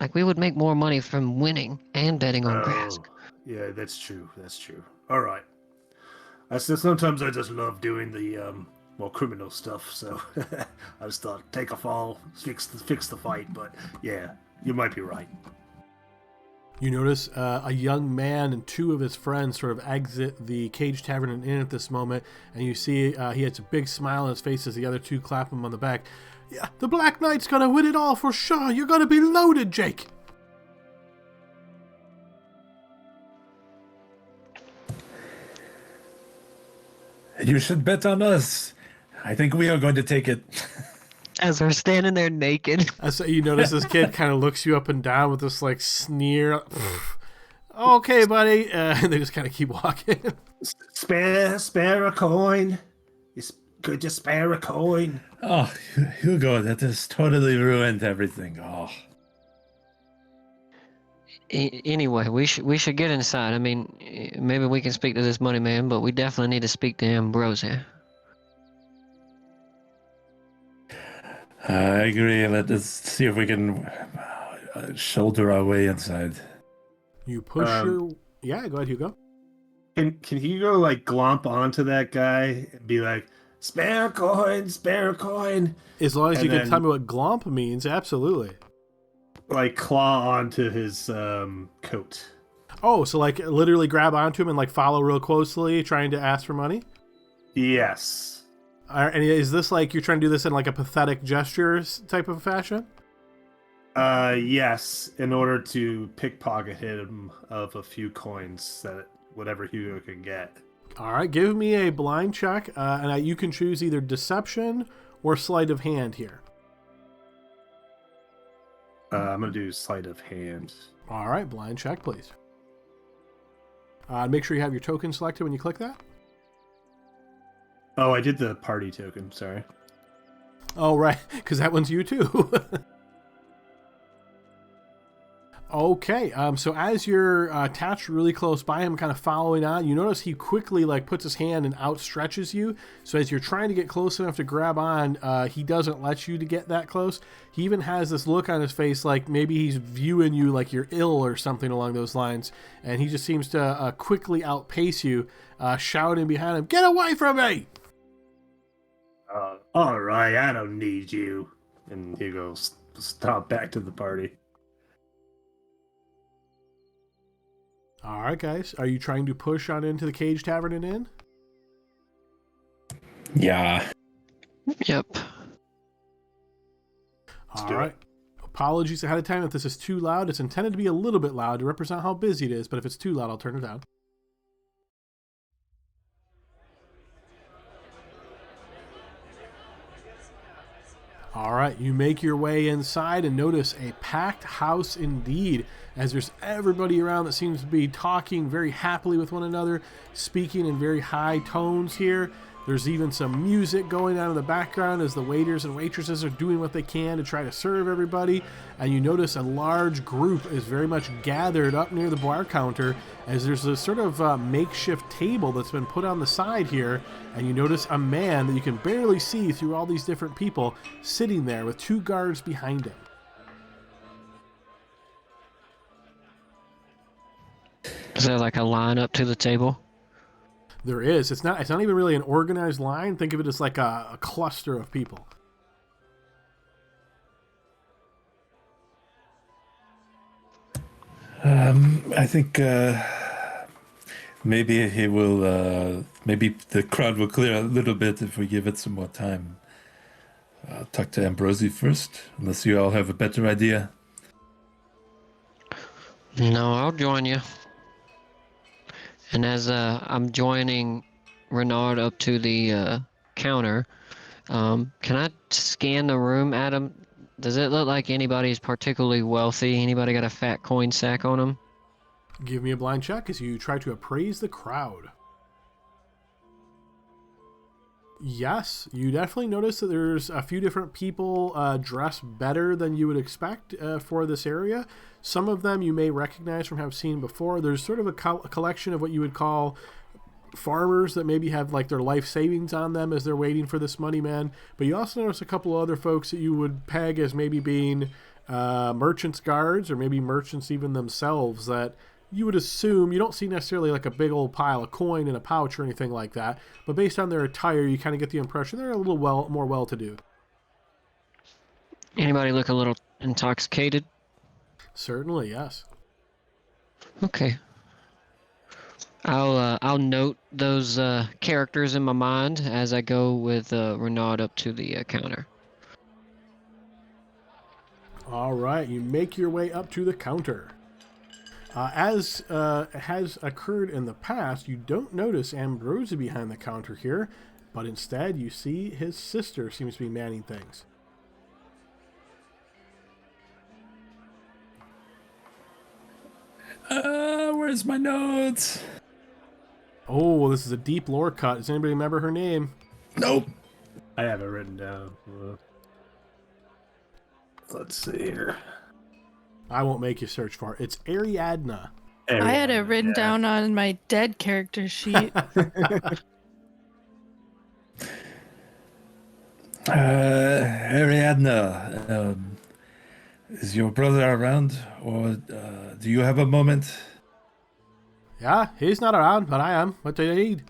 Like, we would make more money from winning and betting on Grask. Yeah, that's true. All right. Sometimes I just love doing the more criminal stuff, so I just thought, take a fall, fix the fight, but yeah, you might be right. You notice a young man and two of his friends sort of exit the Cage Tavern and Inn at this moment, and you see he has a big smile on his face as the other two clap him on the back. Yeah, the Black Knight's gonna win it all for sure. You're gonna be loaded, Jake. You should bet on us. I think we are going to take it. As they're standing there naked. So you notice this kid kind of looks you up and down with this like sneer. Okay, buddy. And they just kind of keep walking. Spare a coin. Could you spare a coin? Oh, Hugo, that has totally ruined everything. Oh. Anyway, we should get inside. I mean, maybe we can speak to this money man, but we definitely need to speak to Ambrosia. I agree. Let us see if we can shoulder our way inside. You push your... Yeah, go ahead, Hugo. Can Hugo like glomp onto that guy and be like, spare a coin. As long as you can tell me what glomp means, absolutely. Like claw onto his coat. Oh, so like literally grab onto him and like follow real closely, trying to ask for money? Yes. And is this like you're trying to do this in like a pathetic gestures type of fashion? Yes, in order to pickpocket him of a few coins that whatever Hugo can get. All right, give me a blind check, and you can choose either deception or sleight of hand here. I'm gonna do sleight of hand. All right, blind check, please. Make sure you have your token selected when you click that. Oh, I did the party token. Sorry. Oh, right, because that one's you too. Okay, so as you're attached really close by him, kind of following on, you notice he quickly puts his hand and outstretches you. So as you're trying to get close enough to grab on, he doesn't let you to get that close. He even has this look on his face like maybe he's viewing you like you're ill or something along those lines. And he just seems to quickly outpace you, shouting behind him, "Get away from me!" All right, I don't need you. And he goes, stop back to the party. All right, guys. Are you trying to push on into the Cage Tavern and Inn? Yeah. Yep. All right. Apologies ahead of time if this is too loud. It's intended to be a little bit loud to represent how busy it is, but if it's too loud, I'll turn it down. All right, you make your way inside and notice a packed house indeed, as there's everybody around that seems to be talking very happily with one another, speaking in very high tones here. There's even some music going on in the background as the waiters and waitresses are doing what they can to try to serve everybody. And you notice a large group is very much gathered up near the bar counter as there's a sort of makeshift table that's been put on the side here. And you notice a man that you can barely see through all these different people sitting there with 2 guards behind him. Is there like a line up to the table? There is. It's not even really an organized line. Think of it as like a cluster of people. I think maybe he will. Maybe the crowd will clear a little bit if we give it some more time. I'll talk to Ambrosi first, unless you all have a better idea. No, I'll join you. And as I'm joining Renard up to the counter, can I scan the room, Adam? Does it look like anybody's particularly wealthy? Anybody got a fat coin sack on them? Give me a blind check as you try to appraise the crowd. Yes, you definitely notice that there's a few different people dressed better than you would expect for this area. Some of them you may recognize from having seen before. There's sort of a collection of what you would call farmers that maybe have like their life savings on them as they're waiting for this money man. But you also notice a couple of other folks that you would peg as maybe being merchants' guards or maybe merchants even themselves that you would assume, you don't see necessarily like a big old pile of coin in a pouch or anything like that, but based on their attire, you kind of get the impression they're a little more well-to-do. Anybody look a little intoxicated? Certainly, yes. Okay. I'll note those characters in my mind as I go with Renaud up to the counter. All right, you make your way up to the counter. As has occurred in the past, you don't notice Ambrosi behind the counter here, but instead you see his sister seems to be manning things. Where's my notes? Oh, this is a deep lore cut. Does anybody remember her name? Nope. I have it written down. Let's see here. I won't make you search for it. It's Ariadna. I had it written down on my dead character sheet. Ariadna, is your brother around, or do you have a moment? Yeah, he's not around, but I am. What do you need?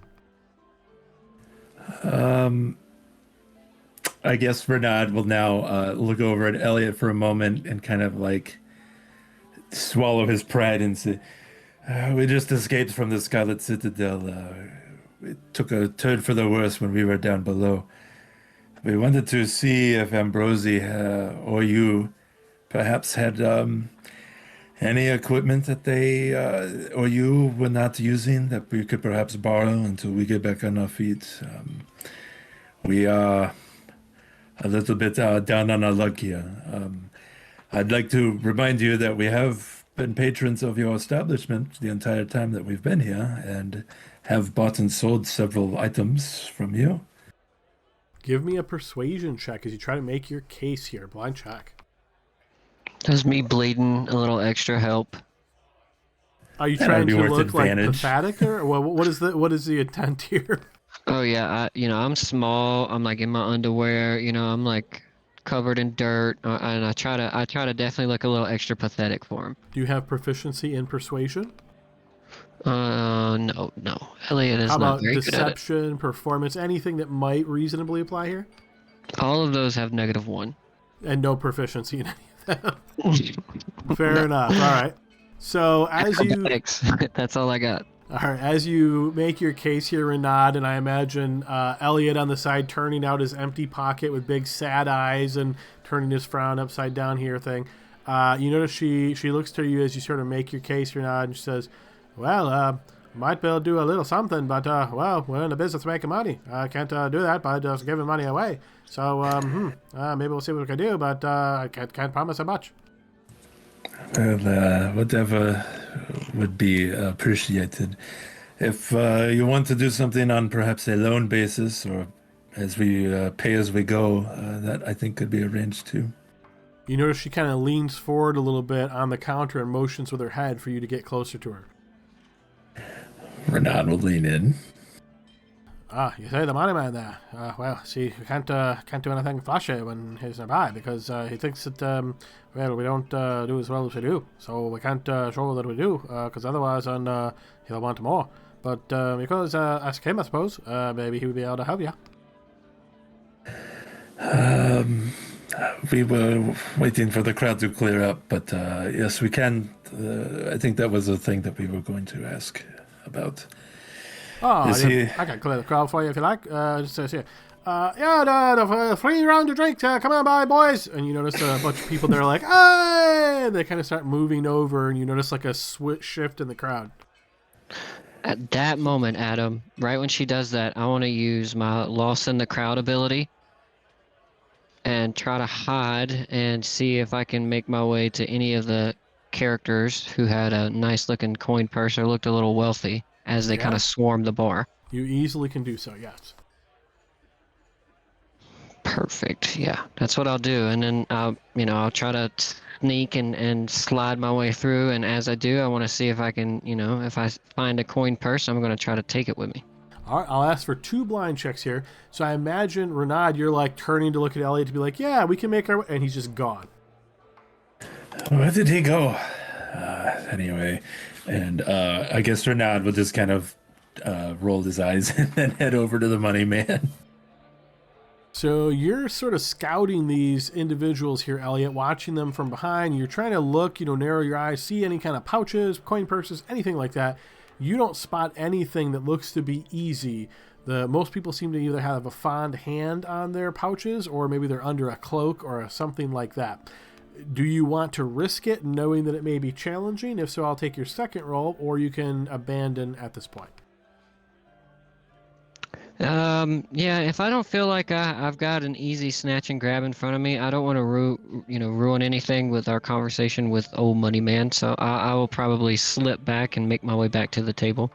I guess Renaud will now look over at Elliot for a moment and kind of like swallow his pride and say, we just escaped from the Scarlet Citadel. It took a turn for the worse when we were down below. We wanted to see if Ambrosi or you perhaps had any equipment that they or you were not using that we could perhaps borrow until we get back on our feet. We are a little bit down on our luck here. I'd like to remind you that we have been patrons of your establishment the entire time that we've been here and have bought and sold several items from you. Give me a persuasion check as you try to make your case here. Blind check. Does me bleeding a little extra help? Are you That trying would be to worth look like advantage. pathetic, or what is the intent here? Oh yeah, I'm small. I'm like in my underwear. I'm like covered in dirt, and I try to definitely look a little extra pathetic for him. Do you have proficiency in persuasion? No. Elliot is How not about very good at it. deception, performance, anything that might reasonably apply here? All of those have -1. And no proficiency in any of them. Fair enough. All right. So as you Acrobatics. That's all I got. All right, as you make your case here, Renaud, and I imagine Elliot on the side turning out his empty pocket with big sad eyes and turning his frown upside down here thing. You notice she looks to you as you sort of make your case, Renaud, and she says, well, might be able to do a little something, but, well, we're in the business of making money. I can't do that by just giving money away. So, maybe we'll see what we can do, but I can't promise much. Well, whatever would be appreciated. If you want to do something on perhaps a loan basis or as we pay as we go, that I think could be arranged too. You notice she kind of leans forward a little bit on the counter and motions with her head for you to get closer to her. Renaud will lean in. You say the money man there. Well, see, we can't do anything flashy when he's nearby because he thinks that, well, we don't do as well as we do. So we can't show that we do because otherwise he'll want more. But you could ask him, I suppose. Maybe he would be able to help you. We were waiting for the crowd to clear up, but yes, we can. I think that was the thing that we were going to ask about. Oh, I can clear the crowd for you if you like. Just says here. The free round of drinks. Come on by, boys. And you notice a bunch of people there like, hey! They kind of start moving over, and you notice like a switch shift in the crowd. At that moment, Adam, right when she does that, I want to use my lost in the crowd ability and try to hide and see if I can make my way to any of the characters who had a nice looking coin purse or looked a little wealthy as they kind of swarmed the bar. You easily can do so, yes. Perfect. Yeah, that's what I'll do. And then I'll try to sneak and slide my way through. And as I do, I want to see if I can, if I find a coin purse, I'm going to try to take it with me. All right, I'll ask for 2 blind checks here. So I imagine, Renaud, you're like turning to look at Elliot to be like, yeah, we can make our way. And he's just gone. Where did he go? Anyway, and I guess Renaud will just kind of roll his eyes and then head over to the money man. So you're sort of scouting these individuals here, Elliot, watching them from behind. You're trying to look, narrow your eyes, see any kind of pouches, coin purses, anything like that. You don't spot anything that looks to be easy. Most people seem to either have a fond hand on their pouches or maybe they're under a cloak or something like that. Do you want to risk it knowing that it may be challenging? If so, I'll take your second roll, or you can abandon at this point. Yeah, if I don't feel like I've got an easy snatch and grab in front of me, I don't want to ruin anything with our conversation with old money man, so I will probably slip back and make my way back to the table.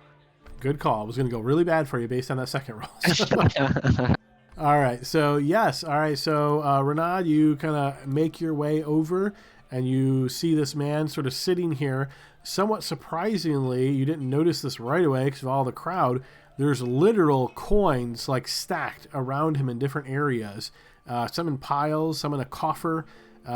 Good call. It was going to go really bad for you based on that second roll. All right, so yes. All right, so Renaud, you kind of make your way over and you see this man sort of sitting here. Somewhat surprisingly, you didn't notice this right away because of all the crowd. There's literal coins like stacked around him in different areas, some in piles, some in a coffer.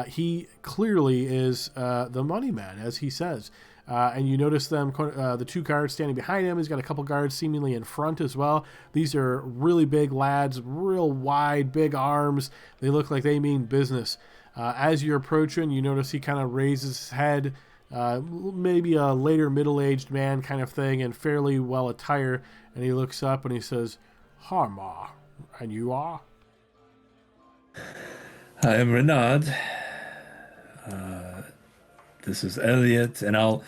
He clearly is the money man, as he says. And you notice them, the 2 guards standing behind him. He's got a couple guards seemingly in front as well. These are really big lads, real wide, big arms. They look like they mean business. As you're approaching, you notice he kind of raises his head, maybe a later middle-aged man kind of thing and fairly well attired. And he looks up and he says, Harma, and you are? I am Renaud. This is Elliot, and I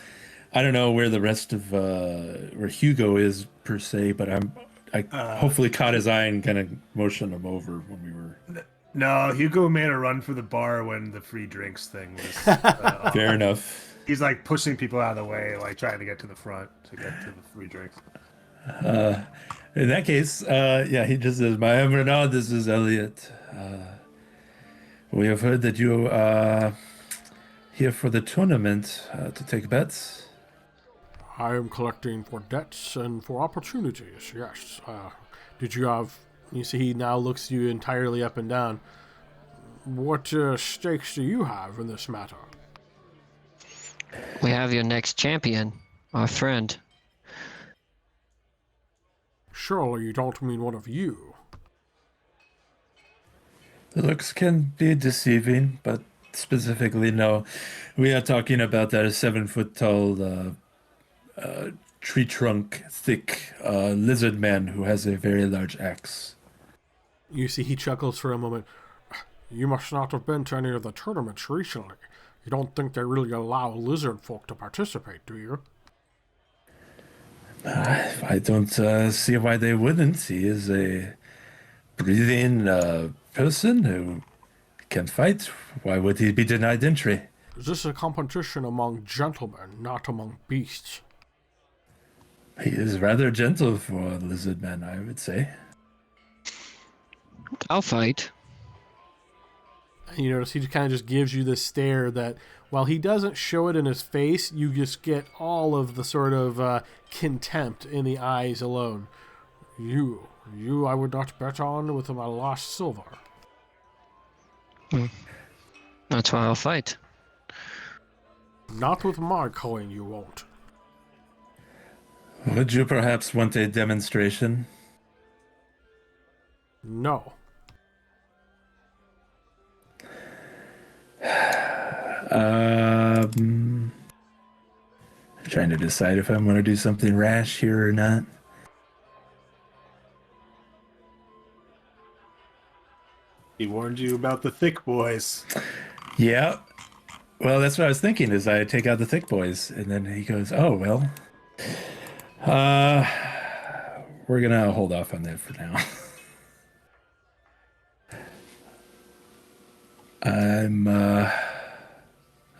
don't know where the rest of where Hugo is per se, but I hopefully caught his eye and kind of motioned him over when we were. No, Hugo made a run for the bar when the free drinks thing was. Fair enough. He's like pushing people out of the way, like trying to get to the front to get to the free drinks. In that case, yeah, he just says, "My name Renaud, this is Elliot. We have heard that you are here for the tournament to take bets." I am collecting for debts and for opportunities, yes. Did you have... You see, he now looks you entirely up and down. What stakes do you have in this matter? We have your next champion, our friend. Surely you don't mean one of you. The looks can be deceiving, but specifically, no. We are talking about that 7-foot tall, tree trunk thick lizard man who has a very large axe. You see, he chuckles for a moment. You must not have been to any of the tournaments recently. You don't think they really allow lizard folk to participate, do you? I don't see why they wouldn't. He is a breathing person who can fight. Why would he be denied entry? Is this a competition among gentlemen, not among beasts? He is rather gentle for a lizard man, I would say. I'll fight. And you notice he kind of just gives you this stare that, while he doesn't show it in his face, you just get all of the sort of contempt in the eyes alone. You I would not bet on with my lost silver. That's why I'll fight. Not with my coin, you won't. Would you perhaps want a demonstration? No. Trying to decide if I'm going to do something rash here or not. He warned you about the thick boys. Yeah. Well, that's what I was thinking, is I take out the thick boys. And then he goes, oh, well, we're going to hold off on that for now. I'm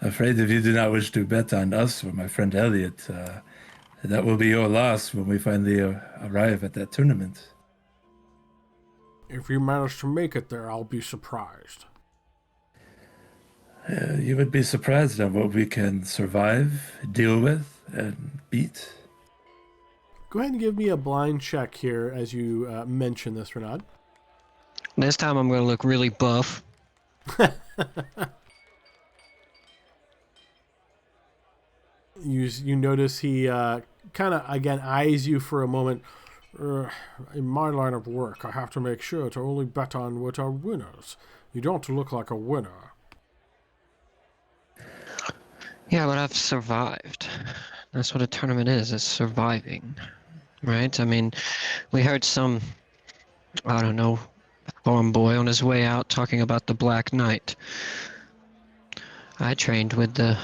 afraid if you do not wish to bet on us or my friend Elliot, that will be your loss when we finally arrive at that tournament. If you manage to make it there, I'll be surprised. You would be surprised at what we can survive, deal with, and beat. Go ahead and give me a blind check here as you mention this, Renaud. This time I'm going to look really buff. You notice he kind of, again, eyes you for a moment. In my line of work, I have to make sure to only bet on what are winners. You don't look like a winner. Yeah, but I've survived. That's what a tournament is, it's surviving. Right? I mean, we heard some, I don't know, farm boy on his way out talking about the Black Knight. I trained with the...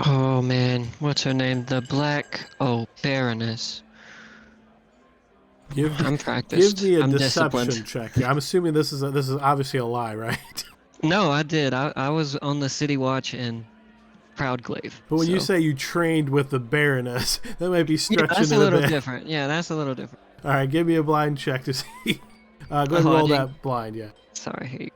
Oh man, what's her name? The Baroness. I'm practiced. Give me a I'm deception disciplined. check. Yeah, I'm assuming this is obviously a lie, right? No, I did. I was on the City Watch in Proudglaive. But when you say you trained with the Baroness, that might be stretching that's it a little bit. different. Yeah, that's a little different. All right, give me a blind check to see. Go ahead and roll that blind, yeah. Sorry, here you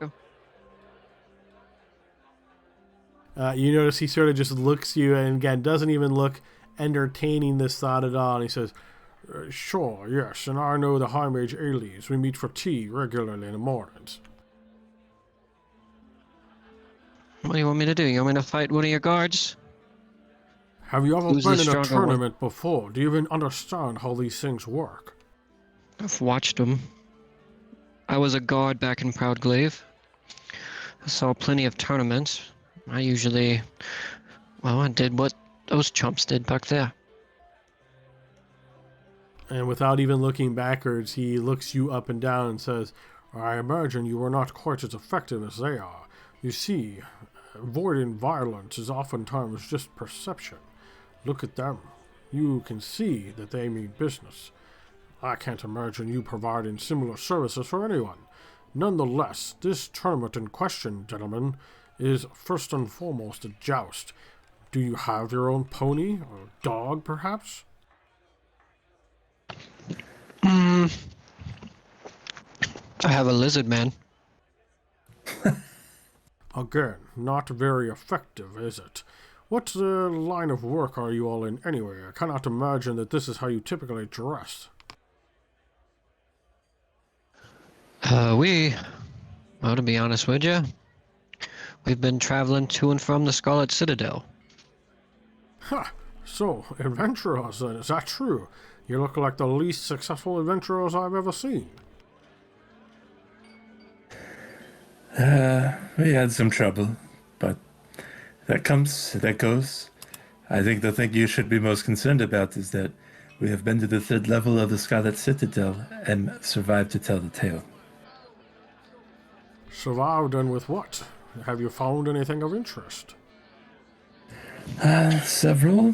go. You notice he sort of just looks you and, again, doesn't even look entertaining this thought at all. And he says, sure, yes, and I know the High Mage Ailey's. We meet for tea regularly in the mornings. What do you want me to do? You want me to fight one of your guards? Have you ever Who's been the in a stronger tournament before? Do you even understand how these things work? I've watched them. I was a guard back in Proudglaive. I saw plenty of tournaments. I did what those chumps did back there. And without even looking backwards, he looks you up and down and says, I imagine you are not quite as effective as they are. You see, avoiding violence is oftentimes just perception. Look at them. You can see that they mean business. I can't imagine you providing similar services for anyone. Nonetheless, this tournament in question, gentlemen, is first and foremost a joust. Do you have your own pony or dog, perhaps? I have a lizard man. Again, not very effective, is it? What line of work are you all in anyway? I cannot imagine that this is how you typically dress. Well, to be honest with you, we've been traveling to and from the Scarlet Citadel. Ha! So, adventurers then, is that true? You look like the least successful adventurers I've ever seen. We had some trouble, but that goes. I think the thing you should be most concerned about is that we have been to the 3rd level of the Scarlet Citadel and survived to tell the tale. Survived and with what? Have you found anything of interest? Several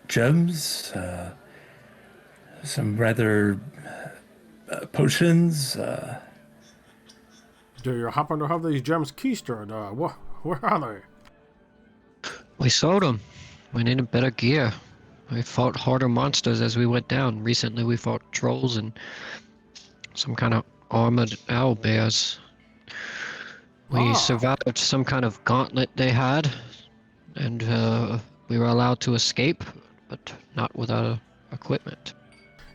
gems, some rather potions. Do you happen to have these gems keistered? Where are they? We sold them. We needed better gear. We fought harder monsters as we went down. Recently we fought trolls and some kind of armored owl bears. We survived some kind of gauntlet they had, and we were allowed to escape, but not without equipment.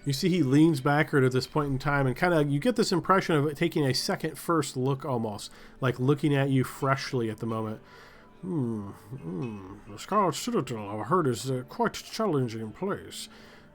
You see he leans backward at this point in time and kind of, you get this impression of it taking a second first look almost, like looking at you freshly at the moment. The Scarlet Citadel, I've heard, is quite a challenging place.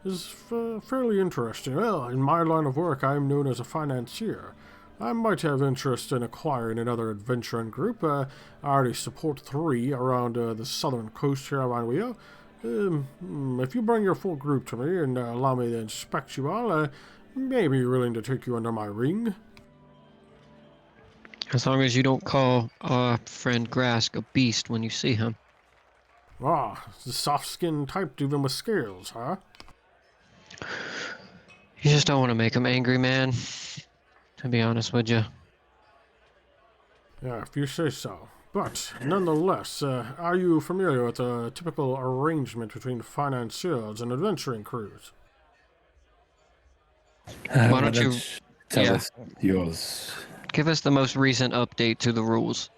It's fairly interesting. Well, in my line of work, I'm known as a financier. I might have interest in acquiring another adventuring group. I already support 3 around the southern coast here around Wheel. If you bring your full group to me and allow me to inspect you all, I may be willing to take you under my wing. As long as you don't call our friend Grask a beast when you see him. The soft-skinned type even with scales, huh? You just don't want to make him angry, man. To be honest with you. Yeah, if you say so. But, nonetheless, are you familiar with a typical arrangement between financiers and adventuring crews? Why don't you tell us yours? Give us the most recent update to the rules.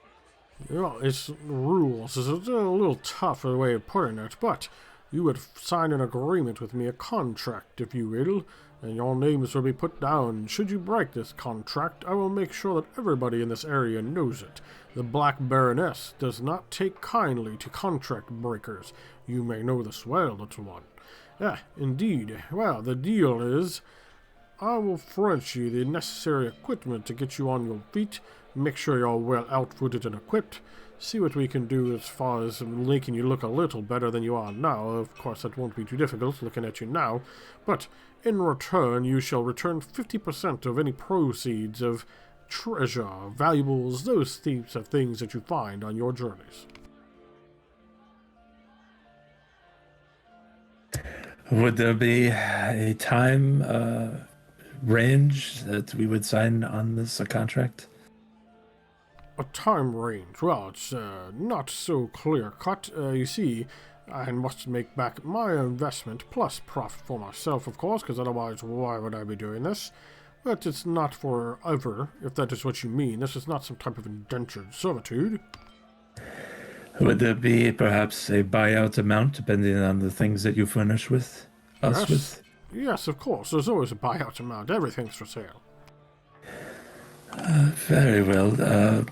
It's rules. It's a little tough a way of putting it, but you would sign an agreement with me, a contract, if you will, and your names will be put down. Should you break this contract, I will make sure that everybody in this area knows it. The Black Baroness does not take kindly to contract breakers. You may know this well, little one. Indeed. Well, the deal is, I will furnish you the necessary equipment to get you on your feet, make sure you're well outfitted and equipped, see what we can do as far as making you look a little better than you are now. Of course, that won't be too difficult looking at you now, but in return, you shall return 50% of any proceeds of treasure, valuables, those types of things that you find on your journeys. Would there be a time range that we would sign on this contract? A time range? Well, it's not so clear-cut. You see, I must make back my investment plus profit for myself, of course, because otherwise why would I be doing this? But it's not forever, if that is what you mean. This is not some type of indentured servitude. Would there be perhaps a buyout amount depending on the things that you furnish with us with? Yes, of course. There's always a buyout amount. Everything's for sale. Very well.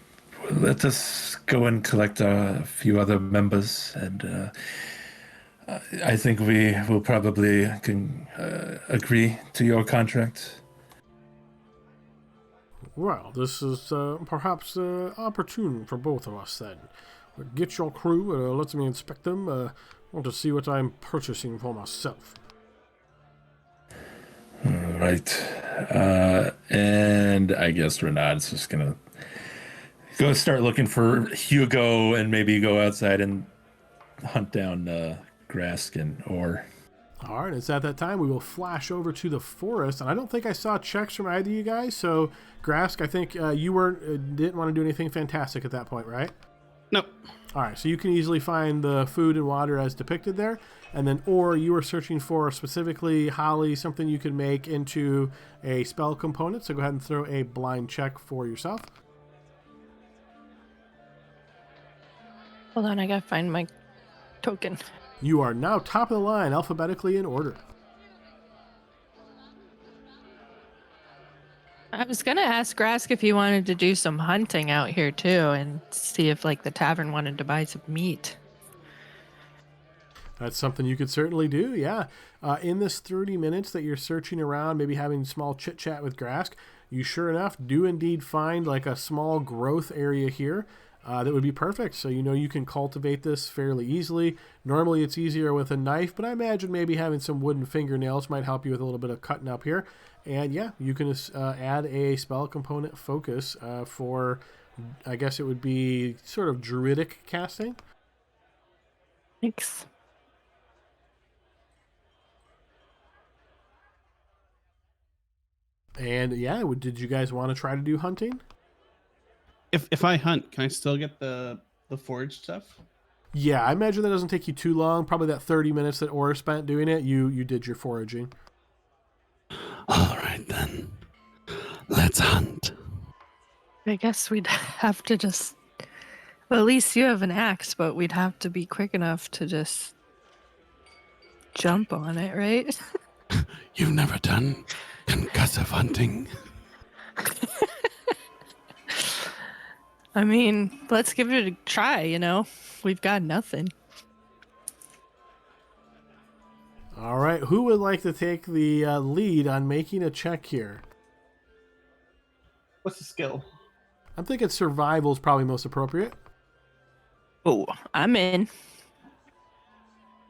Let us go and collect a few other members, and I think we will probably agree to your contract. Well, this is perhaps opportune for both of us then. Get your crew, let me inspect them. Want to see what I'm purchasing for myself. Right. And I guess Renaud's just gonna go start looking for Hugo and maybe go outside and hunt down Grask and Orr. All right, it's at that time we will flash over to the forest, and I don't think I saw checks from either of you guys. So, Grask, I think you didn't want to do anything fantastic at that point, right? Nope. All right, so you can easily find the food and water as depicted there, and then or you were searching for specifically, Holly, something you could make into a spell component. So go ahead and throw a blind check for yourself. Hold on, I gotta find my token. You are now top of the line, alphabetically in order. I was gonna ask Grask if he wanted to do some hunting out here too, and see if like the tavern wanted to buy some meat. That's something you could certainly do, yeah. In this 30 minutes that you're searching around, maybe having small chit chat with Grask, you sure enough do indeed find like a small growth area here. That would be perfect. So you can cultivate this fairly easily. Normally it's easier with a knife, but I imagine maybe having some wooden fingernails might help you with a little bit of cutting up here. And yeah, you can add a spell component focus for, I guess it would be sort of druidic casting. Thanks. And yeah, did you guys want to try to do hunting? If I hunt, can I still get the forage stuff? Yeah, I imagine that doesn't take you too long. Probably that 30 minutes that Aura spent doing it, you did your foraging. All right, then. Let's hunt. I guess we'd have to just. Well, at least you have an axe, but we'd have to be quick enough to just jump on it, right? You've never done concussive hunting? I mean, let's give it a try, We've got nothing. All right, who would like to take the lead on making a check here? What's the skill? I'm thinking survival is probably most appropriate. Oh, I'm in.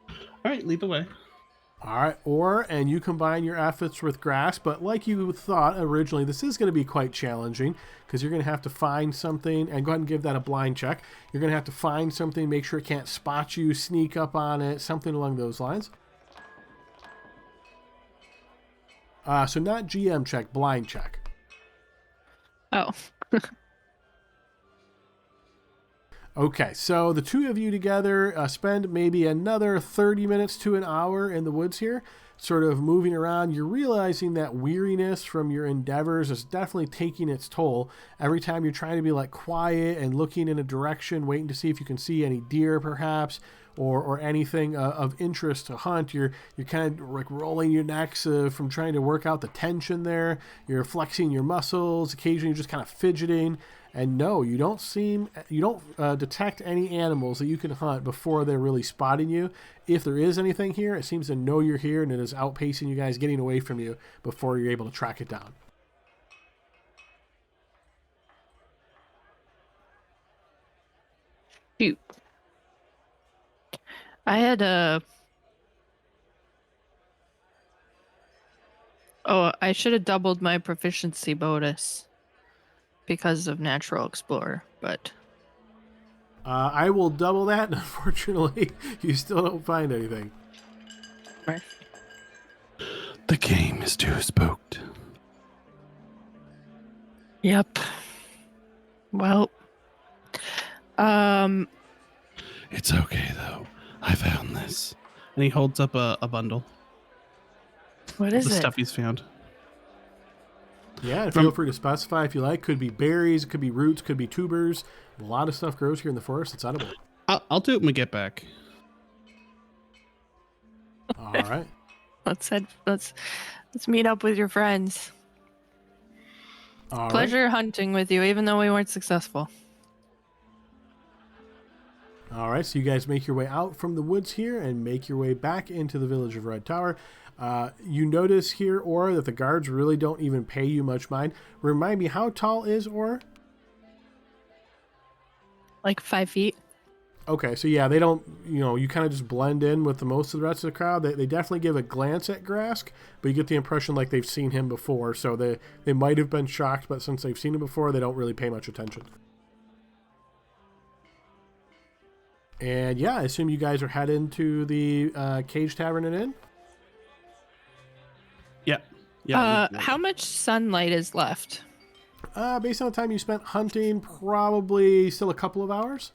All right, lead the way. All right, and you combine your efforts with grass, but like you thought originally, this is going to be quite challenging because you're going to have to find something, and go ahead and give that a blind check. You're going to have to find something, make sure it can't spot you, sneak up on it, something along those lines. So not GM check, blind check. Oh. Okay, so the two of you together spend maybe another 30 minutes to an hour in the woods here, sort of moving around. You're realizing that weariness from your endeavors is definitely taking its toll. Every time you're trying to be like quiet and looking in a direction, waiting to see if you can see any deer perhaps, or anything of interest to hunt, you're kind of like rolling your necks from trying to work out the tension there. You're flexing your muscles, occasionally you're just kind of fidgeting. And no, you don't detect any animals that you can hunt before they're really spotting you. If there is anything here, it seems to know you're here and it is outpacing you guys, getting away from you before you're able to track it down. Shoot. I had I should have doubled my proficiency bonus because of Natural Explorer, but I will double that, and unfortunately, you still don't find anything. right. The game is too spooked. Yep. Well, It's okay, though. I found this. And he holds up a bundle. what of is the it? stuff he's found. Yeah, and feel free to specify if you like. Could be berries, could be roots, could be tubers. A lot of stuff grows here in the forest. It's edible. I'll do it when we get back. All right. Let's meet up with your friends. All right. Pleasure hunting with you, even though we weren't successful. All right, so you guys make your way out from the woods here and make your way back into the village of Red Tower. You notice here, Aura, that the guards really don't even pay you much mind. Remind me, how tall is Aura? Like 5 feet. Okay, so yeah, they don't, you kind of just blend in with the most of the rest of the crowd. They definitely give a glance at Grask, but you get the impression like they've seen him before, so they might have been shocked, but since they've seen him before, they don't really pay much attention. And yeah, I assume you guys are heading to the Cage Tavern and Inn? Yeah. How much sunlight is left? Based on the time you spent hunting, probably still a couple of hours.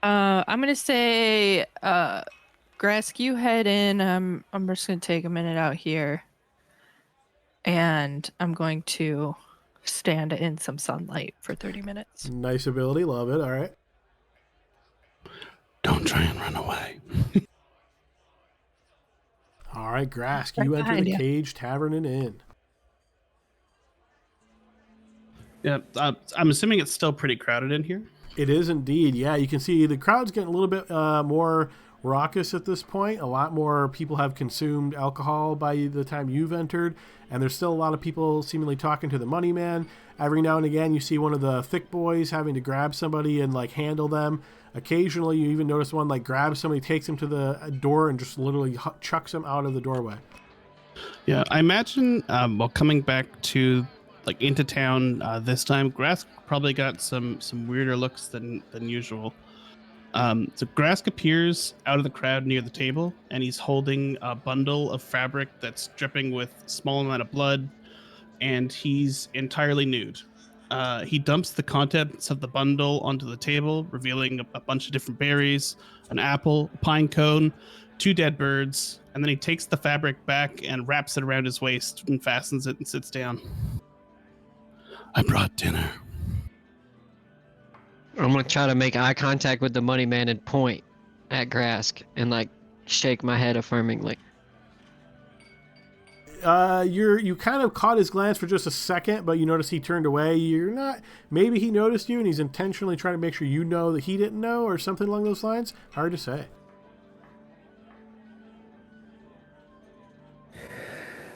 I'm gonna say, Grask, you head in. I'm just gonna take a minute out here, and I'm going to stand in some sunlight for 30 minutes. Nice ability, love it. All right. Don't try and run away. All right, Grask, Right you enter behind the you. Cage Tavern and Inn. Yeah. I'm assuming it's still pretty crowded in here. It is indeed. Yeah, you can see the crowd's getting a little bit more raucous at this point. A lot more people have consumed alcohol by the time you've entered, and there's still a lot of people seemingly talking to the money man. Every now and again, you see one of the thick boys having to grab somebody and like handle them. Occasionally, you even notice one like grabs somebody, takes him to the door, and just literally chucks him out of the doorway. Yeah, I imagine while coming back to like into town this time, Grask probably got some weirder looks than usual. So Grask appears out of the crowd near the table, and he's holding a bundle of fabric that's dripping with small amount of blood, and he's entirely nude. He dumps the contents of the bundle onto the table, revealing a bunch of different berries, an apple, a pine cone, 2 dead birds, and then he takes the fabric back and wraps it around his waist and fastens it and sits down. I brought dinner. I'm gonna try to make eye contact with the money man and point at Grask and like shake my head affirmingly. You kind of caught his glance for just a second, but you notice he turned away. You're not. Maybe he noticed you, and he's intentionally trying to make sure you know that he didn't know, or something along those lines. Hard to say.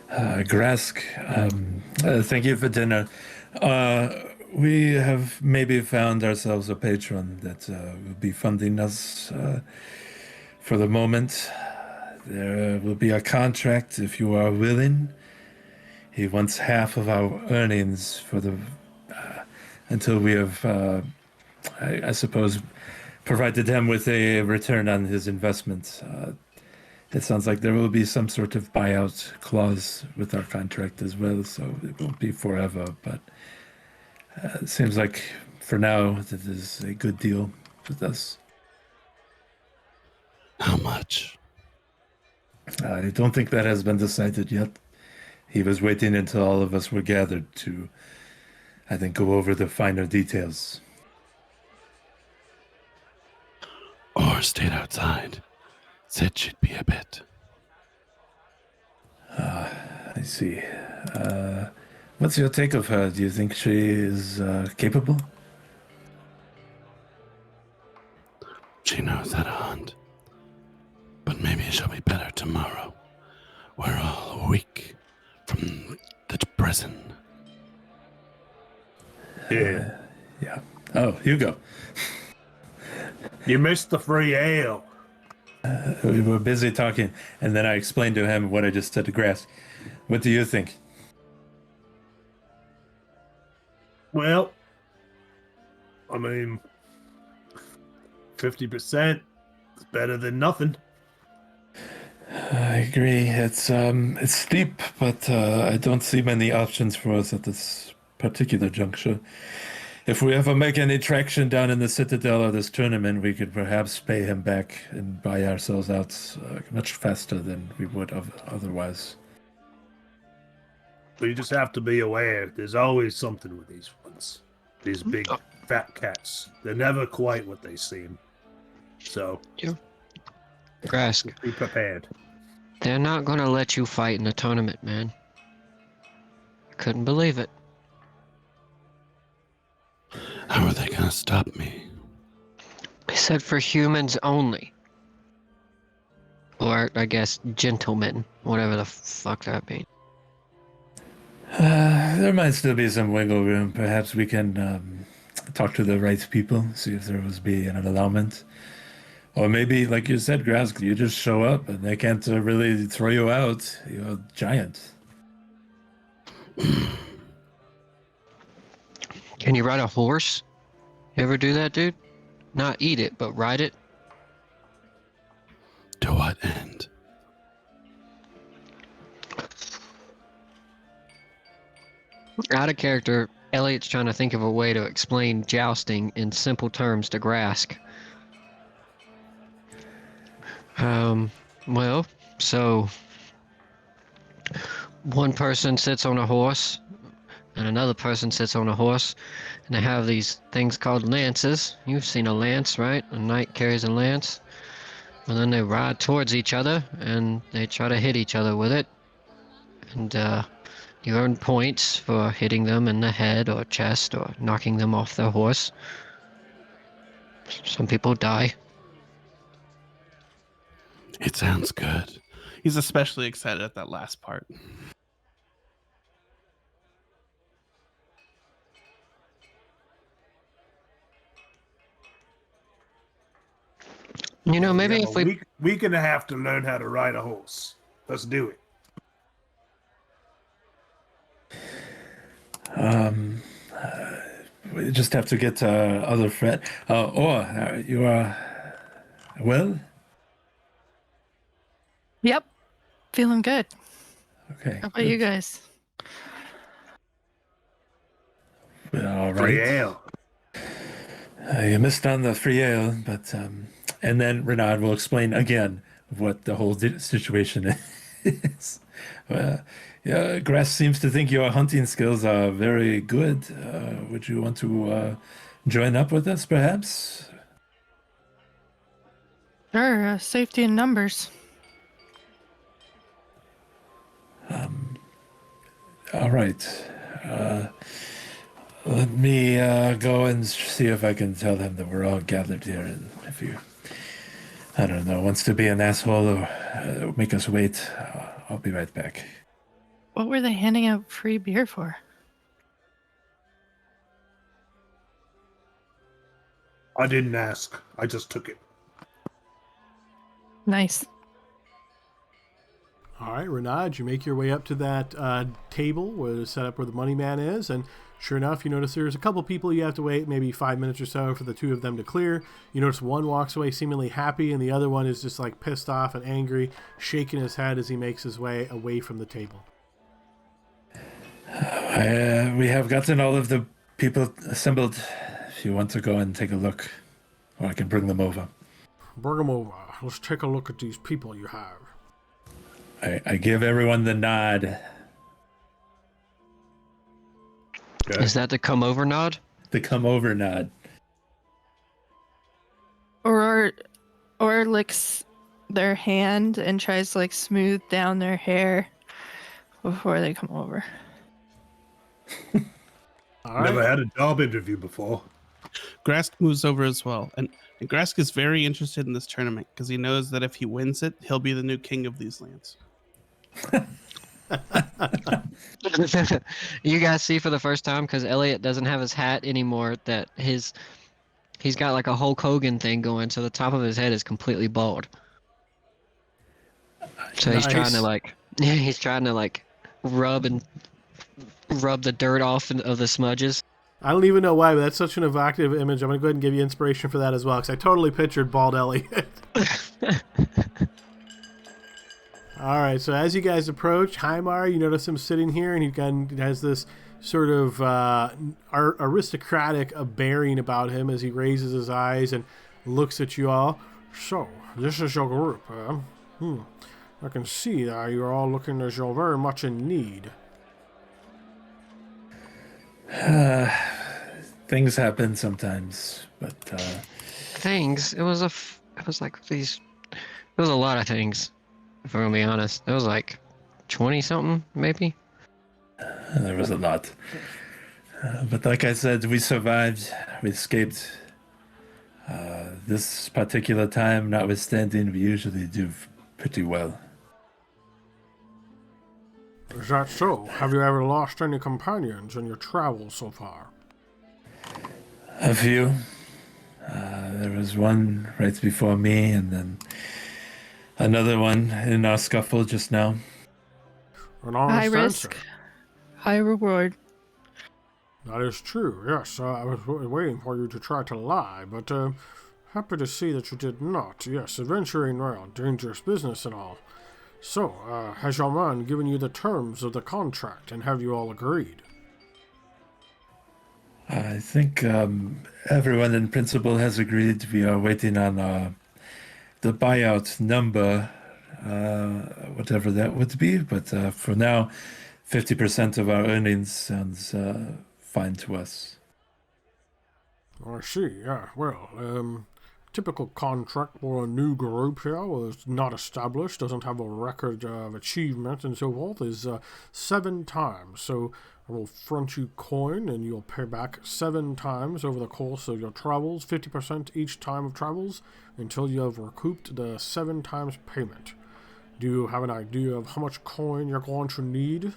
Grask, thank you for dinner. We have maybe found ourselves a patron that will be funding us for the moment. There will be a contract if you are willing. He wants half of our earnings for the until we have, I suppose, provided him with a return on his investment. It sounds like there will be some sort of buyout clause with our contract as well, so it won't be forever. But it seems like for now that is a good deal with us. How much? I don't think that has been decided yet. He was waiting until all of us were gathered to, I think, go over the finer details. Or stayed outside. Said she'd be a bit. I see. What's your take of her? Do you think she is capable? She knows how to hunt. But maybe she'll be better tomorrow. We're all weak from the prison. Yeah. Yeah. Oh, Hugo. You missed the free ale. We were busy talking, and then I explained to him what I just said to Grass. What do you think? Well, I mean, 50% is better than nothing. I agree. It's steep, but I don't see many options for us at this particular juncture. If we ever make any traction down in the Citadel or this tournament, we could perhaps pay him back and buy ourselves out much faster than we would otherwise. But you just have to be aware. There's always something with these ones. These big fat cats. They're never quite what they seem. So Grask, be prepared. they're not gonna let you fight in a tournament, man. Couldn't believe it. How are they gonna stop me? They said for humans only. Or, I guess, gentlemen. Whatever the fuck that means. There might still be some wiggle room. Perhaps we can talk to the right people, see if there was be an allowance. Or maybe, like you said, Grask, you just show up and they can't really throw you out. You're a giant. Can you ride a horse? You ever do that, dude? Not eat it, but ride it? To what end? Out of character, Elliot's trying to think of a way to explain jousting in simple terms to Grask. Well, so one person sits on a horse and another person sits on a horse, and they have these things called lances. You've seen a lance, right? A knight carries a lance. And then they ride towards each other and they try to hit each other with it. And you earn points for hitting them in the head or chest or knocking them off their horse. Some people die. It sounds good. He's especially excited at that last part. You know, maybe We have if a we... week and a half to learn how to ride a horse. Let's do it. We just have to get other friend. You are well. Yep. Feeling good. Okay. How about you guys? All Free right. ale. You missed on the free ale, but and then Renaud will explain again what the whole situation is. Yeah, Grass seems to think your hunting skills are very good. Would you want to join up with us, perhaps? Sure, safety in numbers. All right. Let me go and see if I can tell them that we're all gathered here. And if you, I don't know, wants to be an asshole or make us wait, I'll be right back. What were they handing out free beer for? I didn't ask. I just took it. Nice. All right, Renaud, you make your way up to that table where it's set up where the money man is, and sure enough, you notice there's a couple people you have to wait maybe 5 minutes or so for the two of them to clear. You notice one walks away seemingly happy, and the other one is just like pissed off and angry, shaking his head as he makes his way away from the table. We have gotten all of the people assembled. If you want to go and take a look, or I can bring them over. Bring them over. Let's take a look at these people you have. I give everyone the nod. Okay. Is that the come over nod? The come over nod. Or licks their hand and tries to like smooth down their hair before they come over. All right. Never had a job interview before. Grask moves over as well, and Grask is very interested in this tournament because he knows that if he wins it, he'll be the new king of these lands. You guys see for the first time, because Elliot doesn't have his hat anymore, that he's got like a Hulk Hogan thing going, so the top of his head is completely bald. So he's trying to like rub the dirt off of the smudges. I don't even know why, but that's such an evocative image. I'm going to go ahead and give you inspiration for that as well, because I totally pictured bald Elliot. All right, so as you guys approach Heimar, you notice him sitting here, and he has this sort of aristocratic bearing about him as he raises his eyes and looks at you all. So, this is your group, huh? I can see that you're all looking as you're very much in need. Things happen sometimes, but Things. It was a lot of things. If I'm gonna be honest, it was like 20 something, maybe. there was a lot. But like I said, we survived. We escaped. This particular time, notwithstanding, we usually do pretty well. Is that so? Have you ever lost any companions in your travels so far? A few. There was one right before me, and then another one in our scuffle just now. An honest High answer. risk, high reward. That is true, yes. I was waiting for you to try to lie, but happy to see that you did not. Yes, adventuring, well, dangerous business and all. So, has your man given you the terms of the contract, and have you all agreed? I think everyone in principle has agreed. We are waiting on the buyout number, whatever that would be. But for now, 50% of our earnings sounds fine to us. I see, yeah. Well, typical contract for a new group here was not established, doesn't have a record of achievement and so forth, is 7 times. So I will front you coin and you'll pay back 7 times over the course of your travels, 50% each time of travels, until you have recouped the 7 times payment. Do you have an idea of how much coin you're going to need?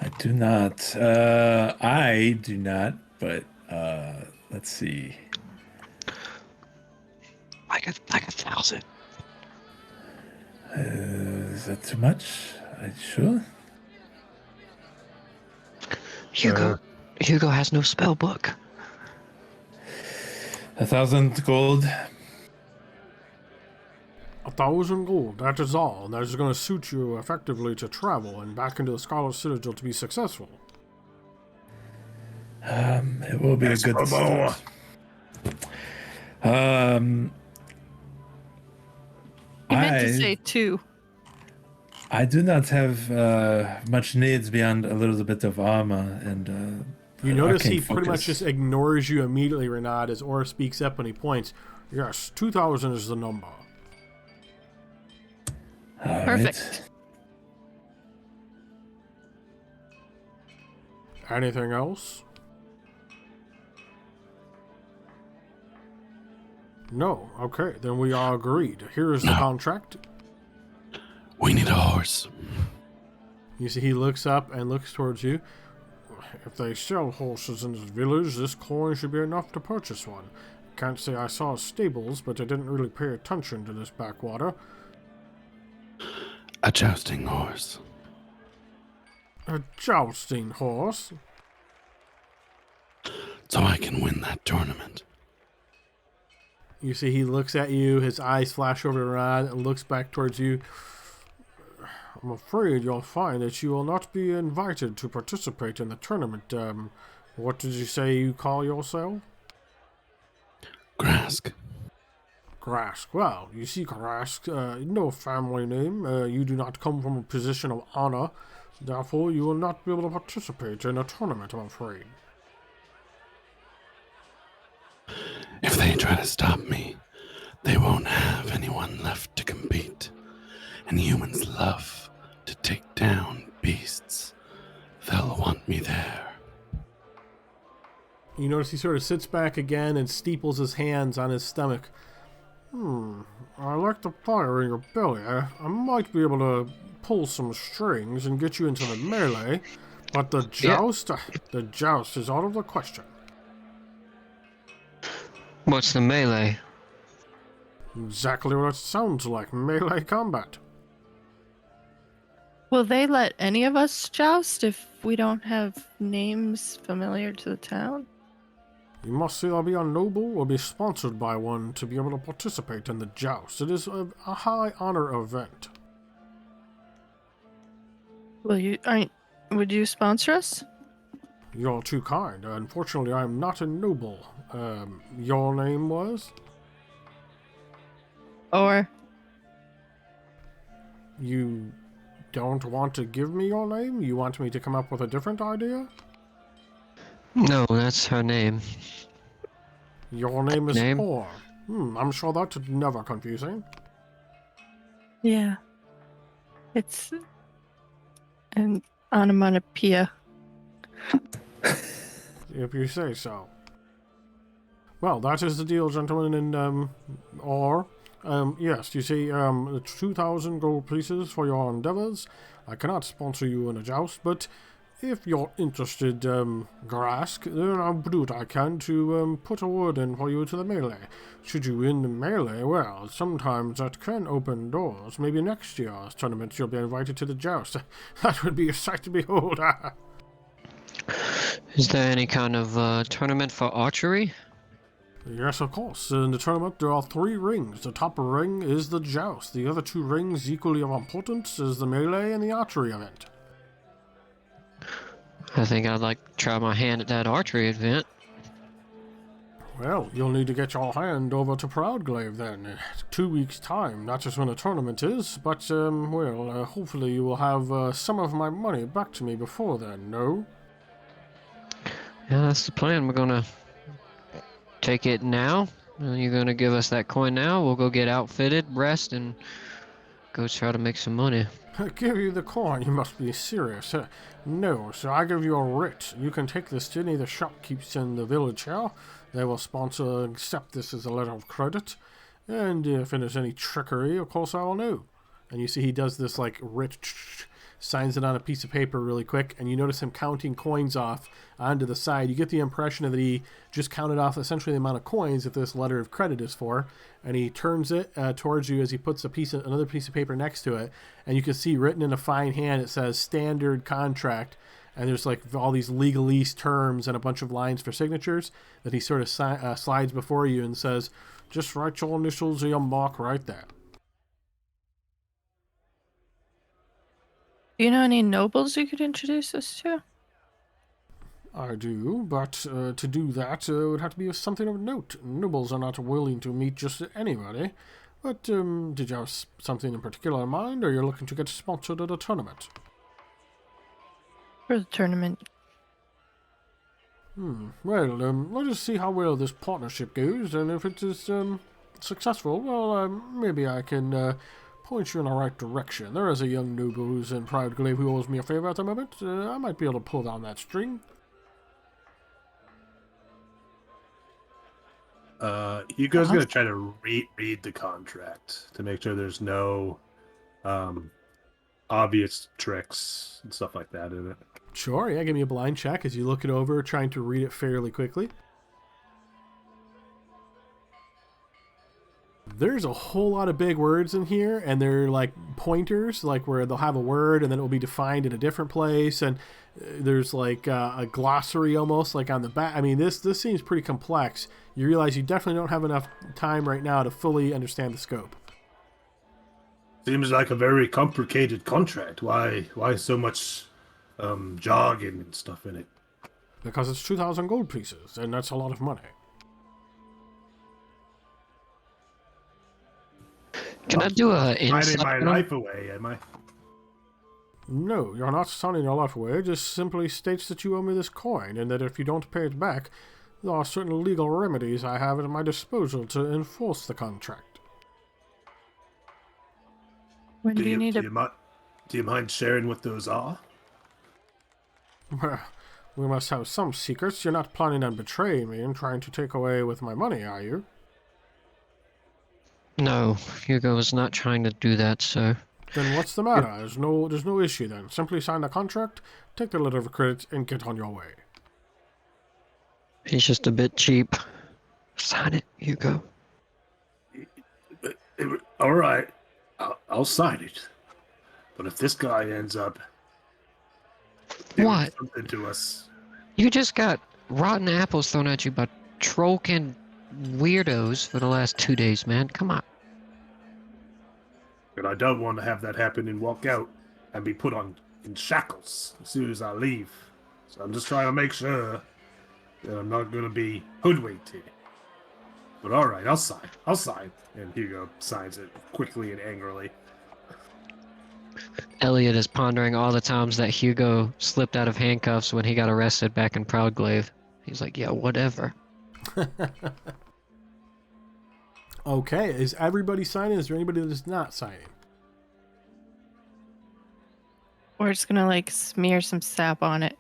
I do not. I do not, but let's see. Like a 1,000. Is that too much? Sure. Hugo has no spell book. 1,000 gold. 1,000 gold, that is all. And that is going to suit you effectively to travel and back into the Scarlet Citadel to be successful. It will be a good start. I meant to say 2. I do not have much needs beyond a little bit of armor and. You notice he arcane pretty much focus. just ignores you immediately, Renard, as Aura speaks up and he points. Yes, 2,000 is the number. All right. Perfect. Anything else? No. Okay, then we are agreed. Here is the contract. We need a horse. You see, he looks up and looks towards you. If they sell horses in this village, this coin should be enough to purchase one. Can't say I saw stables, but I didn't really pay attention to this backwater. A jousting horse. A jousting horse? So I can win that tournament. You see, he looks at you, his eyes flash over to Rod, and looks back towards you. I'm afraid you'll find that you will not be invited to participate in the tournament. What did you say you call yourself? Grask. Grask. Well, you see, Grask, no family name. You do not come from a position of honor. Therefore, you will not be able to participate in a tournament, I'm afraid. If they try to stop me, they won't have anyone left to compete. And humans love to take down beasts. They'll want me there. You notice he sort of sits back again and steeples his hands on his stomach. I like the fire in your belly. I might be able to pull some strings and get you into the melee, but the joust is out of the question. What's the melee? Exactly what it sounds like, melee combat. Will they let any of us joust if we don't have names familiar to the town? You must either be a noble or be sponsored by one to be able to participate in the joust. It is a high honor event. Would you sponsor us? You're too kind. Unfortunately, I am not a noble. Your name was? Or You don't want to give me your name? You want me to come up with a different idea? No, that's her name. Your name is Name? Or. I'm sure that's never confusing. yeah, it's an onomatopoeia. If you say so. Well, that is the deal, gentlemen, and, yes, you see, it's 2,000 gold pieces for your endeavors. I cannot sponsor you in a joust, but if you're interested, Grask, then I'll do what I can to, put a word in for you to the melee. Should you win the melee, well, sometimes that can open doors. Maybe next year's tournament you'll be invited to the joust. That would be a sight to behold. Is there any kind of tournament for archery? Yes, of course. In the tournament, there are 3 rings. The top ring is the joust. The other 2 rings, equally of importance, is the melee and the archery event. I think I'd like to try my hand at that archery event. Well, you'll need to get your hand over to Proudglaive then, in 2 weeks' time. Not just when the tournament is, but, hopefully you will have some of my money back to me before then, no? Yeah, that's the plan. We're gonna take it now. You're gonna give us that coin now. We'll go get outfitted, rest, and go try to make some money. Give you the coin? You must be serious. No, so I give you a writ. You can take this to any of the shopkeepers in the village here. They will sponsor and accept this as a letter of credit. And if there's any trickery, of course I will know. And you see he does this like writ, signs it on a piece of paper really quick, and you notice him counting coins off onto the side. You get the impression that he just counted off essentially the amount of coins that this letter of credit is for, and he turns it towards you as he puts another piece of paper next to it, and you can see written in a fine hand it says standard contract, and there's like all these legalese terms and a bunch of lines for signatures that he sort of slides before you and says, just write your initials or your mark right there. Do you know any nobles you could introduce us to? I do, but to do that would have to be something of note. Nobles are not willing to meet just anybody. But did you have something in particular in mind, or you're looking to get sponsored at a tournament? For the tournament. Well, let us see how well this partnership goes, and if it is successful, well, maybe I can point you in the right direction. There is a young noble who's in Proudglaive who owes me a favor at the moment. I might be able to pull down that string. Hugo's going to try to read the contract to make sure there's no obvious tricks and stuff like that in it. Sure, yeah, give me a blind check as you look it over, trying to read it fairly quickly. There's a whole lot of big words in here, and they're like pointers, like where they'll have a word and then it will be defined in a different place, and there's like a glossary almost like on the back. I mean, this seems pretty complex. You realize you definitely don't have enough time right now to fully understand the scope. Seems like a very complicated contract. Why so much jargon and stuff in it? Because it's 2,000 gold pieces, and that's a lot of money. Can I do a Signing insight? my on- life away, am I? No, you're not signing your life away. It just simply states that you owe me this coin, and that if you don't pay it back, there are certain legal remedies I have at my disposal to enforce the contract. When do you need do a... you mind sharing what those are? Well, we must have some secrets. You're not planning on betraying me and trying to take away with my money, are you? No, Hugo is not trying to do that, sir. Then what's the matter? There's no issue then. Simply sign the contract, take the letter of credit, and get on your way. He's just a bit cheap. Sign it, Hugo. All right, I'll sign it. But if this guy ends up doing What? something to us, You just got rotten apples thrown at you by trollkin weirdos for the last 2 days, man. Come on. and I don't want to have that happen and walk out and be put in shackles as soon as I leave. So I'm just trying to make sure that I'm not going to be hoodwinked here. But all right, I'll sign. And Hugo signs it quickly and angrily. Elliot is pondering all the times that Hugo slipped out of handcuffs when he got arrested back in Proudglaive. He's like, yeah, whatever. Okay, is everybody signing? Is there anybody that is not signing? We're just gonna like smear some sap on it.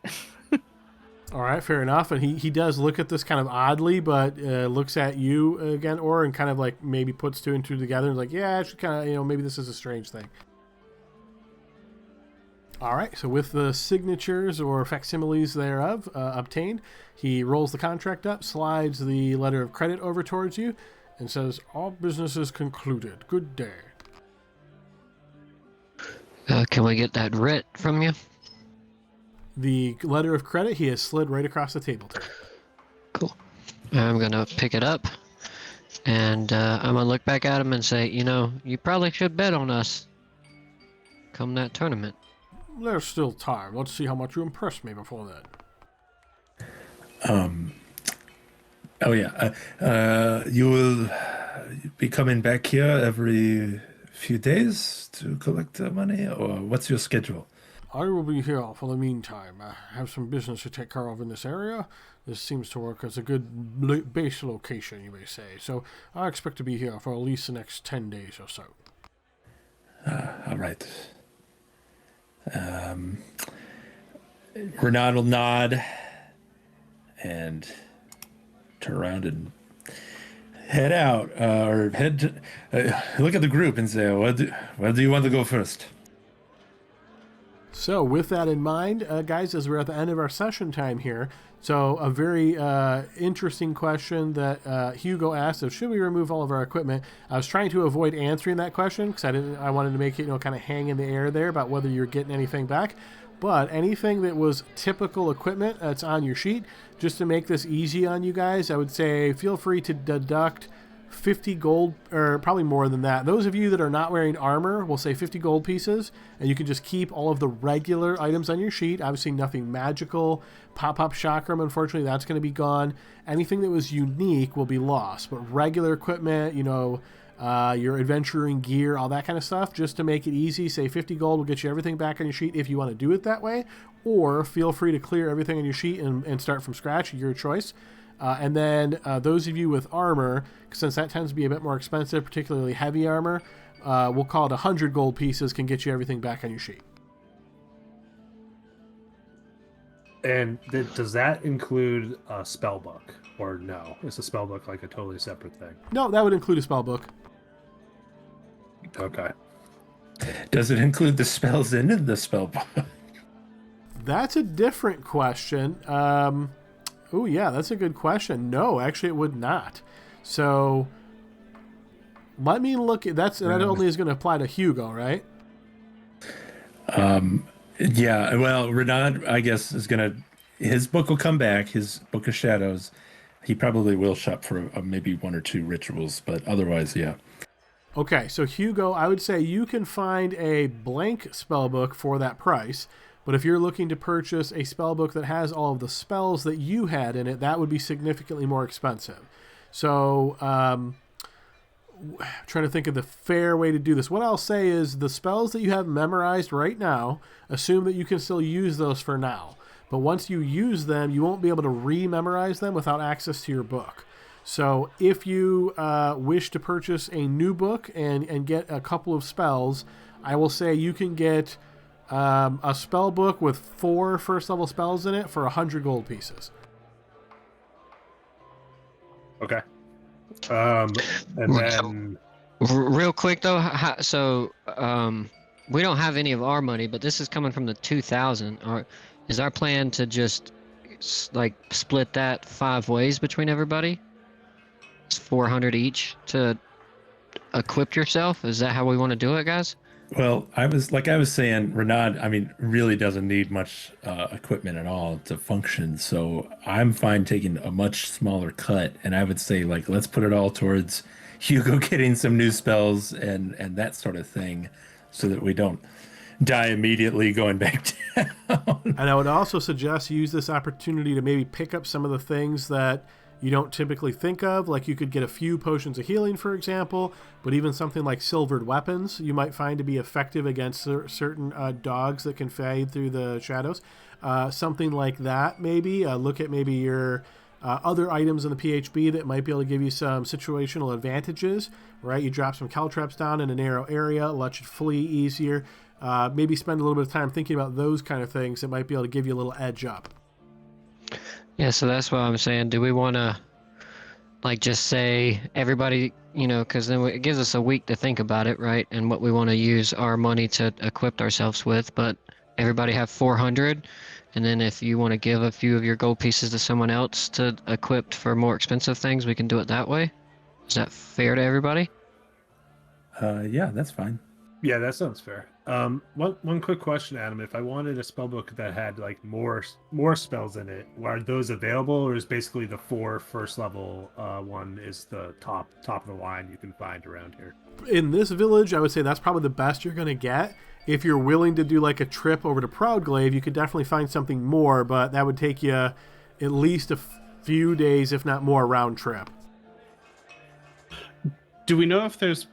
All right, fair enough. And he does look at this kind of oddly, but looks at you again, or and kind of like maybe puts 2 and 2 together and like, yeah, I should kind of, maybe this is a strange thing. All right, so with the signatures or facsimiles thereof obtained, he rolls the contract up, slides the letter of credit over towards you, and says, all business is concluded. Good day. Can we get that writ from you? The letter of credit he has slid right across the table to you. Cool. I'm gonna pick it up, And I'm gonna look back at him and say, you probably should bet on us come that tournament. There's still time. Let's see how much you impress me before then. Oh yeah. You will be coming back here every few days to collect the money, or what's your schedule? I will be here for the meantime. I have some business to take care of in this area. This seems to work as a good base location, you may say. So I expect to be here for at least the next 10 days or so. All right. Renaud will nod and turn around and head out, or look at the group and say, where do you want to go first? So with that in mind, guys, as we're at the end of our session time here, so a very interesting question that Hugo asked of, should we remove all of our equipment? I was trying to avoid answering that question because I wanted to make it, kind of hang in the air there about whether you're getting anything back. But anything that was typical equipment that's on your sheet, just to make this easy on you guys, I would say feel free to deduct 50 gold, or probably more than that. Those of you that are not wearing armor will say 50 gold pieces, and you can just keep all of the regular items on your sheet. Obviously nothing magical. Pop-up chakram, unfortunately, that's going to be gone. Anything that was unique will be lost, but regular equipment, your adventuring gear, all that kind of stuff, just to make it easy, say 50 gold will get you everything back on your sheet if you want to do it that way, or feel free to clear everything on your sheet and start from scratch, your choice. And then those of you with armor, since that tends to be a bit more expensive, particularly heavy armor, we'll call it 100 gold pieces can get you everything back on your sheet. And does that include a spell book, or no? Is a spell book like a totally separate thing? No, that would include a spell book. Okay. Does it include the spells in the spell book? That's a different question. Oh, yeah, that's a good question. No, actually, it would not. So let me look at that. Only is going to apply to Hugo, right? Yeah. Well, Renaud, I guess, his book will come back. His Book of Shadows. He probably will shop for maybe one or two rituals, but otherwise, yeah. Okay, so Hugo, I would say you can find a blank spell book for that price. But if you're looking to purchase a spell book that has all of the spells that you had in it, that would be significantly more expensive. So, trying to think of the fair way to do this. What I'll say is the spells that you have memorized right now, assume that you can still use those for now. But once you use them, you won't be able to re-memorize them without access to your book. So if you wish to purchase a new book and get a couple of spells, I will say you can get a spell book with 4 first level spells in it for 100 gold pieces. Okay. And then Real quick though, we don't have any of our money, but this is coming from the 2,000. Is our plan to just split that 5 ways between everybody? It's 400 each to equip yourself. Is that how we want to do it, guys? Well, I was saying, Renaud, really doesn't need much equipment at all to function. So I'm fine taking a much smaller cut, and I would say let's put it all towards Hugo getting some new spells and that sort of thing, so that we don't die immediately going back down. And I would also suggest use this opportunity to maybe pick up some of the things that you don't typically think of. Like you could get a few potions of healing, for example, but even something like silvered weapons you might find to be effective against certain dogs that can fade through the shadows. Something like that, maybe. Look at maybe your other items in the PHB that might be able to give you some situational advantages, right? You drop some caltraps down in a narrow area, let you flee easier. Maybe spend a little bit of time thinking about those kind of things that might be able to give you a little edge up. Yeah, so that's what I'm saying. Do we want to, just say everybody, because then it gives us a week to think about it, right? And what we want to use our money to equip ourselves with. But everybody have 400, and then if you want to give a few of your gold pieces to someone else to equip for more expensive things, we can do it that way. Is that fair to everybody? Yeah, that's fine. Yeah, that sounds fair. One quick question, Adam. If I wanted a spell book that had like more spells in it, are those available, or is basically the 4 first level one is the top of the line you can find around here? In this village, I would say that's probably the best you're going to get. If you're willing to do like a trip over to Proudglaive, you could definitely find something more, but that would take you at least a few days, if not more, round trip. Do we know if there's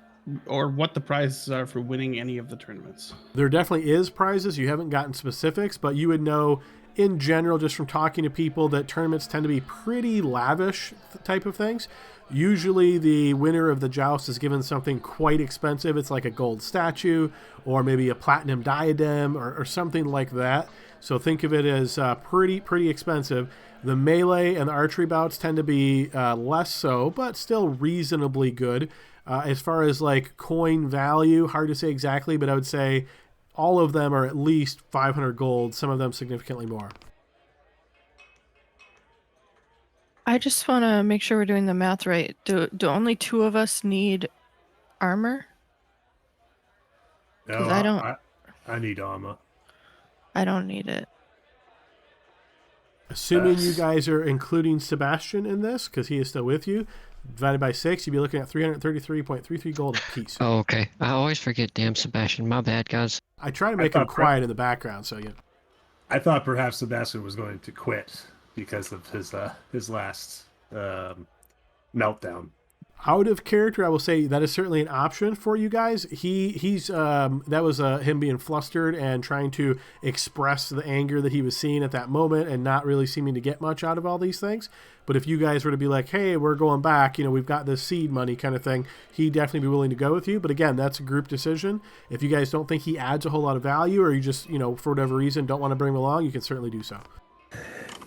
or what the prizes are for winning any of the tournaments? There definitely is prizes. You haven't gotten specifics, but you would know in general just from talking to people that tournaments tend to be pretty lavish type of things. Usually the winner of the joust is given something quite expensive. It's like a gold statue or maybe a platinum diadem or something like that. So think of it as pretty expensive. The melee and the archery bouts tend to be less so, but still reasonably good. As far as like coin value, hard to say exactly, but I would say all of them are at least 500 gold, some of them significantly more. I just want to make sure we're doing the math right. Do only 2 of us need armor? No, I don't. I need armor. I don't need it. Assuming you guys are including Sebastian in this, because he is still with you, divided by 6, you'd be looking at 333.33 gold apiece. Oh, okay. I always forget damn Sebastian. My bad, guys. I try to make him quiet in the background, so yeah. I thought perhaps Sebastian was going to quit because of his last meltdown. Out of character, I will say that is certainly an option for you guys. He's that was him being flustered and trying to express the anger that he was seeing at that moment and not really seeming to get much out of all these things. But if you guys were to be like, hey, we're going back, we've got this seed money kind of thing, he'd definitely be willing to go with you. But again, that's a group decision. If you guys don't think he adds a whole lot of value or you just, for whatever reason, don't want to bring him along, you can certainly do so.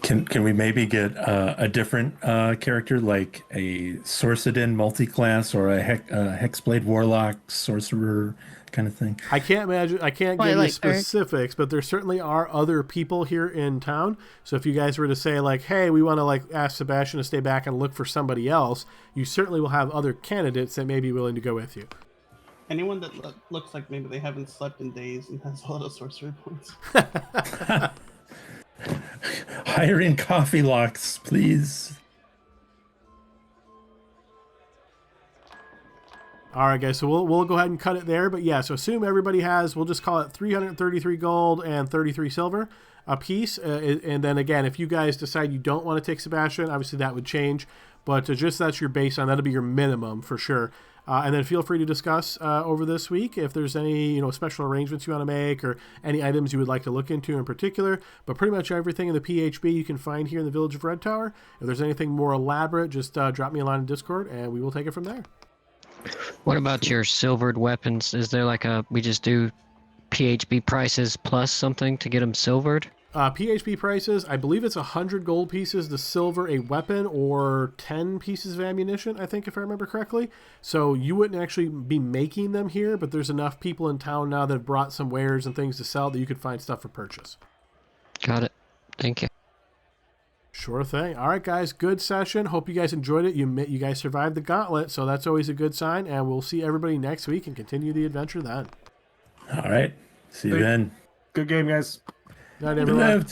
Can we maybe get a different character, like a Sorcerer multi-class or a Hexblade Warlock Sorcerer kind of thing? I can't give you specifics, but there certainly are other people here in town. So if you guys were to say like, hey, we want to ask Sebastian to stay back and look for somebody else, you certainly will have other candidates that may be willing to go with you. Anyone that looks like maybe they haven't slept in days and has a lot of sorcery points. Hiring coffee locks, please. All right, guys. So we'll go ahead and cut it there. But yeah, so assume everybody has. We'll just call it 333 gold and 33 silver a piece. And then again, if you guys decide you don't want to take Sebastian, obviously that would change. But just that's your baseline. That'll be your minimum for sure. And then feel free to discuss over this week if there's any special arrangements you want to make or any items you would like to look into in particular. But pretty much everything in the PHB you can find here in the Village of Red Tower. If there's anything more elaborate, just drop me a line in Discord and we will take it from there. What about your silvered weapons? Is there we just do PHB prices plus something to get them silvered? PHB prices, I believe it's 100 gold pieces to silver a weapon or 10 pieces of ammunition, I think, if I remember correctly. So you wouldn't actually be making them here, but there's enough people in town now that have brought some wares and things to sell that you could find stuff for purchase. Got it. Thank you. Sure thing. All right, guys, good session. Hope you guys enjoyed it. You guys survived the gauntlet, so that's always a good sign, and we'll see everybody next week and continue the adventure then. All right. See you then. Good game, guys. Night, everyone.